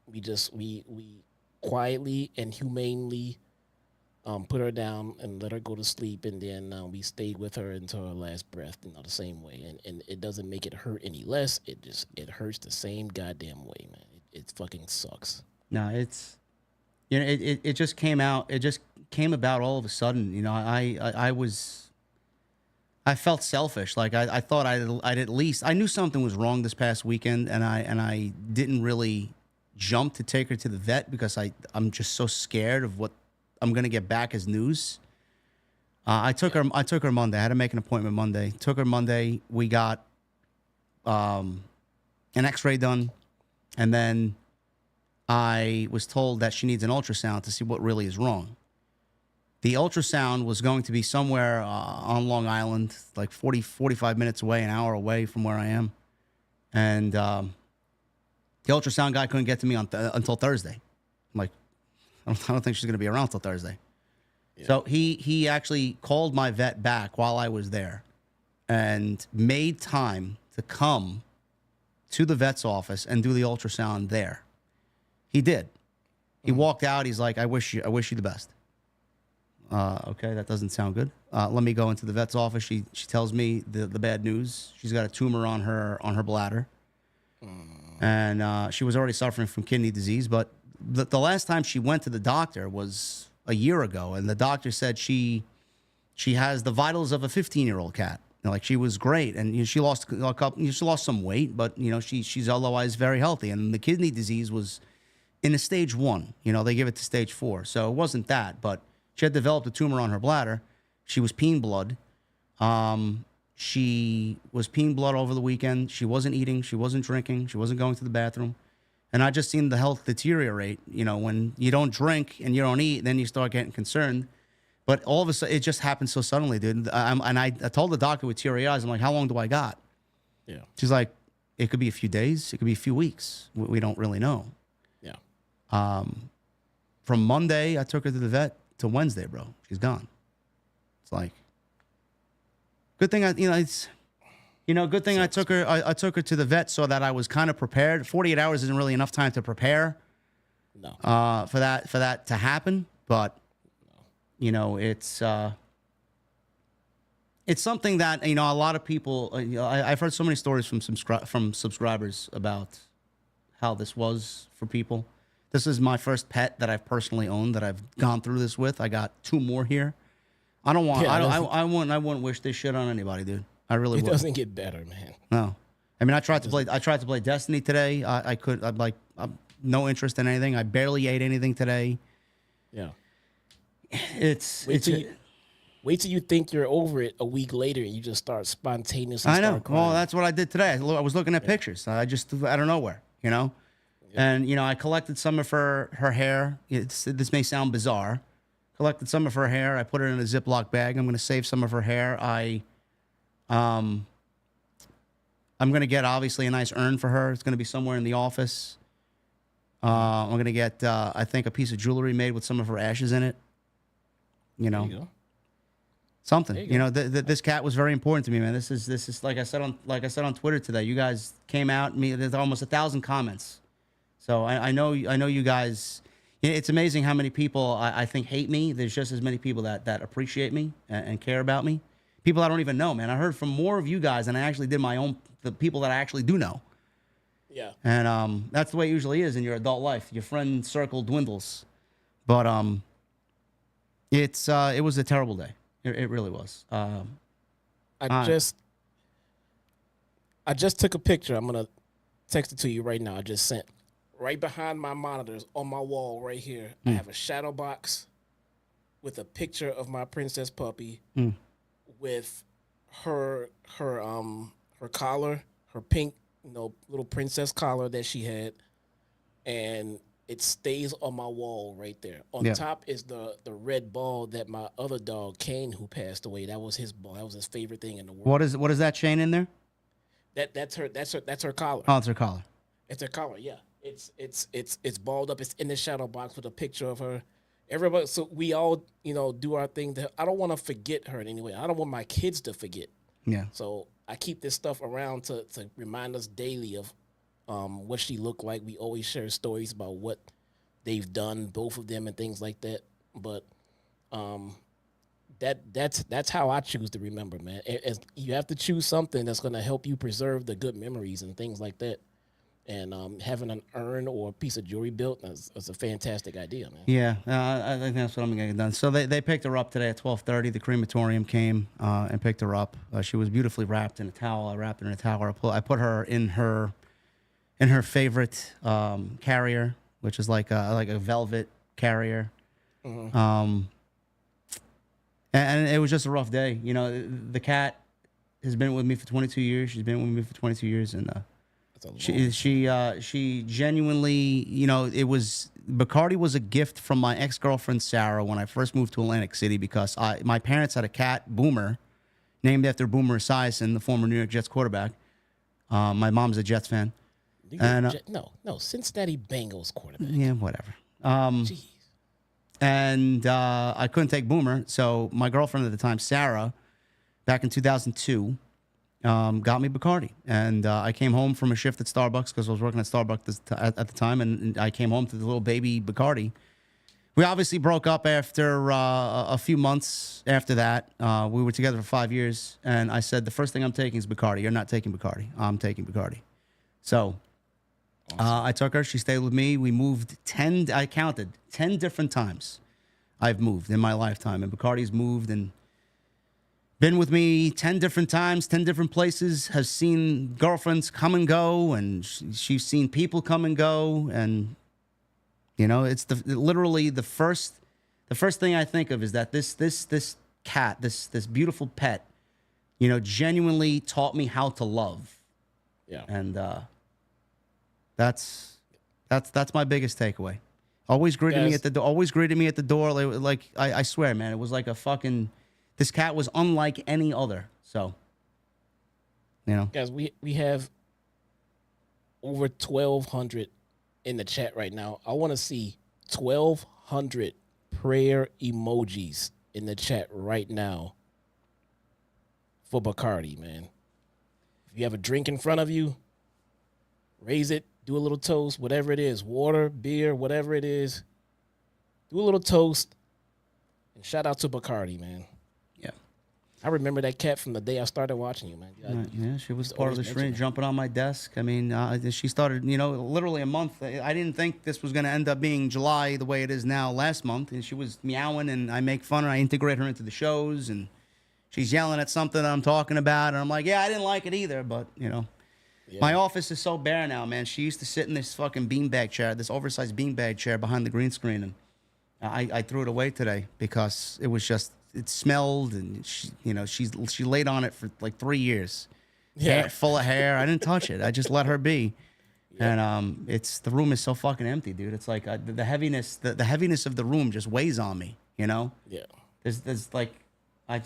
we quietly and humanely put her down and let her go to sleep, and then we stayed with her until her last breath, the same way. And it doesn't make it hurt any less. It hurts the same goddamn way, man. It fucking sucks. No, it's, it just came out. It just came about all of a sudden. I felt selfish. Like, I thought I'd at least, I knew something was wrong this past weekend, and I didn't really jump to take her to the vet, because I'm just so scared of what I'm gonna get back as news. I took her Monday. I had to make an appointment Monday. Took her Monday. We got an X-ray done, and then I was told that she needs an ultrasound to see what really is wrong. The ultrasound was going to be somewhere on Long Island, like 45 minutes away, an hour away from where I am, and the ultrasound guy couldn't get to me until Thursday. I'm like, I don't think she's going to be around till Thursday. Yeah. So he actually called my vet back while I was there and made time to come to the vet's office and do the ultrasound there. He did. He walked out. He's like, I wish you the best. Okay, that doesn't sound good. Let me go into the vet's office. She tells me the bad news. She's got a tumor on her bladder. And she was already suffering from kidney disease, but the last time she went to the doctor was a year ago, and the doctor said she has the vitals of a 15-year-old cat. Like, she was great, and she lost some weight, but she's otherwise very healthy. And the kidney disease was in a stage 1. They give it to stage 4, so it wasn't that. But she had developed a tumor on her bladder. She was peeing blood. She was peeing blood over the weekend. She wasn't eating. She wasn't drinking. She wasn't going to the bathroom. And I just seen the health deteriorate. When you don't drink and you don't eat, then you start getting concerned. But all of a sudden, it just happened so suddenly, dude. I told the doctor with teary eyes, I'm like, how long do I got? Yeah. She's like, it could be a few days. It could be a few weeks. We don't really know. Yeah. From Monday, I took her to the vet, to Wednesday, bro. She's gone. It's like, good thing good thing I took her. I took her to the vet so that I was kind of prepared. 48 hours isn't really enough time to prepare. No. For that to happen, but it's something that a lot of people. I've heard so many stories from subscribers about how this was for people. This is my first pet that I've personally owned that I've gone through this with. I got 2 more here. I don't want. Yeah, I wouldn't wish this shit on anybody, dude. I really It wouldn't. doesn't get better, man. No. I mean, I tried to play Destiny today. I'm no interest in anything. I barely ate anything today. Yeah. Wait till you think you're over it a week later and you just start spontaneously. I know. Crying. Well, that's what I did today. I was looking at pictures. I just out of nowhere, you know. Yeah. And I collected some of her hair. This may sound bizarre. Collected some of her hair. I put it in a Ziploc bag. I'm going to save some of her hair. I'm going to get obviously a nice urn for her. It's going to be somewhere in the office. I'm going to get I think a piece of jewelry made with some of her ashes in it. You know. There you go. Something, this cat was very important to me, man. This is like I said on Twitter today. You guys came out. There's almost 1,000 comments. So I know you guys. It's amazing how many people I think hate me. There's just as many people that appreciate me and care about me. People I don't even know, man. I heard from more of you guys than I actually did the people that I actually do know. Yeah. And that's the way it usually is in your adult life. Your friend circle dwindles, but it was a terrible day. It really was. I just took a picture. I'm gonna text it to you right now. I just sent right behind my monitors on my wall right here. I have a shadow box with a picture of my princess puppy with her collar, her pink little princess collar that she had, and it stays on my wall right there. On top is the red ball that my other dog, Kane, who passed away, that was his ball. That was his favorite thing in the world. What is that chain in there? That's her collar. Oh, it's her collar. It's her collar, yeah. It's balled up. It's in the shadow box with a picture of her. Everybody, so we all, do our thing. I don't want to forget her in any way. I don't want my kids to forget. Yeah. So I keep this stuff around to remind us daily of what she looked like. We always share stories about what they've done, both of them, and things like that. But that's how I choose to remember, man. You have to choose something that's going to help you preserve the good memories and things like that. And having an urn or a piece of jewelry built is a fantastic idea, man. Yeah, I think that's what I'm going to get done. So they picked her up today at 12:30. The crematorium came and picked her up. She was beautifully wrapped in a towel. I wrapped her in a towel. I put her in her favorite carrier, which is like a velvet carrier. Mm-hmm. And it was just a rough day. The cat has been with me for 22 years. She's been with me for 22 years, and she genuinely, Bacardi was a gift from my ex-girlfriend Sarah when I first moved to Atlantic City because my parents had a cat, Boomer, named after Boomer Esiason, the former New York Jets quarterback. My mom's a Jets fan. No, Cincinnati Bengals quarterback. Yeah, whatever. Jeez. And I couldn't take Boomer, so my girlfriend at the time, Sarah, back in 2002, got me Bacardi. And I came home from a shift at Starbucks because I was working at Starbucks at the time, and I came home to the little baby Bacardi. We obviously broke up after a few months after that. We were together for 5 years, and I said, the first thing I'm taking is Bacardi. You're not taking Bacardi. I'm taking Bacardi. So I took her. She stayed with me. We moved 10 different times I've moved in my lifetime. And Bacardi's moved and been with me 10 different times, 10 different places, has seen girlfriends come and go, and she's seen people come and go. And, it's literally the first thing I think of is that this cat, this beautiful pet, genuinely taught me how to love. Yeah. And that's my biggest takeaway. Always greeted me at the door. Always greeted me at the door. Like I swear, man, it was like a fucking. This cat was unlike any other. So, guys, we have over 1,200 in the chat right now. I want to see 1,200 prayer emojis in the chat right now for Bacardi, man. If you have a drink in front of you, raise it, do a little toast, whatever it is, water, beer, whatever it is. Do a little toast, and shout out to Bacardi, man. Yeah. I remember that cat from the day I started watching you, man. Yeah, she was part of the stream, jumping on my desk. I mean, she started, literally a month. I didn't think this was going to end up being July the way it is now last month. And she was meowing, and I make fun of her. I integrate her into the shows, and she's yelling at something that I'm talking about. And I'm like, yeah, I didn't like it either. But, Yeah. My office is so bare now, man. She used to sit in this fucking beanbag chair, this oversized beanbag chair behind the green screen. And I threw it away today because it was just... It smelled, and she laid on it for like 3 years. Yeah, full of hair. I didn't touch it. I just let her be. Yeah. And the room is so fucking empty, dude. It's like the heaviness, the heaviness of the room just weighs on me. Yeah. There's like, I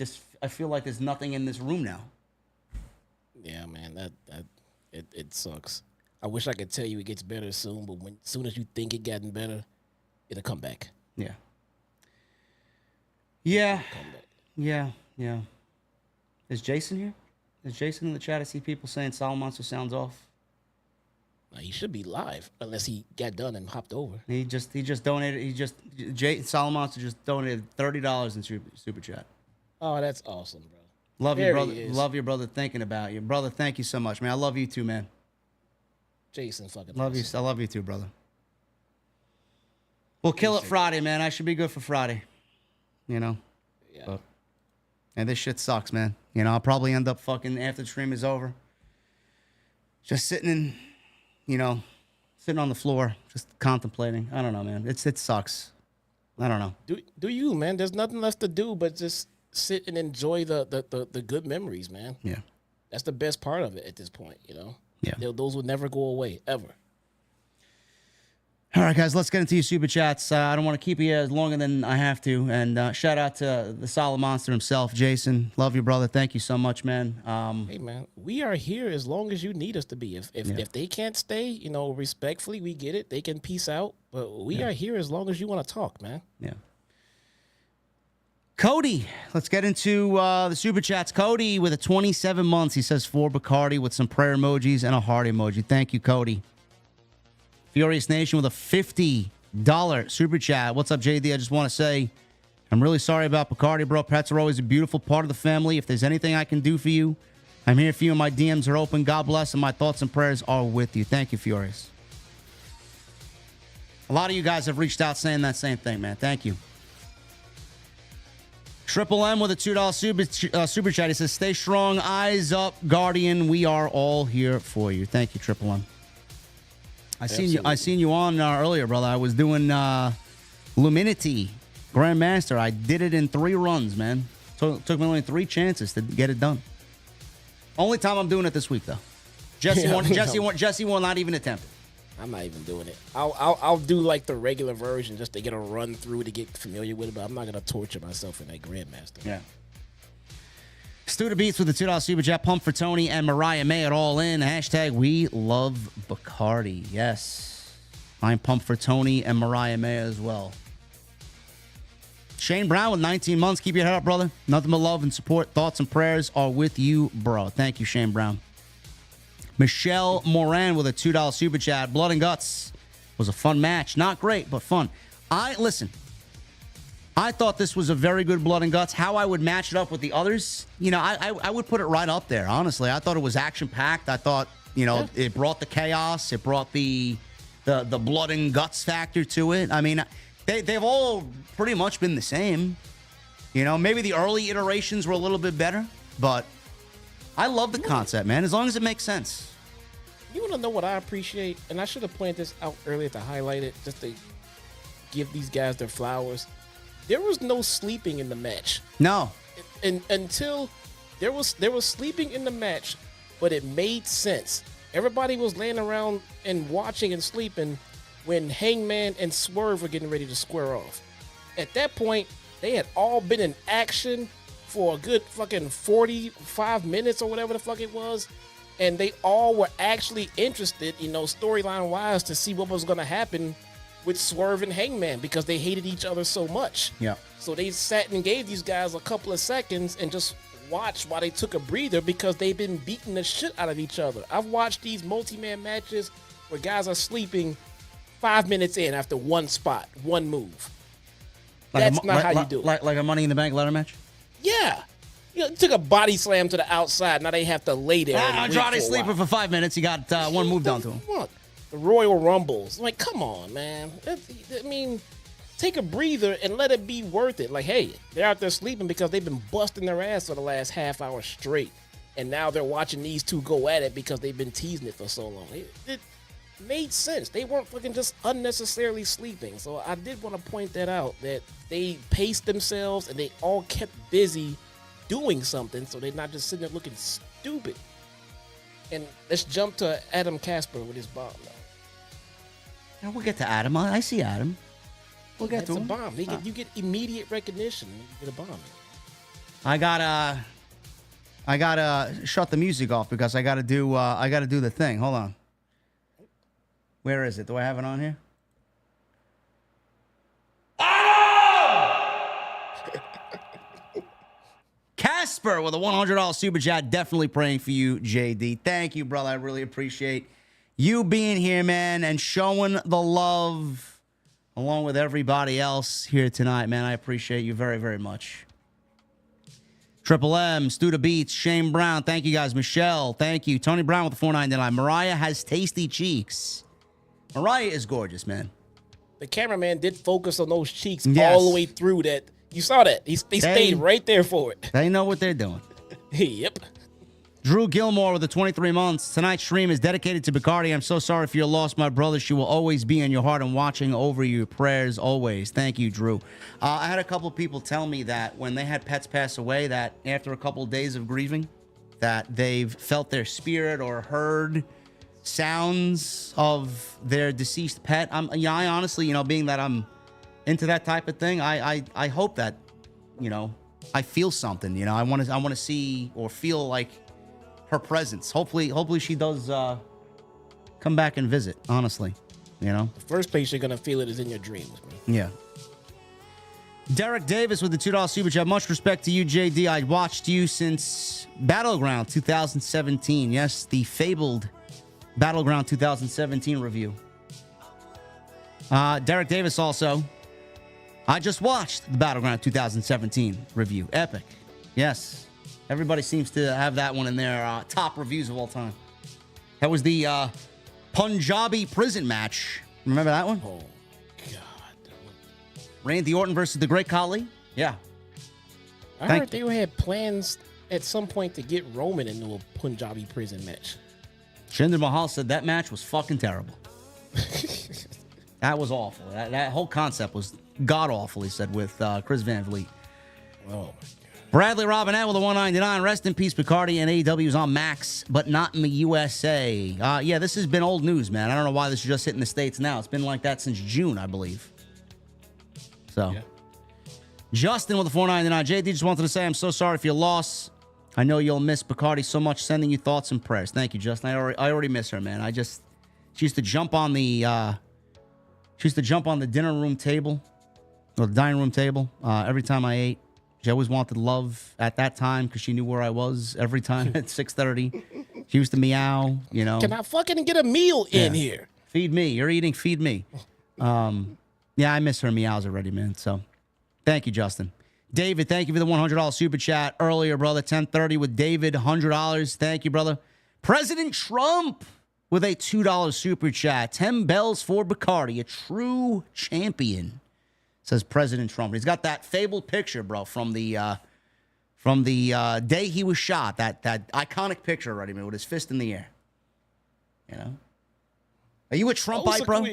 feel like there's nothing in this room now. Yeah, man. It sucks. I wish I could tell you it gets better soon, but as soon as you think it gotten better, it'll come back. Yeah. Yeah. Is Jason here? Is Jason in the chat? I see people saying Solid Monster sounds off. He should be live unless he got done and hopped over. He just donated. Solid Monster just donated $30 in super chat. Oh, that's awesome, bro. Love you, brother. Love your brother. Thinking about you, brother. Thank you so much, man. I love you too, man. Jason, fucking love awesome. You. I love you too, brother. We'll kill it Friday, man. I should be good for Friday. Yeah. And this shit sucks, man. I'll probably end up fucking after the stream is over, just sitting sitting on the floor, just contemplating. I don't know, man. It sucks. I don't know. Do you, man? There's nothing left to do but just sit and enjoy the good memories, man. Yeah. That's the best part of it at this point, Yeah. Those will never go away, ever. All right, guys, let's get into your super chats. I don't want to keep you as longer than I have to. And shout out to the Solid Monster himself, Jason. Love you, brother. Thank you so much, man. Hey, man, we are here as long as you need us to be. If they can't stay, respectfully, we get it. They can peace out. But we are here as long as you want to talk, man. Yeah. Cody, let's get into the super chats. Cody with a 27 months. He says for Bacardi with some prayer emojis and a heart emoji. Thank you, Cody. Furious Nation with a $50 super chat. What's up, JD? I just want to say I'm really sorry about Bacardi, bro. Pets are always a beautiful part of the family. If there's anything I can do for you, I'm here for you. My DMs are open. God bless, and my thoughts and prayers are with you. Thank you, Furious. A lot of you guys have reached out saying that same thing, man. Thank you. Triple M with a $2 super chat. He says, stay strong, eyes up, Guardian. We are all here for you. Thank you, Triple M. I seen you on earlier, brother. I was doing Luminity Grandmaster. I did it in 3 runs, man. Took me only 3 chances to get it done. Only time I'm doing it this week, though. Jesse will not even attempt it. I'm not even doing it. I'll do like the regular version just to get a run through to get familiar with it, but I'm not gonna torture myself in that Grandmaster. Yeah. Studa Beats with the $2 super chat. Pump for Tony and Mariah May at All In. Hashtag we love Bacardi. Yes. I'm pumped for Tony and Mariah May as well. Shane Brown with 19 months. Keep your head up, brother. Nothing but love and support. Thoughts and prayers are with you, bro. Thank you, Shane Brown. Michelle Moran with a $2 super chat. Blood and Guts was a fun match. Not great, but fun. I thought this was a very good Blood and Guts. How I would match it up with the others, I would put it right up there, honestly. I thought it was action-packed. I thought, it brought the chaos. It brought the Blood and Guts factor to it. I mean, they've all pretty much been the same. Maybe the early iterations were a little bit better, but I love the concept, man, as long as it makes sense. You want to know what I appreciate? And I should have pointed this out earlier to highlight it, just to give these guys their flowers. There was no sleeping in the match. No. And until there was sleeping in the match, but it made sense. Everybody was laying around and watching and sleeping when Hangman and Swerve were getting ready to square off. At that point, they had all been in action for a good fucking 45 minutes or whatever the fuck it was. And they all were actually interested, storyline wise, to see what was going to happen with Swerve and Hangman because they hated each other so much. Yeah. So they sat and gave these guys a couple of seconds and just watched while they took a breather because they've been beating the shit out of each other. I've watched these multi-man matches where guys are sleeping 5 minutes in after one spot, one move. That's not how you do it. Like a Money in the Bank ladder match? Yeah. took a body slam to the outside. Now they have to lay there. Andrade's sleeping for 5 minutes. He got one move done to him. Fuck? The Royal Rumbles. Like, come on, man. I mean, take a breather and let it be worth it. Like, hey, they're out there sleeping because they've been busting their ass for the last half hour straight. And now they're watching these two go at it because they've been teasing it for so long. It made sense. They weren't fucking just unnecessarily sleeping. So I did want to point that out, that they paced themselves and they all kept busy doing something, so they're not just sitting there looking stupid. And let's jump to Adam Casper with his bomb now. Yeah, we'll get to Adam. I see Adam. We'll get to him. It's a bomb. You get immediate recognition when you get a bomb. I gotta shut the music off because I gotta do the thing. Hold on. Where is it? Do I have it on here? Casper with a $100 super chat. Definitely praying for you, JD. Thank you, brother. I really appreciate you being here, man, and showing the love along with everybody else here tonight, man. I appreciate you very, very much. Triple M, Studa Beats, Shane Brown. Thank you, guys. Michelle, thank you. Tony Brown with the $4.99. Mariah has tasty cheeks. Mariah is gorgeous, man. The cameraman did focus on those cheeks all the way through that. You saw that. They stayed right there for it. They know what they're doing. Yep. Drew Gilmore with the 23 months. Tonight's stream is dedicated to Bacardi. I'm so sorry for your loss, my brother. She will always be in your heart and watching over your prayers always. Thank you, Drew. I had a couple of people tell me that when they had pets pass away, that after a couple of days of grieving, that they've felt their spirit or heard sounds of their deceased pet. I honestly, being that I'm into that type of thing, I hope that, I feel something. I want to see or feel like her presence. Hopefully she does come back and visit. Honestly, The first place you're gonna feel it is in your dreams, man. Yeah. Derek Davis with the $2 super chat. Much respect to you, JD. I watched you since Battleground 2017. Yes, the fabled Battleground 2017 review. Derek Davis also. I just watched the Battleground 2017 review. Epic. Yes. Everybody seems to have that one in their top reviews of all time. That was the Punjabi prison match. Remember that one? Oh, God. Randy Orton versus the Great Khali? Yeah. I heard they had plans at some point to get Roman into a Punjabi prison match. Jinder Mahal said that match was fucking terrible. That was awful. That whole concept was god-awful, he said, with Chris Van Vliet. Oh, my God. Bradley Robinette with a $1.99. Rest in peace, Bacardi, and AEW is on Max, but not in the USA. Yeah, this has been old news, man. I don't know why this is just hitting the States now. It's been like that since June, I believe. So, yeah. Justin with a $4.99. JD just wanted to say, I'm so sorry for your loss. I know you'll miss Bacardi so much. Sending you thoughts and prayers. Thank you, Justin. I already miss her, man. She used to jump on the dinner room table or the dining room table every time I ate. She always wanted love at that time because she knew where I was every time at 6:30. She used to meow, Can I fucking get a meal in here? Feed me. You're eating. Feed me. Yeah, I miss her meows already, man. So, thank you, Justin. David, thank you for the $100 super chat earlier, brother. 10:30 with David, $100. Thank you, brother. President Trump with a $2 super chat. 10 bells for Bacardi, a true champion. Says President Trump. He's got that fabled picture, bro, from the day he was shot. That iconic picture already, man, with his fist in the air. Are you a Trumpite, bro?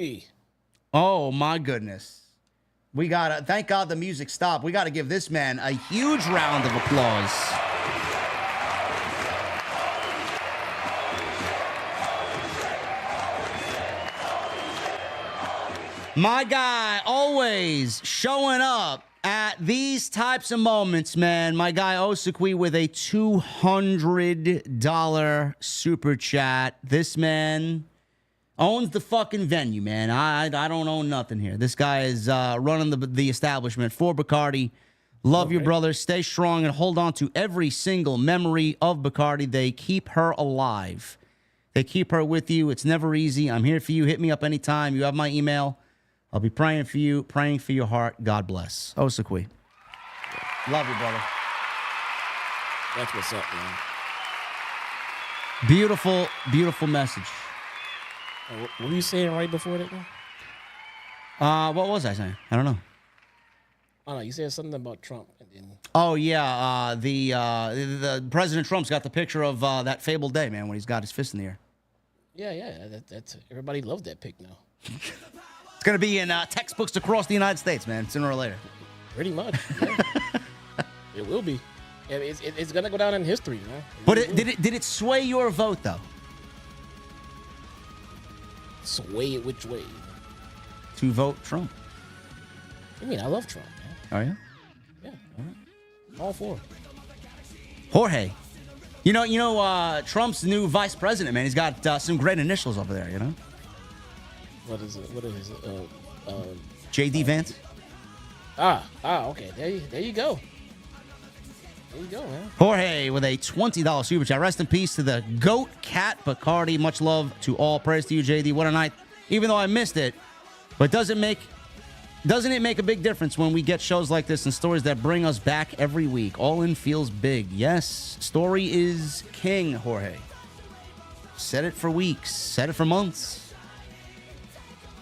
Oh my goodness. We gotta thank God the music stopped. We gotta give this man a huge round of applause. My guy always showing up at these types of moments, man. My guy Osakui with a $200 super chat. This man owns the fucking venue, man. I don't own nothing here. This guy is running the establishment for Bacardi. Love your brother. Stay strong and hold on to every single memory of Bacardi. They keep her alive. They keep her with you. It's never easy. I'm here for you. Hit me up anytime. You have my email. I'll be praying for you, praying for your heart. God bless. Osakui. Love you, brother. That's what's up, man. Beautiful, beautiful message. What were you saying right before that, man? What was I saying? I don't know. Oh, no, you said something about Trump. And then... Oh, yeah. The President Trump's got the picture of that fabled day, man, when he's got his fist in the air. Yeah. That's everybody loved that pic now. It's going to be in textbooks across the United States, man, sooner or later. Pretty much. Yeah. It will be. It's going to go down in history, man. But did it sway your vote, though? Sway it which way? To vote Trump. I mean, I love Trump, man. Oh, yeah? Yeah. All for it. Jorge. You know, Trump's new vice president, man. He's got some great initials over there, you know? What is it? J.D. Vance. Okay. There you go. There you go, man. Jorge with a $20 super chat. Rest in peace to the GOAT, Cat Bacardi. Much love to all. Praise to you, JD. What a night. Even though I missed it, but doesn't it make a big difference when we get shows like this and stories that bring us back every week? All In feels big. Yes, story is king, Jorge. Said it for weeks. Said it for months.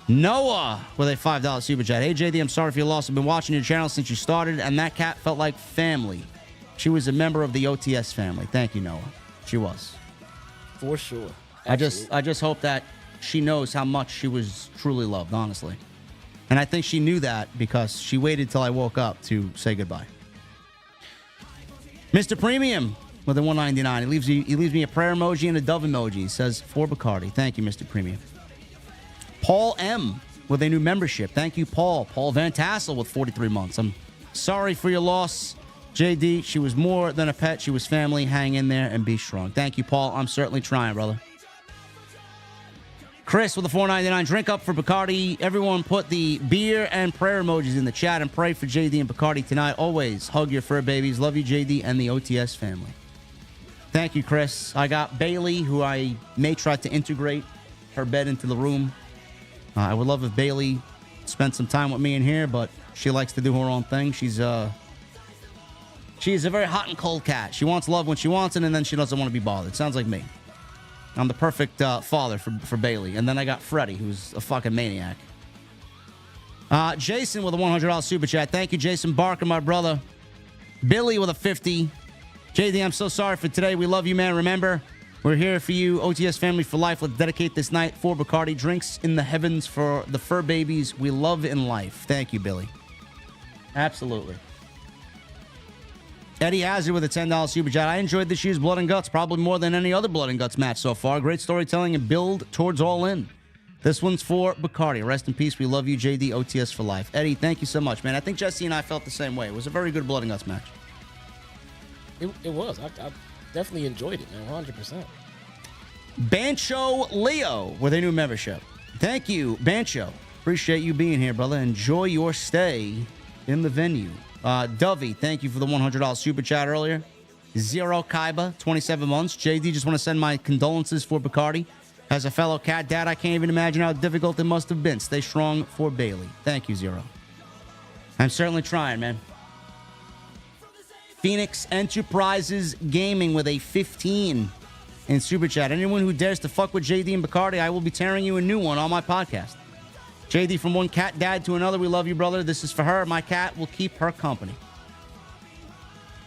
Noah with a $5 super chat. Hey, JD, I'm sorry for your loss. I've been watching your channel since you started, and that cat felt like family. She was a member of the OTS family. Thank you, Noah. She was. For sure. I just hope that she knows how much she was truly loved, honestly. And I think she knew that because she waited till I woke up to say goodbye. Mr. Premium with a $1.99. He leaves me a prayer emoji and a dove emoji. He says, for Bacardi. Thank you, Mr. Premium. Paul M with a new membership. Thank you, Paul. Paul Van Tassel with 43 months. I'm sorry for your loss, JD. She was more than a pet. She was family. Hang in there and be strong. Thank you, Paul. I'm certainly trying, brother. Chris with a $4.99. Drink up for Bacardi. Everyone put the beer and prayer emojis in the chat and pray for JD and Bacardi tonight. Always hug your fur babies. Love you, JD, and the OTS family. Thank you, Chris. I got Bailey, who I may try to integrate her bed into the room. I would love if Bailey spent some time with me in here, but she likes to do her own thing. She's a very hot and cold cat. She wants love when she wants it, and then she doesn't want to be bothered. Sounds like me. I'm the perfect father for Bailey. And then I got Freddie, who's a fucking maniac. Jason with a $100 super chat. Thank you, Jason Barker, my brother. Billy with a 50. JD, I'm so sorry for today. We love you, man. Remember, we're here for you. OTS family for life. Let's dedicate this night for Bacardi. Drinks in the heavens for the fur babies we love in life. Thank you, Billy. Absolutely. Eddie Hazard with a $10 super chat. I enjoyed this year's Blood and Guts probably more than any other Blood and Guts match so far. Great storytelling and build towards All In. This one's for Bacardi. Rest in peace. We love you, JD. OTS for life. Eddie, thank you so much, man. I think Jesse and I felt the same way. It was a very good Blood and Guts match. It was. I definitely enjoyed it, man. 100%. Bancho Leo with a new membership. Thank you, Bancho. Appreciate you being here, brother. Enjoy your stay in the venue. Dovey, thank you for the $100 super chat earlier. Zero Kaiba, 27 months. JD, just want to send my condolences for Bacardi. As a fellow cat dad, I can't even imagine how difficult it must have been. Stay strong for Bailey. Thank you, Zero. I'm certainly trying, man. Phoenix Enterprises Gaming with a 15 in super chat. Anyone who dares to fuck with JD and Bacardi, I will be tearing you a new one on my podcast. JD, from one cat dad to another, we love you, brother. This is for her. My cat will keep her company.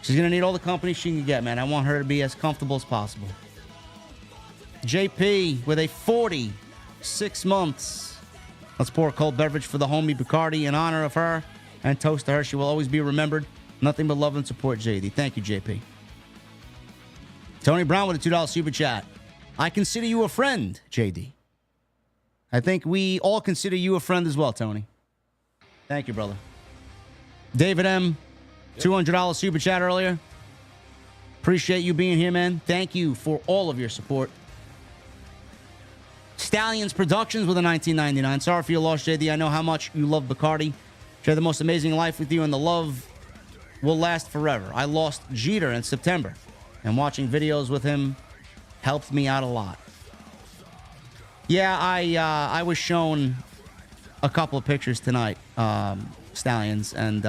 She's going to need all the company she can get, man. I want her to be as comfortable as possible. JP with a 46 months. Let's pour a cold beverage for the homie Bacardi in honor of her and toast to her. She will always be remembered. Nothing but love and support, JD. Thank you, JP. Tony Brown with a $2 super chat. I consider you a friend, JD. I think we all consider you a friend as well, Tony. Thank you, brother. David M., $200 super chat earlier. Appreciate you being here, man. Thank you for all of your support. Stallions Productions with a $19.99. Sorry for your loss, JD. I know how much you love Bacardi. Share the most amazing life with you, and the love will last forever. I lost Jeter in September, and watching videos with him helped me out a lot. Yeah, I was shown a couple of pictures tonight, Stallions, and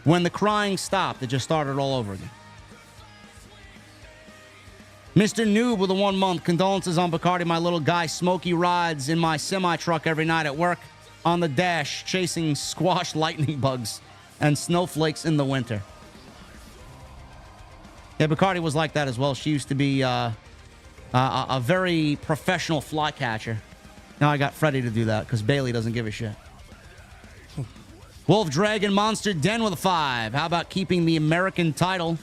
When the crying stopped, it just started all over again. Mr. Noob with a 1 month. Condolences on Bacardi, my little guy. Smokey rides in my semi-truck every night at work on the dash, chasing squash lightning bugs and snowflakes in the winter. Yeah, Bacardi was like that as well. She used to be a very professional fly catcher. Now I got Freddie to do that because Bailey doesn't give a shit. Wolf Dragon Monster Den with a 5. How about keeping the American title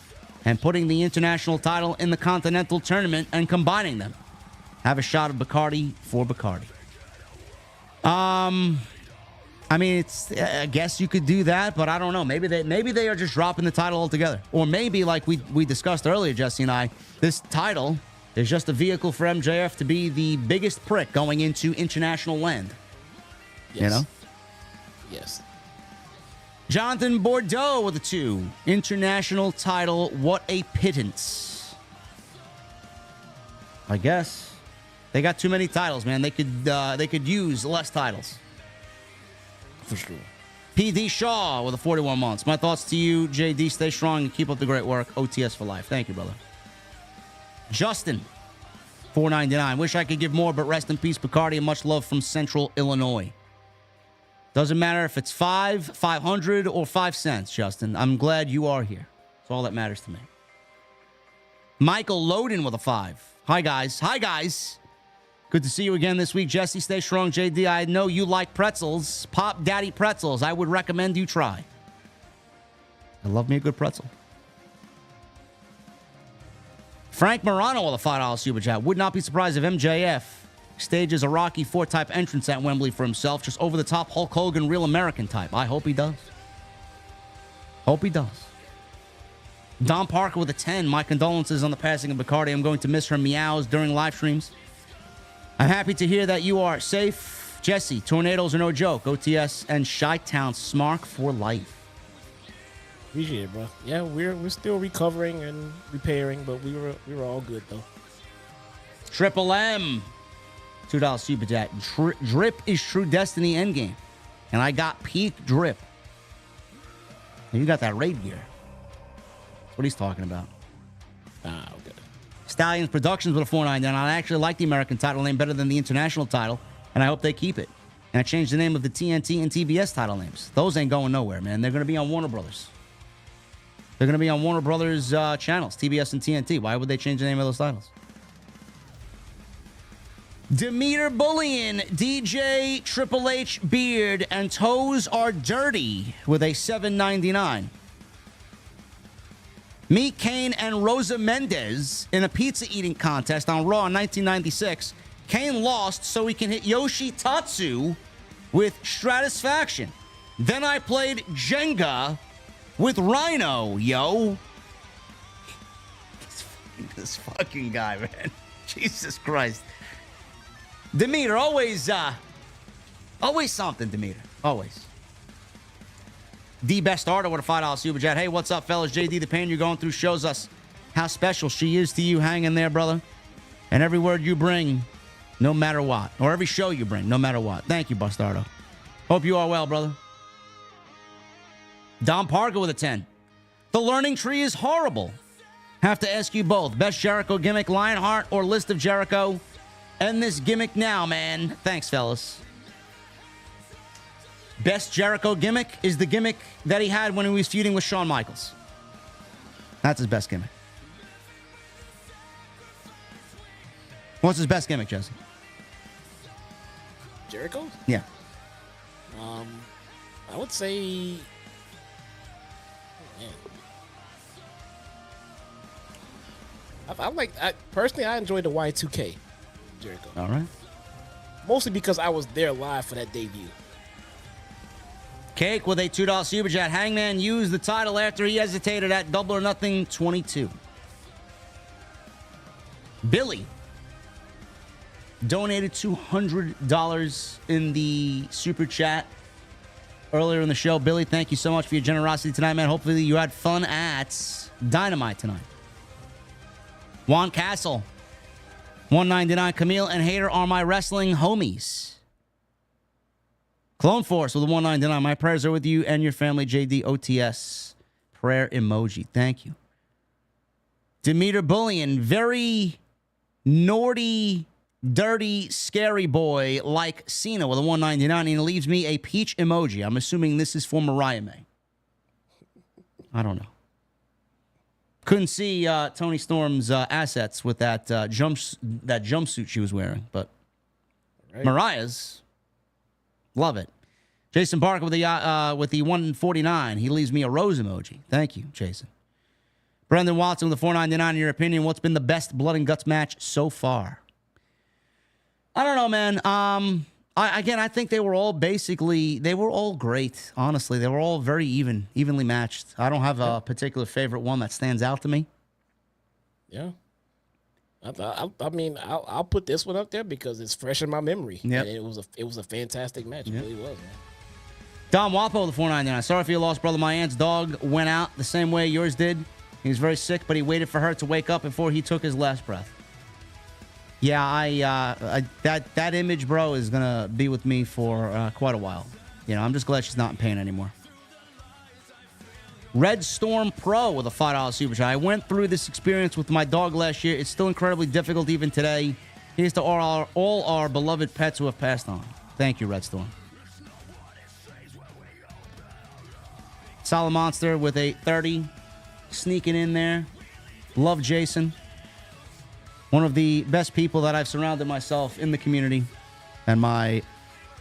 and putting the international title in the Continental Tournament and combining them? Have a shot of Bacardi for Bacardi. I mean, I guess you could do that, but I don't know. Maybe they are just dropping the title altogether. Or maybe, like we discussed earlier, Jesse and I, this title is just a vehicle for MJF to be the biggest prick going into international land. Yes. You know? Yes. Jonathan Bordeaux with a 2. International title, what a pittance. I guess. They got too many titles, man. They could use less titles. For sure. PD Shaw with a 41 months. My thoughts to you, JD. Stay strong and keep up the great work. OTS for life. Thank you, brother. Justin, $4.99. Wish I could give more, but rest in peace, Bacardi, and much love from Central Illinois. Doesn't matter if it's 500, or 5 cents, Justin. I'm glad you are here. That's all that matters to me. Michael Loden with a 5. Hi, guys. Hi, guys. Good to see you again this week, Jesse. Stay strong, JD. I know you like pretzels. Pop Daddy Pretzels. I would recommend you try. I love me a good pretzel. Frank Morano with a $5 super chat. Would not be surprised if MJF stages a Rocky IV type entrance at Wembley for himself. Just over the top Hulk Hogan, real American type. I hope he does. Hope he does. Don Parker with a 10. My condolences on the passing of Bacardi. I'm going to miss her meows during live streams. I'm happy to hear that you are safe. Jesse, tornadoes are no joke. OTS and Chi-Town Smark for life. Appreciate it, bro. Yeah, we're still recovering and repairing, but we were all good though. Triple M, $2 super chat. Drip is true destiny endgame, and I got peak drip. And you got that raid gear. That's what he's talking about. Ah, okay. Stallions Productions with a 4.99. I actually like the American title name better than the international title, and I hope they keep it. And I changed the name of the TNT and TBS title names. Those ain't going nowhere, man. They're going to be on Warner Brothers. They're going to be on Warner Brothers channels, TBS and TNT. Why would they change the name of those titles? Demeter Bullion, DJ Triple H Beard, and Toes Are Dirty with a $7.99. Meet Kane and Rosa Mendez in a pizza eating contest on Raw in 1996. Kane lost so he can hit Yoshi Tatsu with Stratisfaction. Then I played Jenga with Rhino, yo. This fucking guy, man. Jesus Christ. Demeter, always something, Demeter. Always. The best starter with a $5 super chat. Hey, what's up, fellas? JD, the pain you're going through shows us how special she is to you. Hang in there, brother. And every word you bring, no matter what. Or every show you bring, no matter what. Thank you, Bastardo. Hope you are well, brother. Don Parker with a 10. The learning tree is horrible. Have to ask you both. Best Jericho gimmick, Lionheart or List of Jericho? End this gimmick now, man. Thanks, fellas. Best Jericho gimmick is the gimmick that he had when he was feuding with Shawn Michaels. That's his best gimmick. What's his best gimmick, Jesse? Jericho? Yeah. I would say... Personally, I enjoyed the Y2K Jericho. All right. Mostly because I was there live for that debut. Cake with a $2 super chat. Hangman used the title after he hesitated at Double or Nothing 22. Billy donated $200 in the super chat earlier in the show. Billy, thank you so much for your generosity tonight, man. Hopefully you had fun at Dynamite tonight. Juan Castle, $1.99. Camille and Hater are my wrestling homies. Clone Force with a 199. My prayers are with you and your family. JD OTS. Prayer emoji. Thank you. Demeter Bullion. Very naughty, dirty, scary boy like Cena with a 199. And he leaves me a peach emoji. I'm assuming this is for Mariah May. I don't know. Couldn't see Tony Storm's assets with that jumpsuit she was wearing, but right. Mariah's, love it. Jason Parker with the 149. He leaves me a rose emoji. Thank you, Jason. Brendan Watson with the 499. In your opinion, what's been the best blood and guts match so far? I don't know, man. I think they were all great. Honestly, they were all very evenly matched. I don't have a particular favorite one that stands out to me. Yeah. I mean, I'll put this one up there because it's fresh in my memory. Yeah. It was a fantastic match. It really was, man. Don Wapo with the 499. Sorry for your loss, brother. My aunt's dog went out the same way yours did. He was very sick, but he waited for her to wake up before he took his last breath. Yeah, that image, bro, is gonna be with me for quite a while. You know, I'm just glad she's not in pain anymore. Red Storm Pro with a $5 super chat. I went through this experience with my dog last year. It's still incredibly difficult even today. Here's to all our beloved pets who have passed on. Thank you, Red Storm. Solid Monster with a 30, sneaking in there. Love Jason. One of the best people that I've surrounded myself in the community, and my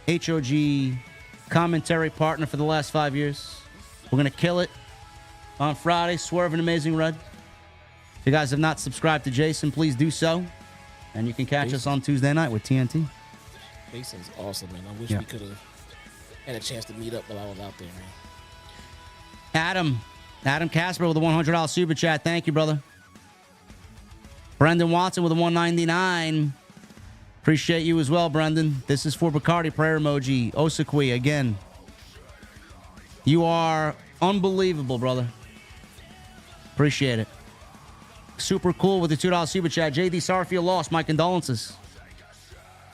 HOG commentary partner for the last 5 years. We're going to kill it on Friday. Swerve and Amazing Red. If you guys have not subscribed to Jason, please do so. And you can catch us on Tuesday night with TNT. Jason's awesome, man. I wish we could have had a chance to meet up while I was out there, man. Adam Casper with a $100 super chat. Thank you, brother. Brendan Watson with a 199. Appreciate you as well, Brendan. This is for Bacardi prayer emoji. Osakui again. You are unbelievable, brother. Appreciate it. Super cool with the $2 super chat. JD, sorry for your loss. My condolences.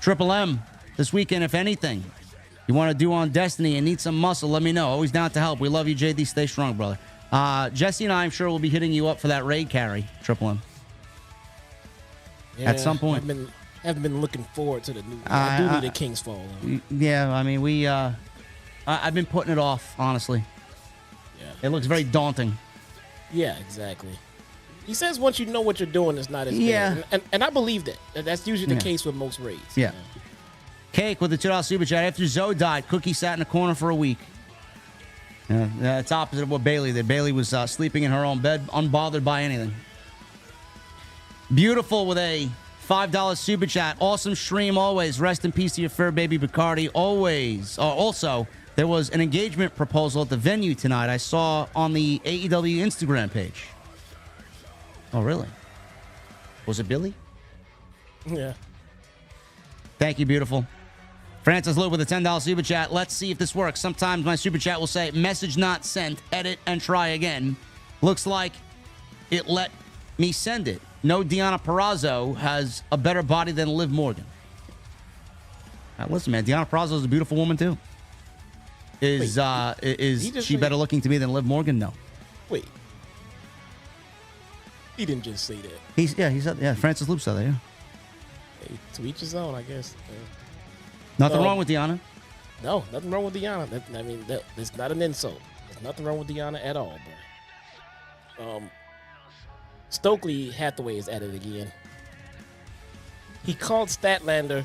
Triple M, this weekend, if anything you want to do on Destiny and need some muscle, let me know. Always down to help. We love you, JD. Stay strong, brother. Jesse and I, I'm sure, will be hitting you up for that raid carry, Triple M. Yeah, at some point. Haven't been looking forward to the new. I do need a King's Fall. Yeah, I mean, I've been putting it off, honestly. Yeah. It looks very daunting. Yeah, exactly. He says once you know what you're doing, it's not as bad. And I believe that. That's usually the case with most raids. Yeah. Cake with the $2 super chat. After Zoe died, Cookie sat in a corner for a week. Yeah, it's opposite of what Bailey did. Bailey was sleeping in her own bed, unbothered by anything. Beautiful with a $5 super chat. Awesome stream always. Rest in peace to your fur baby Bacardi. Always. Also, there was an engagement proposal at the venue tonight. I saw on the AEW Instagram page. Oh, really? Was it Billy? Yeah. Thank you, beautiful. Francis Lou with a $10 super chat. Let's see if this works. Sometimes my super chat will say, message not sent, edit, and try again. Looks like it let me send it. No, Deonna Purrazzo has a better body than Liv Morgan. Listen, man, Deonna Purrazzo is a beautiful woman, too. Is she better looking to me than Liv Morgan? No. Wait. He didn't just say that. He said, Francis Loop said that, yeah. Hey, to each his own, I guess. Nothing wrong with Deonna. No, nothing wrong with Deonna. That's not an insult. There's nothing wrong with Deonna at all, bro. Stokely Hathaway is at it again. He called Statlander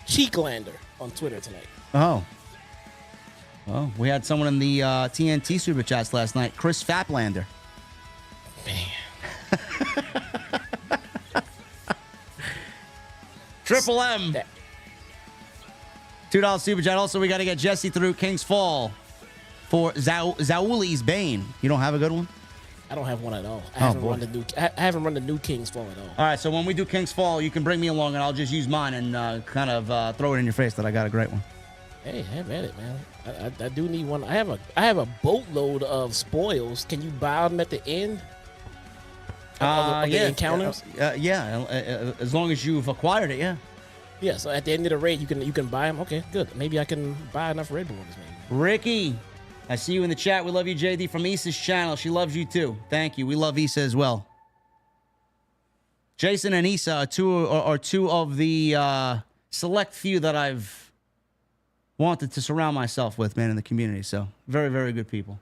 Cheeklander on Twitter tonight. Oh. Well, we had someone in the TNT Super Chats last night, Chris Faplander. Man. Triple M. $2 Super Chat. Also, we got to get Jesse through King's Fall for Zauli's Bane. You don't have a good one? I don't have one at all. I haven't run the new King's Fall at all. All right, so when we do King's Fall, you can bring me along, and I'll just use mine and kind of throw it in your face that I got a great one. Hey, have at it, man. I do need one. I have a boatload of spoils. Can you buy them at the end? Of the encounters? Yeah, as long as you've acquired it, yeah. Yeah, so at the end of the raid, you can buy them. Okay, good. Maybe I can buy enough red borders, maybe. Ricky, I see you in the chat. We love you, JD, from Issa's channel. She loves you too. Thank you. We love Issa as well. Jason and Issa are two of the select few that I've wanted to surround myself with, man, in the community. So very, very good people.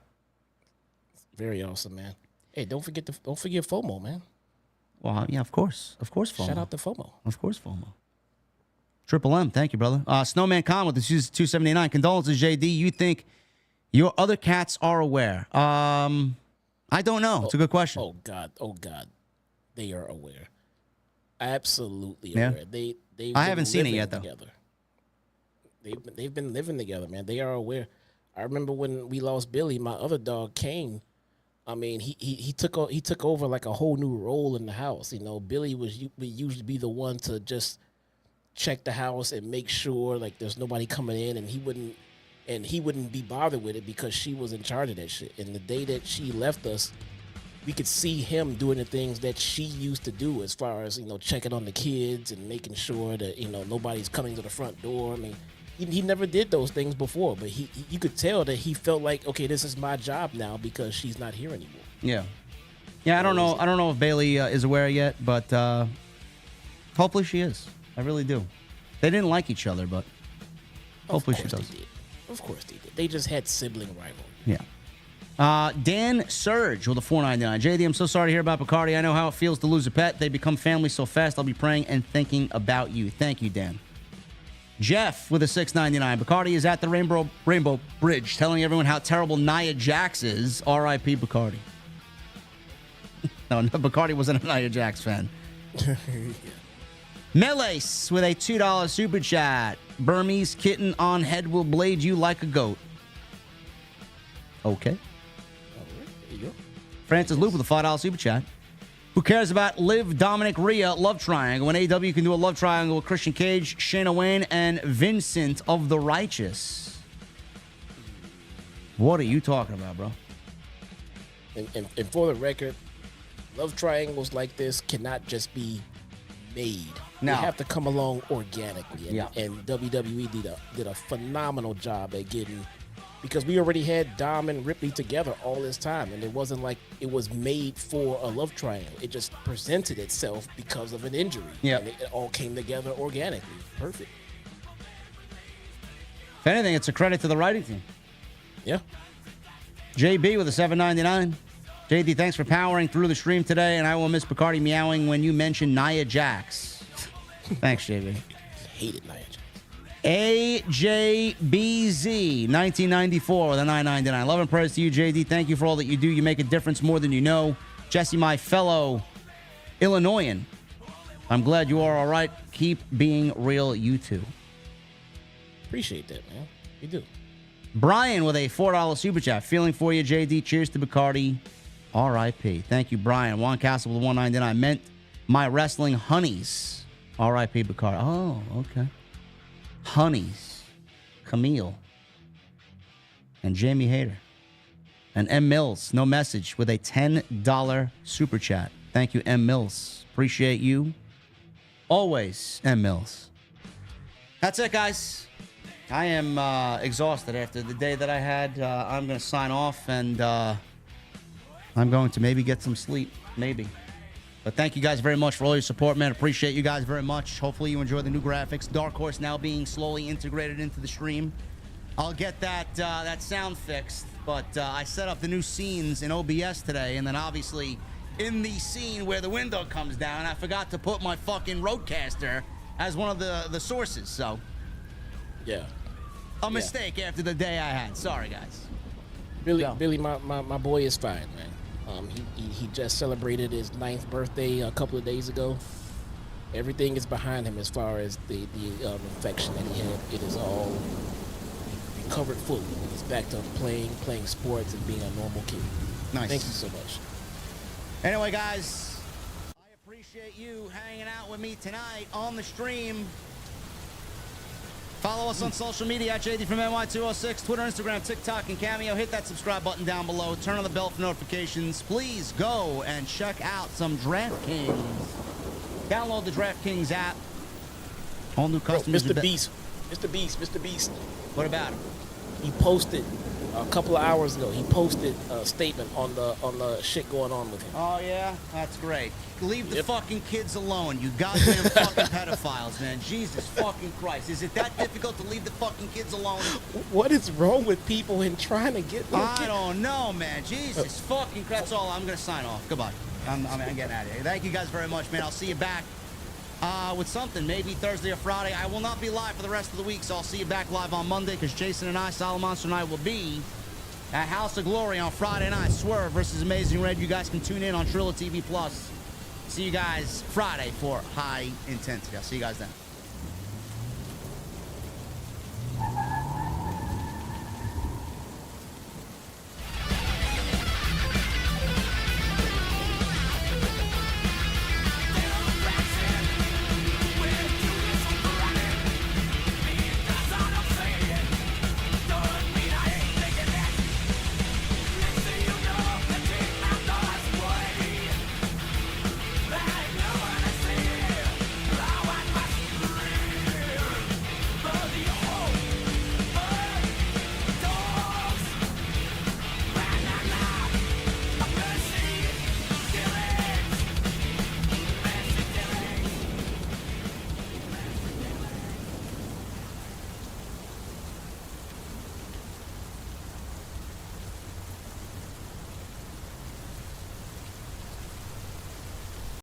Very awesome, man. Hey, don't forget FOMO, man. Well, yeah, of course, FOMO. Shout out to FOMO. Of course, FOMO. Triple M, thank you, brother. Snowman Con with the 279. Condolences, JD. You think your other cats are aware? I don't know. It's a good question. Oh God, they are aware. Absolutely Yeah. aware. They. I haven't seen it yet, though. Together. They've been living together, man. They are aware. I remember when we lost Billy, my other dog Kane. I mean, he took over like a whole new role in the house. You know, Billy would usually be the one to just check the house and make sure like there's nobody coming in, and he wouldn't be bothered with it because she was in charge of that shit. And the day that she left us, we could see him doing the things that she used to do as far as, you know, checking on the kids and making sure that, you know, nobody's coming to the front door. I mean, he never did those things before, but you could tell that he felt like, okay, this is my job now because she's not here anymore. Yeah. I don't know if Bailey is aware yet, but hopefully she is. I really do. They didn't like each other, but hopefully she does. Of course they did. They just had sibling rivalry. Yeah. Dan Surge with a $4.99. JD, I'm so sorry to hear about Bacardi. I know how it feels to lose a pet. They become family so fast. I'll be praying and thinking about you. Thank you, Dan. Jeff with a $6.99. Bacardi is at the Rainbow Bridge telling everyone how terrible Nia Jax is. R.I.P. Bacardi. No, Bacardi wasn't a Nia Jax fan. Meleis with a $2 super chat. Burmese kitten on head will blade you like a goat. Okay. There you go. Francis Loop with a $5 super chat. Who cares about Liv, Dominic, Rhea love triangle when AEW can do a love triangle with Christian Cage, Shayna Wayne, and Vincent of the Righteous? What are you talking about, bro? And for the record, love triangles like this cannot just be made. No. They have to come along organically. And, Yeah. and WWE did a phenomenal job at getting, because we already had Dom and Ripley together all this time, and it wasn't like it was made for a love triangle. It just presented itself because of an injury. Yeah. And it all came together organically. Perfect. If anything, it's a credit to the writing team. Yeah. JB with a $7.99. JD, thanks for powering through the stream today, and I will miss Bacardi meowing when you mention Nia Jax. Thanks, JB. Hated Nia Jax. AJBZ 1994 with a $9.99. Love and prayers to you, JD. Thank you for all that you do. You make a difference more than you know. Jesse, my fellow Illinoisan, I'm glad you are all right. Keep being real, you too. Appreciate that, man. You do. Brian with a $4 super chat. Feeling for you, JD. Cheers to Bacardi. R.I.P. Thank you, Brian. Juan Castle with a $1.99. Meant my wrestling honeys. R.I.P. Bacardi. Oh, okay. Honeys. Camille. And Jamie Hayter. And M. Mills, no message, with a $10 super chat. Thank you, M. Mills. Appreciate you. Always, M. Mills. That's it, guys. I am exhausted after the day that I had. I'm going to sign off, and I'm going to maybe get some sleep. Maybe. But thank you guys very much for all your support, man. Appreciate you guys very much. Hopefully you enjoy the new graphics. Dark Horse now being slowly integrated into the stream. I'll get that sound fixed. But I set up the new scenes in OBS today, and then obviously in the scene where the window comes down, I forgot to put my fucking Rodecaster as one of the sources. So Yeah. a mistake after the day I had. Sorry, guys. Billy, my boy is fine, man. He just celebrated his 9th birthday a couple of days ago. Everything is behind him as far as the infection that he had. It is all recovered fully. He's back to playing sports and being a normal kid. Nice. Thank you so much. Anyway, guys, I appreciate you hanging out with me tonight on the stream. Follow us on social media at JD from NY206, Twitter, Instagram, TikTok, and Cameo. Hit that subscribe button down below. Turn on the bell for notifications. Please go and check out some DraftKings. Download the DraftKings app Whole new Bro, customers. Mr. Beast. What about him? He posted a couple of hours ago. He posted a statement on the shit going on with him. Oh yeah, that's great. Leave the Yep. fucking kids alone, you goddamn fucking pedophiles, man. Jesus fucking Christ. Is it that difficult to leave the fucking kids alone? What is wrong with people in trying to get little I kids? don't know, man. Jesus fucking Christ. That's all. I'm gonna sign off. Goodbye. I'm getting out of here. Thank you guys very much, man. I'll see you back with something, maybe Thursday or Friday. I will not be live for the rest of the week, so I'll see you back live on Monday because Jason and I, Solid Monster and I, will be at House of Glory on Friday night. Swerve versus Amazing Red. You guys can tune in on Trilla TV Plus. See you guys Friday for High Intensity. I'll see you guys then.